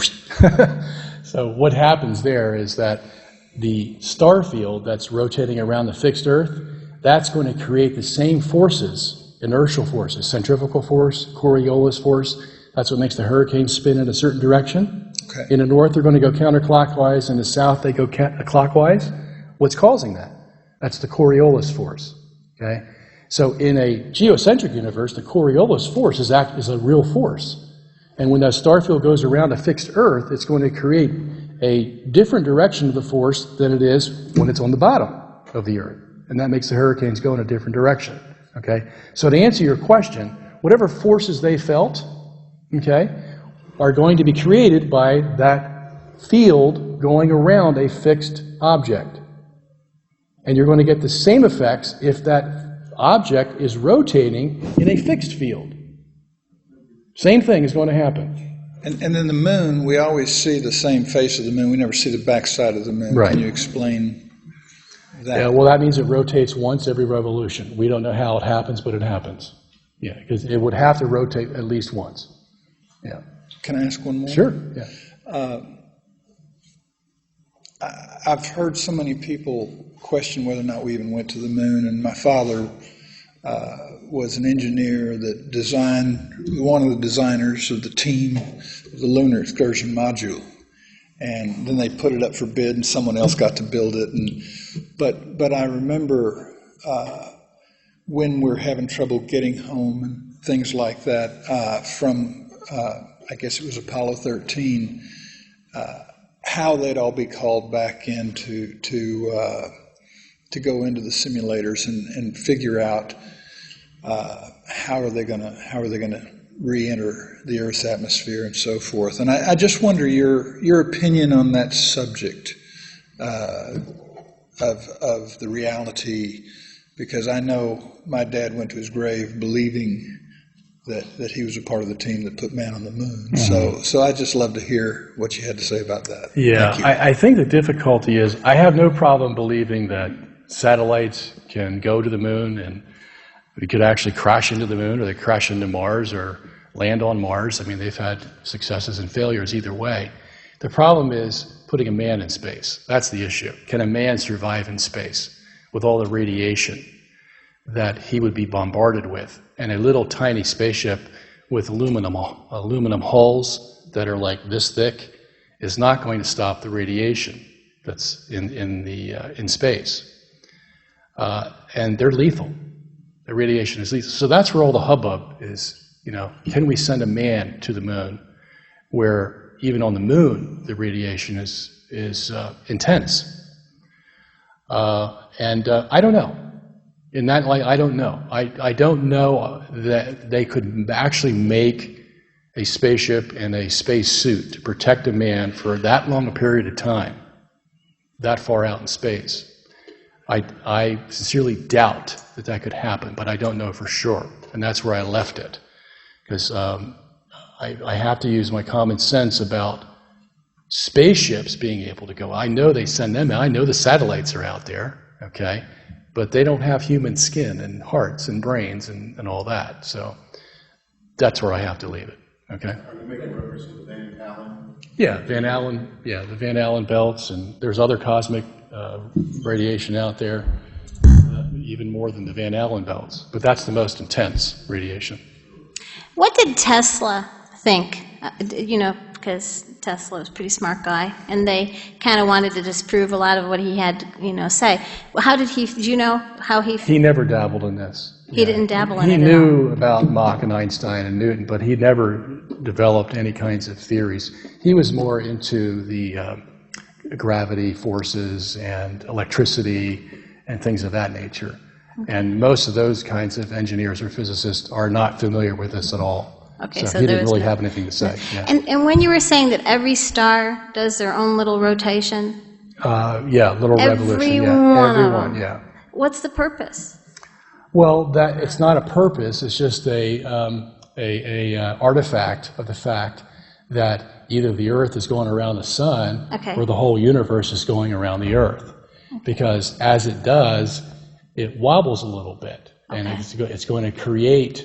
So what happens there is that the star field that's rotating around the fixed Earth, that's going to create the same forces, inertial forces, centrifugal force, Coriolis force. That's what makes the hurricane spin in a certain direction. Okay. In the north, they're going to go counterclockwise. In the south, they go clockwise. What's causing that? That's the Coriolis force. Okay? So in a geocentric universe, the Coriolis force is a real force. And when that star field goes around a fixed Earth, it's going to create a different direction of the force than it is when it's on the bottom of the Earth. And that makes the hurricanes go in a different direction. Okay? So to answer your question, whatever forces they felt, okay, are going to be created by that field going around a fixed object. And you're going to get the same effects if that object is rotating in a fixed field. Same thing is going to happen. And then the moon, we always see the same face of the moon. We never see the backside of the moon. Right. Can you explain that? Yeah, well, that means it rotates once every revolution. We don't know how it happens, but it happens. Yeah, because it would have to rotate at least once. Yeah. Can I ask one more? Sure. Yeah. I've heard so many people question whether or not we even went to the moon, and my father was an engineer that designed, one of the designers of the team of the lunar excursion module, and then they put it up for bid and someone else got to build it. But I remember when we're having trouble getting home and things like that from I guess it was Apollo 13, how they'd all be called back in to go into the simulators and figure out how are they going to re-enter the Earth's atmosphere and so forth. And I just wonder your opinion on that subject of the reality, because I know my dad went to his grave believing that he was a part of the team that put man on the moon. Mm-hmm. So I'd just love to hear what you had to say about that. Yeah, I think the difficulty is I have no problem believing that satellites can go to the moon and we could actually crash into the moon, or they crash into Mars or land on Mars. I mean, they've had successes and failures either way. The problem is putting a man in space. That's the issue. Can a man survive in space with all the radiation that he would be bombarded with? And a little tiny spaceship with aluminum hulls that are like this thick is not going to stop the radiation that's in space. And they're lethal. The radiation is lethal. So that's where all the hubbub is, you know, can we send a man to the moon where even on the moon the radiation is intense? And I don't know. In that light, I don't know. I don't know that they could actually make a spaceship and a space suit to protect a man for that long a period of time, that far out in space. I sincerely doubt that could happen, but I don't know for sure. And that's where I left it. Because I have to use my common sense about spaceships being able to go. I know they send them out. I know the satellites are out there, okay? But they don't have human skin and hearts and brains and all that. So that's where I have to leave it. Okay. Are you making reference to the Van Allen? Yeah, the Van Allen belts, and there's other cosmic radiation out there, even more than the Van Allen belts. But that's the most intense radiation. What did Tesla think? Because Tesla was a pretty smart guy, and they kind of wanted to disprove a lot of what he had to, say. Well, how did he, do you know how he... He never dabbled in this. He didn't dabble in it He at knew all. about Mach and Einstein and Newton, but he never developed any kinds of theories. He was more into the gravity forces and electricity and things of that nature. Okay. And most of those kinds of engineers or physicists are not familiar with this at all. Okay, so he didn't really have anything to say. Yeah. And when you were saying that every star does their own little rotation? Little revolution. Everyone, yeah. What's the purpose? Well, it's not a purpose. It's just a artifact of the fact that either the Earth is going around the sun, okay, or the whole universe is going around the Earth. Okay. Because as it does, it wobbles a little bit, okay, and it's going to create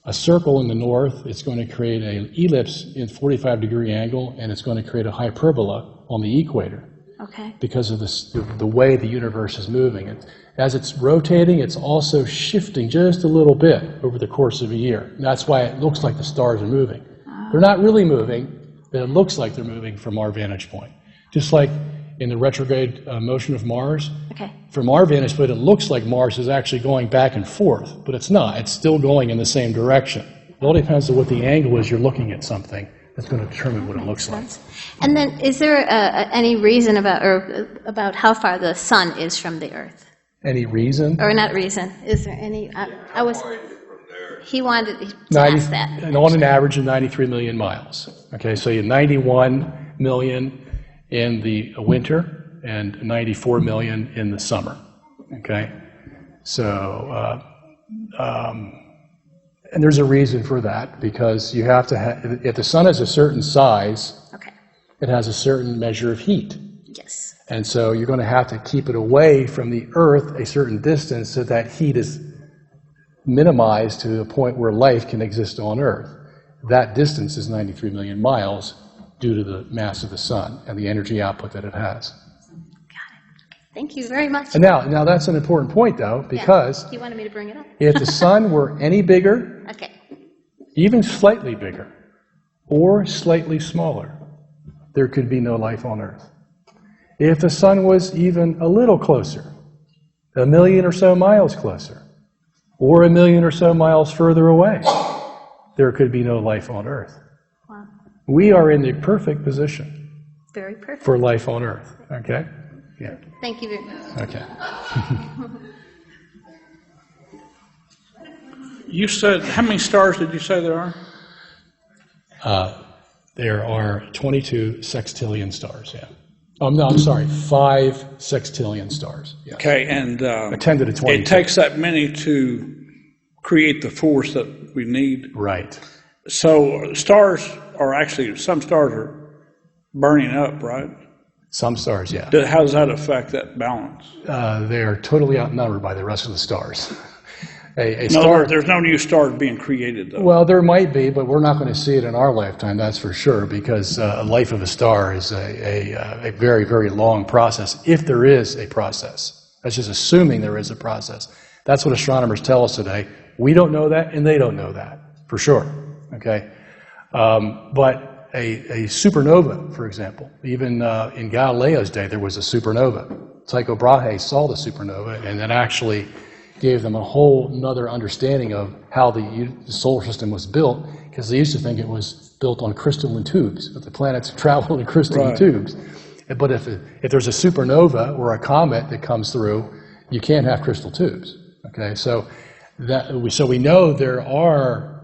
a circle in the north. It's going to create an ellipse in 45-degree angle, and it's going to create a hyperbola on the equator. Okay. Because of the way the universe is moving. As it's rotating, it's also shifting just a little bit over the course of a year. And that's why it looks like the stars are moving. Oh. They're not really moving, but it looks like they're moving from our vantage point. Just like in the retrograde motion of Mars, okay, from our vantage point, it looks like Mars is actually going back and forth, but it's not. It's still going in the same direction. It all depends on what the angle is you're looking at something. That's going to determine what it looks like. And then, is there any reason about how far the sun is from the Earth? Any reason? Or not reason? Is there any? He wanted to ask that. And on an average of 93 million miles. Okay, so you have 91 million in the winter and 94 million in the summer. Okay, so. And there's a reason for that, because you have to have, if the sun has a certain size, okay, it has a certain measure of heat. Yes. And so you're going to have to keep it away from the Earth a certain distance so that heat is minimized to the point where life can exist on Earth. That distance is 93 million miles due to the mass of the sun and the energy output that it has. Thank you very much. And now that's an important point, though, because you wanted me to bring it up. If the sun were any bigger, okay, even slightly bigger, or slightly smaller, there could be no life on Earth. If the sun was even a little closer, 1 million or so miles closer, or 1 million or so miles further away, there could be no life on Earth. Wow. We are in the perfect position. Very perfect. For life on Earth, okay? Yeah. Thank you very much. Okay. You said, how many stars did you say there are? There are 22 sextillion stars, yeah. Oh, no, I'm sorry, 5 sextillion stars. Yes. Okay, and 10 to the 22. It takes that many to create the force that we need. Right. So stars are actually, some stars are burning up, right? Some stars, yeah. How does that affect that balance? They are totally outnumbered by the rest of the stars. There's no new stars being created, though. Well, there might be, but we're not going to see it in our lifetime, that's for sure, because a life of a star is a very, very long process, if there is a process. That's just assuming there is a process. That's what astronomers tell us today. We don't know that, and they don't know that, for sure. Okay, but a supernova, for example, even in Galileo's day, there was a supernova. Tycho Brahe saw the supernova, and that actually gave them a whole nother understanding of how the solar system was built, because they used to think it was built on crystalline tubes, that the planets traveled in crystalline tubes. But if there's a supernova or a comet that comes through, you can't have crystal tubes. Okay, so we know there are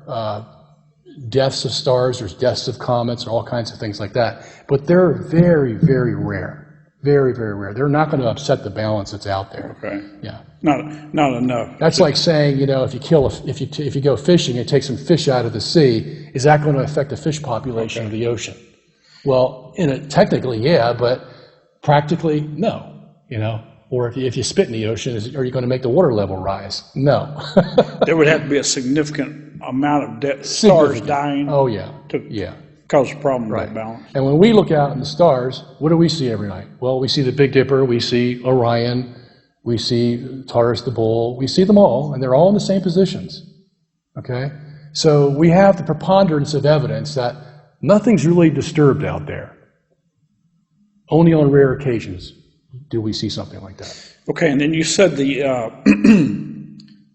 deaths of stars, there's deaths of comets, or all kinds of things like that, but they're very, very rare. Very, very rare. They're not going to upset the balance that's out there. Okay. Yeah. Not enough. That's like saying, if you go fishing and take some fish out of the sea, is that going to affect the fish population of the ocean? Well, technically, yeah, but practically, no. Or if you spit in the ocean, are you going to make the water level rise? No. There would have to be a significant amount of stars dying. Oh, yeah. To cause a problem with Right. that balance. And when we look out in the stars, what do we see every night? Well, we see the Big Dipper, we see Orion, we see Taurus the Bull, we see them all, and they're all in the same positions. Okay? So we have the preponderance of evidence that nothing's really disturbed out there. Only on rare occasions do we see something like that. Okay, and then you said the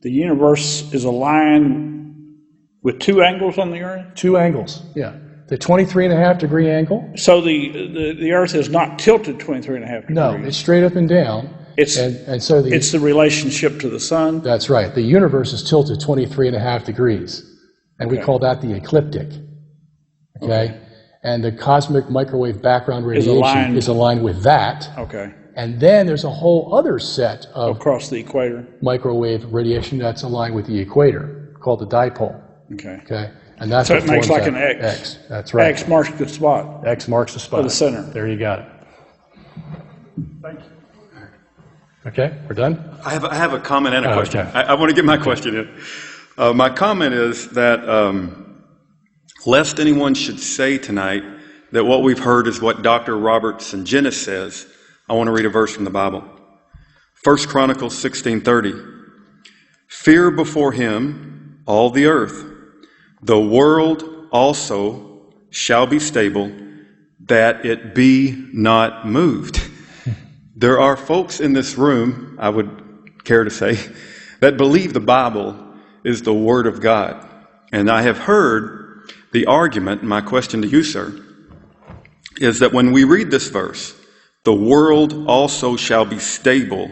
the universe is aligned with two angles on the Earth? 2 angles, yeah. The 23.5-degree angle. So the Earth is not tilted 23.5 degrees? No, it's straight up and down. It's the relationship to the sun? That's right. The universe is tilted 23.5 degrees, and we call that the ecliptic. Okay? And the cosmic microwave background radiation is aligned with that. Okay. And then there's a whole other set of across the equator microwave radiation that's aligned with the equator, called the dipole. Okay. Okay. And that's so what it makes forms like that an X. That's right. X marks the spot. X marks the spot. For the center. There you got it. Thank you. Okay, we're done? I have a comment and a question. Okay. I want to get my question in. My comment is that lest anyone should say tonight that what we've heard is what Dr. Robertson Guinness says, I want to read a verse from the Bible. 1 Chronicles 16:30. Fear before him all the earth. The world also shall be stable, that it be not moved. There are folks in this room, I would care to say, that believe the Bible is the Word of God. And I have heard the argument, my question to you, sir, is that when we read this verse, the world also shall be stable,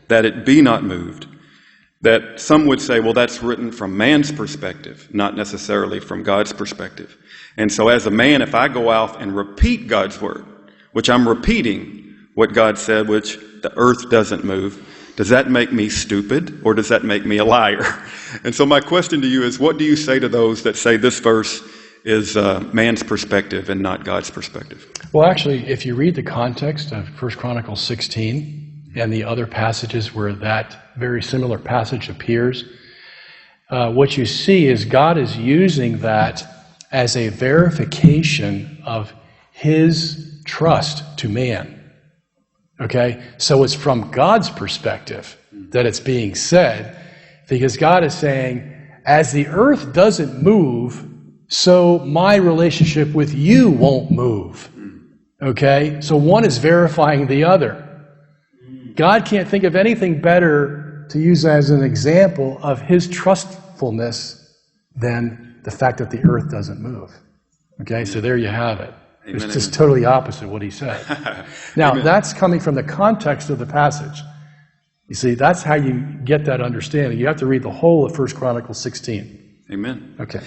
that it be not moved, that some would say, well, that's written from man's perspective, not necessarily from God's perspective. And so as a man, if I go out and repeat God's word, which I'm repeating what God said, which the earth doesn't move, does that make me stupid or does that make me a liar? And so my question to you is, what do you say to those that say this verse is man's perspective and not God's perspective? Well, actually, if you read the context of 1 Chronicles 16 and the other passages where that very similar passage appears, what you see is God is using that as a verification of his trust to man. Okay? So it's from God's perspective that it's being said, because God is saying, as the earth doesn't move, so my relationship with you won't move. Okay? So one is verifying the other. God can't think of anything better to use as an example of his trustfulness than the fact that the earth doesn't move. Okay? So there you have it. Amen, It's just totally opposite what he said. Now, that's coming from the context of the passage. You see, that's how you get that understanding. You have to read the whole of 1 Chronicles 16. Amen. Okay.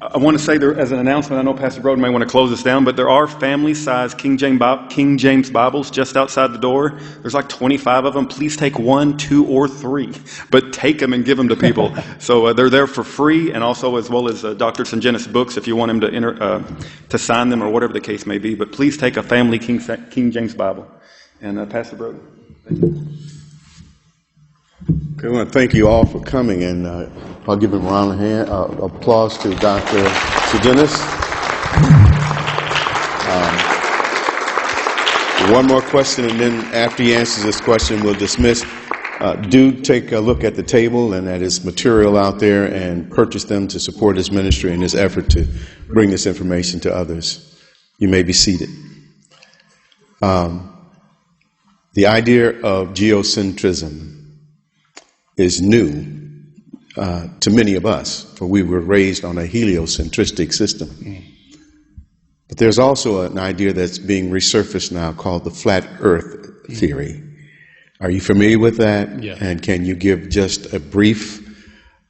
I want to say there, as an announcement, I know Pastor Broden may want to close this down, but there are family-sized King James Bibles just outside the door. There's like 25 of them. Please take 1, 2, or 3, but take them and give them to people. So they're there for free, and also as well as Dr. Guinness books if you want him to sign them or whatever the case may be. But please take a family King James Bible. And Pastor Broden. Thank you. Okay, I want to thank you all for coming, and I'll give him a round of applause to Dr. Guinness. One more question, and then after he answers this question, we'll dismiss. Do take a look at the table and at his material out there and purchase them to support his ministry and his effort to bring this information to others. You may be seated. The idea of geocentrism is new to many of us, for we were raised on a heliocentristic system. But there's also an idea that's being resurfaced now called the flat earth theory. Are you familiar with that? Yeah. And can you give just a brief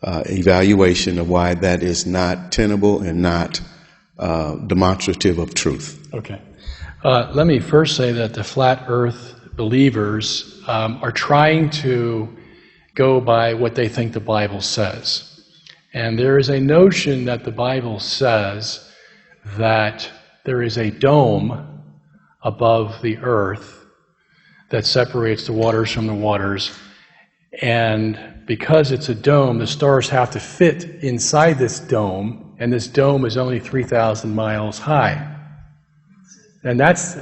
evaluation of why that is not tenable and not demonstrative of truth? Okay. Let me first say that the flat earth believers are trying to go by what they think the Bible says. And there is a notion that the Bible says that there is a dome above the earth that separates the waters from the waters, and because it's a dome, the stars have to fit inside this dome, and this dome is only 3,000 miles high. And that's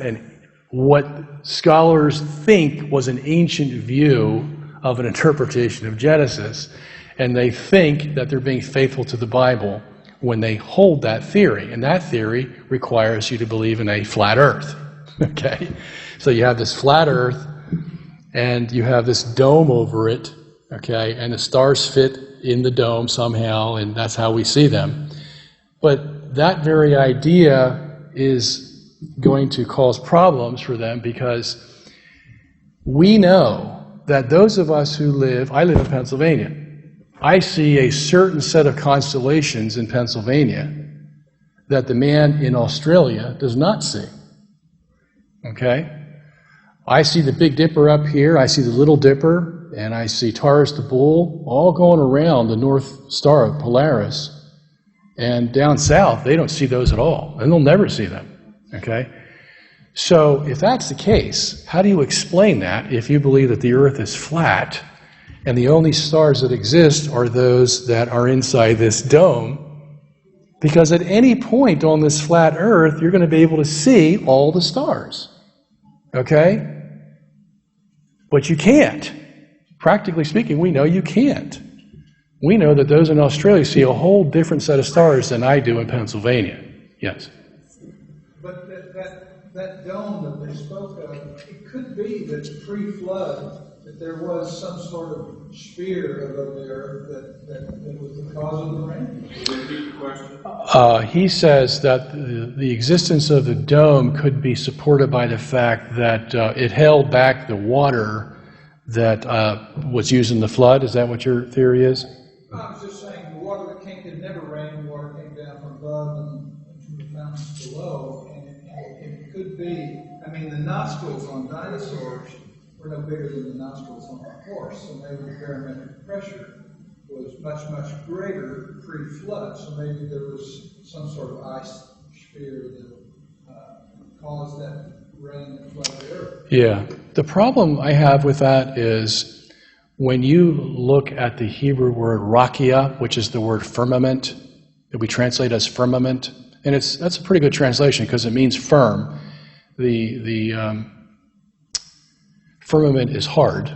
what scholars think was an ancient view of an interpretation of Genesis, and they think that they're being faithful to the Bible when they hold that theory. And that theory requires you to believe in a flat earth. Okay? So you have this flat earth, and you have this dome over it, okay, and the stars fit in the dome somehow, and that's how we see them. But that very idea is going to cause problems for them, because we know that those of us who I live in Pennsylvania, I see a certain set of constellations in Pennsylvania that the man in Australia does not see. Okay? I see the Big Dipper up here, I see the Little Dipper, and I see Taurus the Bull, all going around the North Star of Polaris. And down south, they don't see those at all, and they'll never see them. Okay? So if that's the case, how do you explain that if you believe that the earth is flat and the only stars that exist are those that are inside this dome? Because at any point on this flat earth, you're going to be able to see all the stars. Okay? But you can't. Practically speaking, we know you can't. We know that those in Australia see a whole different set of stars than I do in Pennsylvania. Yes? But that dome that they spoke of, it could be that pre-flood, that there was some sort of sphere above the earth that was the cause of the rain. Repeat the question. He says that the existence of the dome could be supported by the fact that it held back the water that was used in the flood. Is that what your theory is? I was just saying the water that could never rain, the water came down from above and from the mountains below. It could be, I mean, the nostrils on dinosaurs were no bigger than the nostrils on a horse, so maybe the barometric pressure was much, much greater pre-flood, so maybe there was some sort of ice sphere that caused that rain that flooded the earth. Yeah. The problem I have with that is when you look at the Hebrew word rakia, which is the word firmament, that we translate as firmament, and that's a pretty good translation because it means firm. The firmament is hard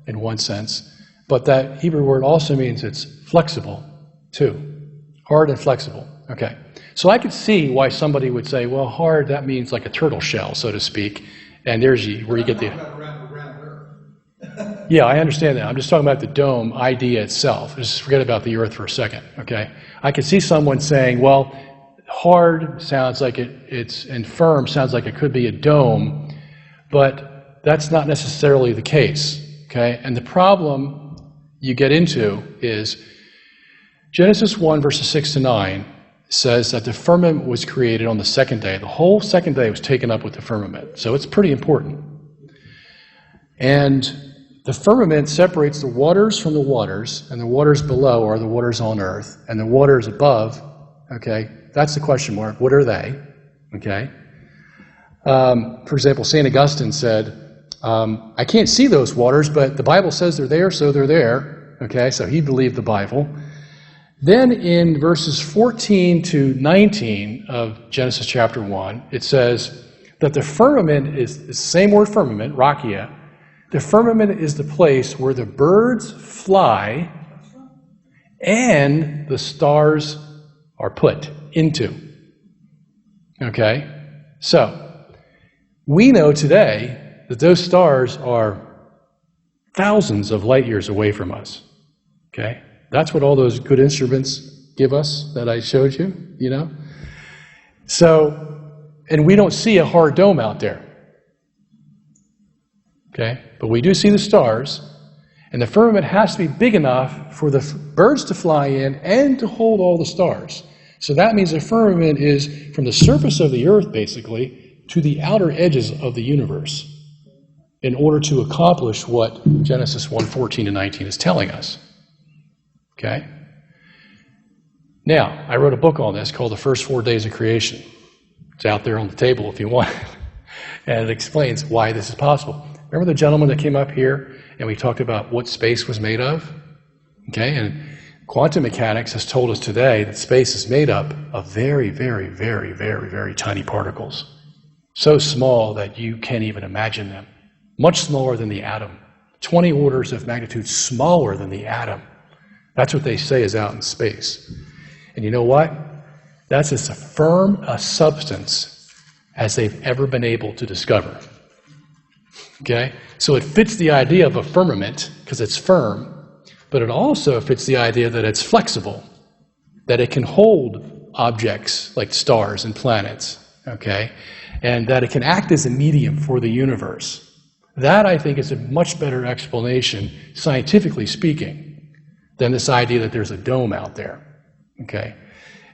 in one sense, but that Hebrew word also means it's flexible too. Hard and flexible. Okay. So I could see why somebody would say, well, hard, that means like a turtle shell, so to speak, and there's where you get the... Yeah, I understand that. I'm just talking about the dome idea itself. Just forget about the earth for a second, okay? I could see someone saying, well, hard sounds like and firm sounds like it could be a dome, but that's not necessarily the case, okay? And the problem you get into is Genesis 1, verses 6 to 9 says that the firmament was created on the second day. The whole second day was taken up with the firmament, so it's pretty important. And the firmament separates the waters from the waters, and the waters below are the waters on earth, and the waters above, okay, that's the question mark. What are they? Okay. For example, St. Augustine said, I can't see those waters, but the Bible says they're there, so they're there. Okay, so he believed the Bible. Then in verses 14 to 19 of Genesis chapter 1, it says that the firmament is the same word firmament, rakia. The firmament is the place where the birds fly and the stars are put into. Okay? So, we know today that those stars are thousands of light years away from us. Okay? That's what all those good instruments give us that I showed you, you know? So, and we don't see a hard dome out there. Okay? But we do see the stars, and the firmament has to be big enough for the birds to fly in and to hold all the stars. So that means the firmament is from the surface of the earth, basically, to the outer edges of the universe in order to accomplish what Genesis 1:14 and 19 is telling us. Okay? Now, I wrote a book on this called The First 4 Days of Creation. It's out there on the table if you want it. And it explains why this is possible. Remember the gentleman that came up here and we talked about what space was made of? Okay, and quantum mechanics has told us today that space is made up of very, very, very, very, very tiny particles. So small that you can't even imagine them. Much smaller than the atom. 20 orders of magnitude smaller than the atom. That's what they say is out in space. And you know what? That's as firm a substance as they've ever been able to discover. Okay? So it fits the idea of a firmament because it's firm, but it also fits the idea that it's flexible, that it can hold objects like stars and planets, okay? And that it can act as a medium for the universe. That, I think, is a much better explanation, scientifically speaking, than this idea that there's a dome out there, okay?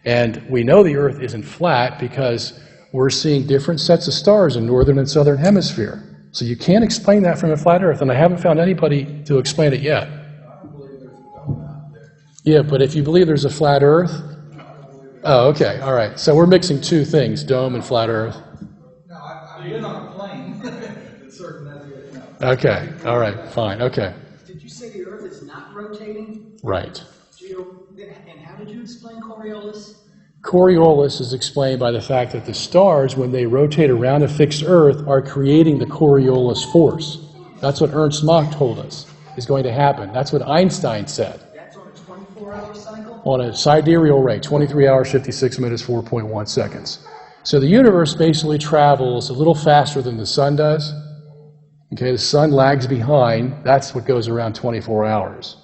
And we know the Earth isn't flat because we're seeing different sets of stars in northern and southern hemisphere. So you can't explain that from a flat Earth, and I haven't found anybody to explain it yet. Yeah, but if you believe there's a flat Earth, oh, okay, all right. So we're mixing two things, dome and flat Earth. No, I've been on a plane that circumnavigated. No. Okay, all right, fine, okay. Did you say the Earth is not rotating? Right. And how did you explain Coriolis? Coriolis is explained by the fact that the stars, when they rotate around a fixed Earth, are creating the Coriolis force. That's what Ernst Mach told us is going to happen. That's what Einstein said. That's on a 24-hour cycle? On a sidereal rate, 23 hours, 56 minutes, 4.1 seconds. So the universe basically travels a little faster than the sun does. Okay, the sun lags behind. That's what goes around 24 hours.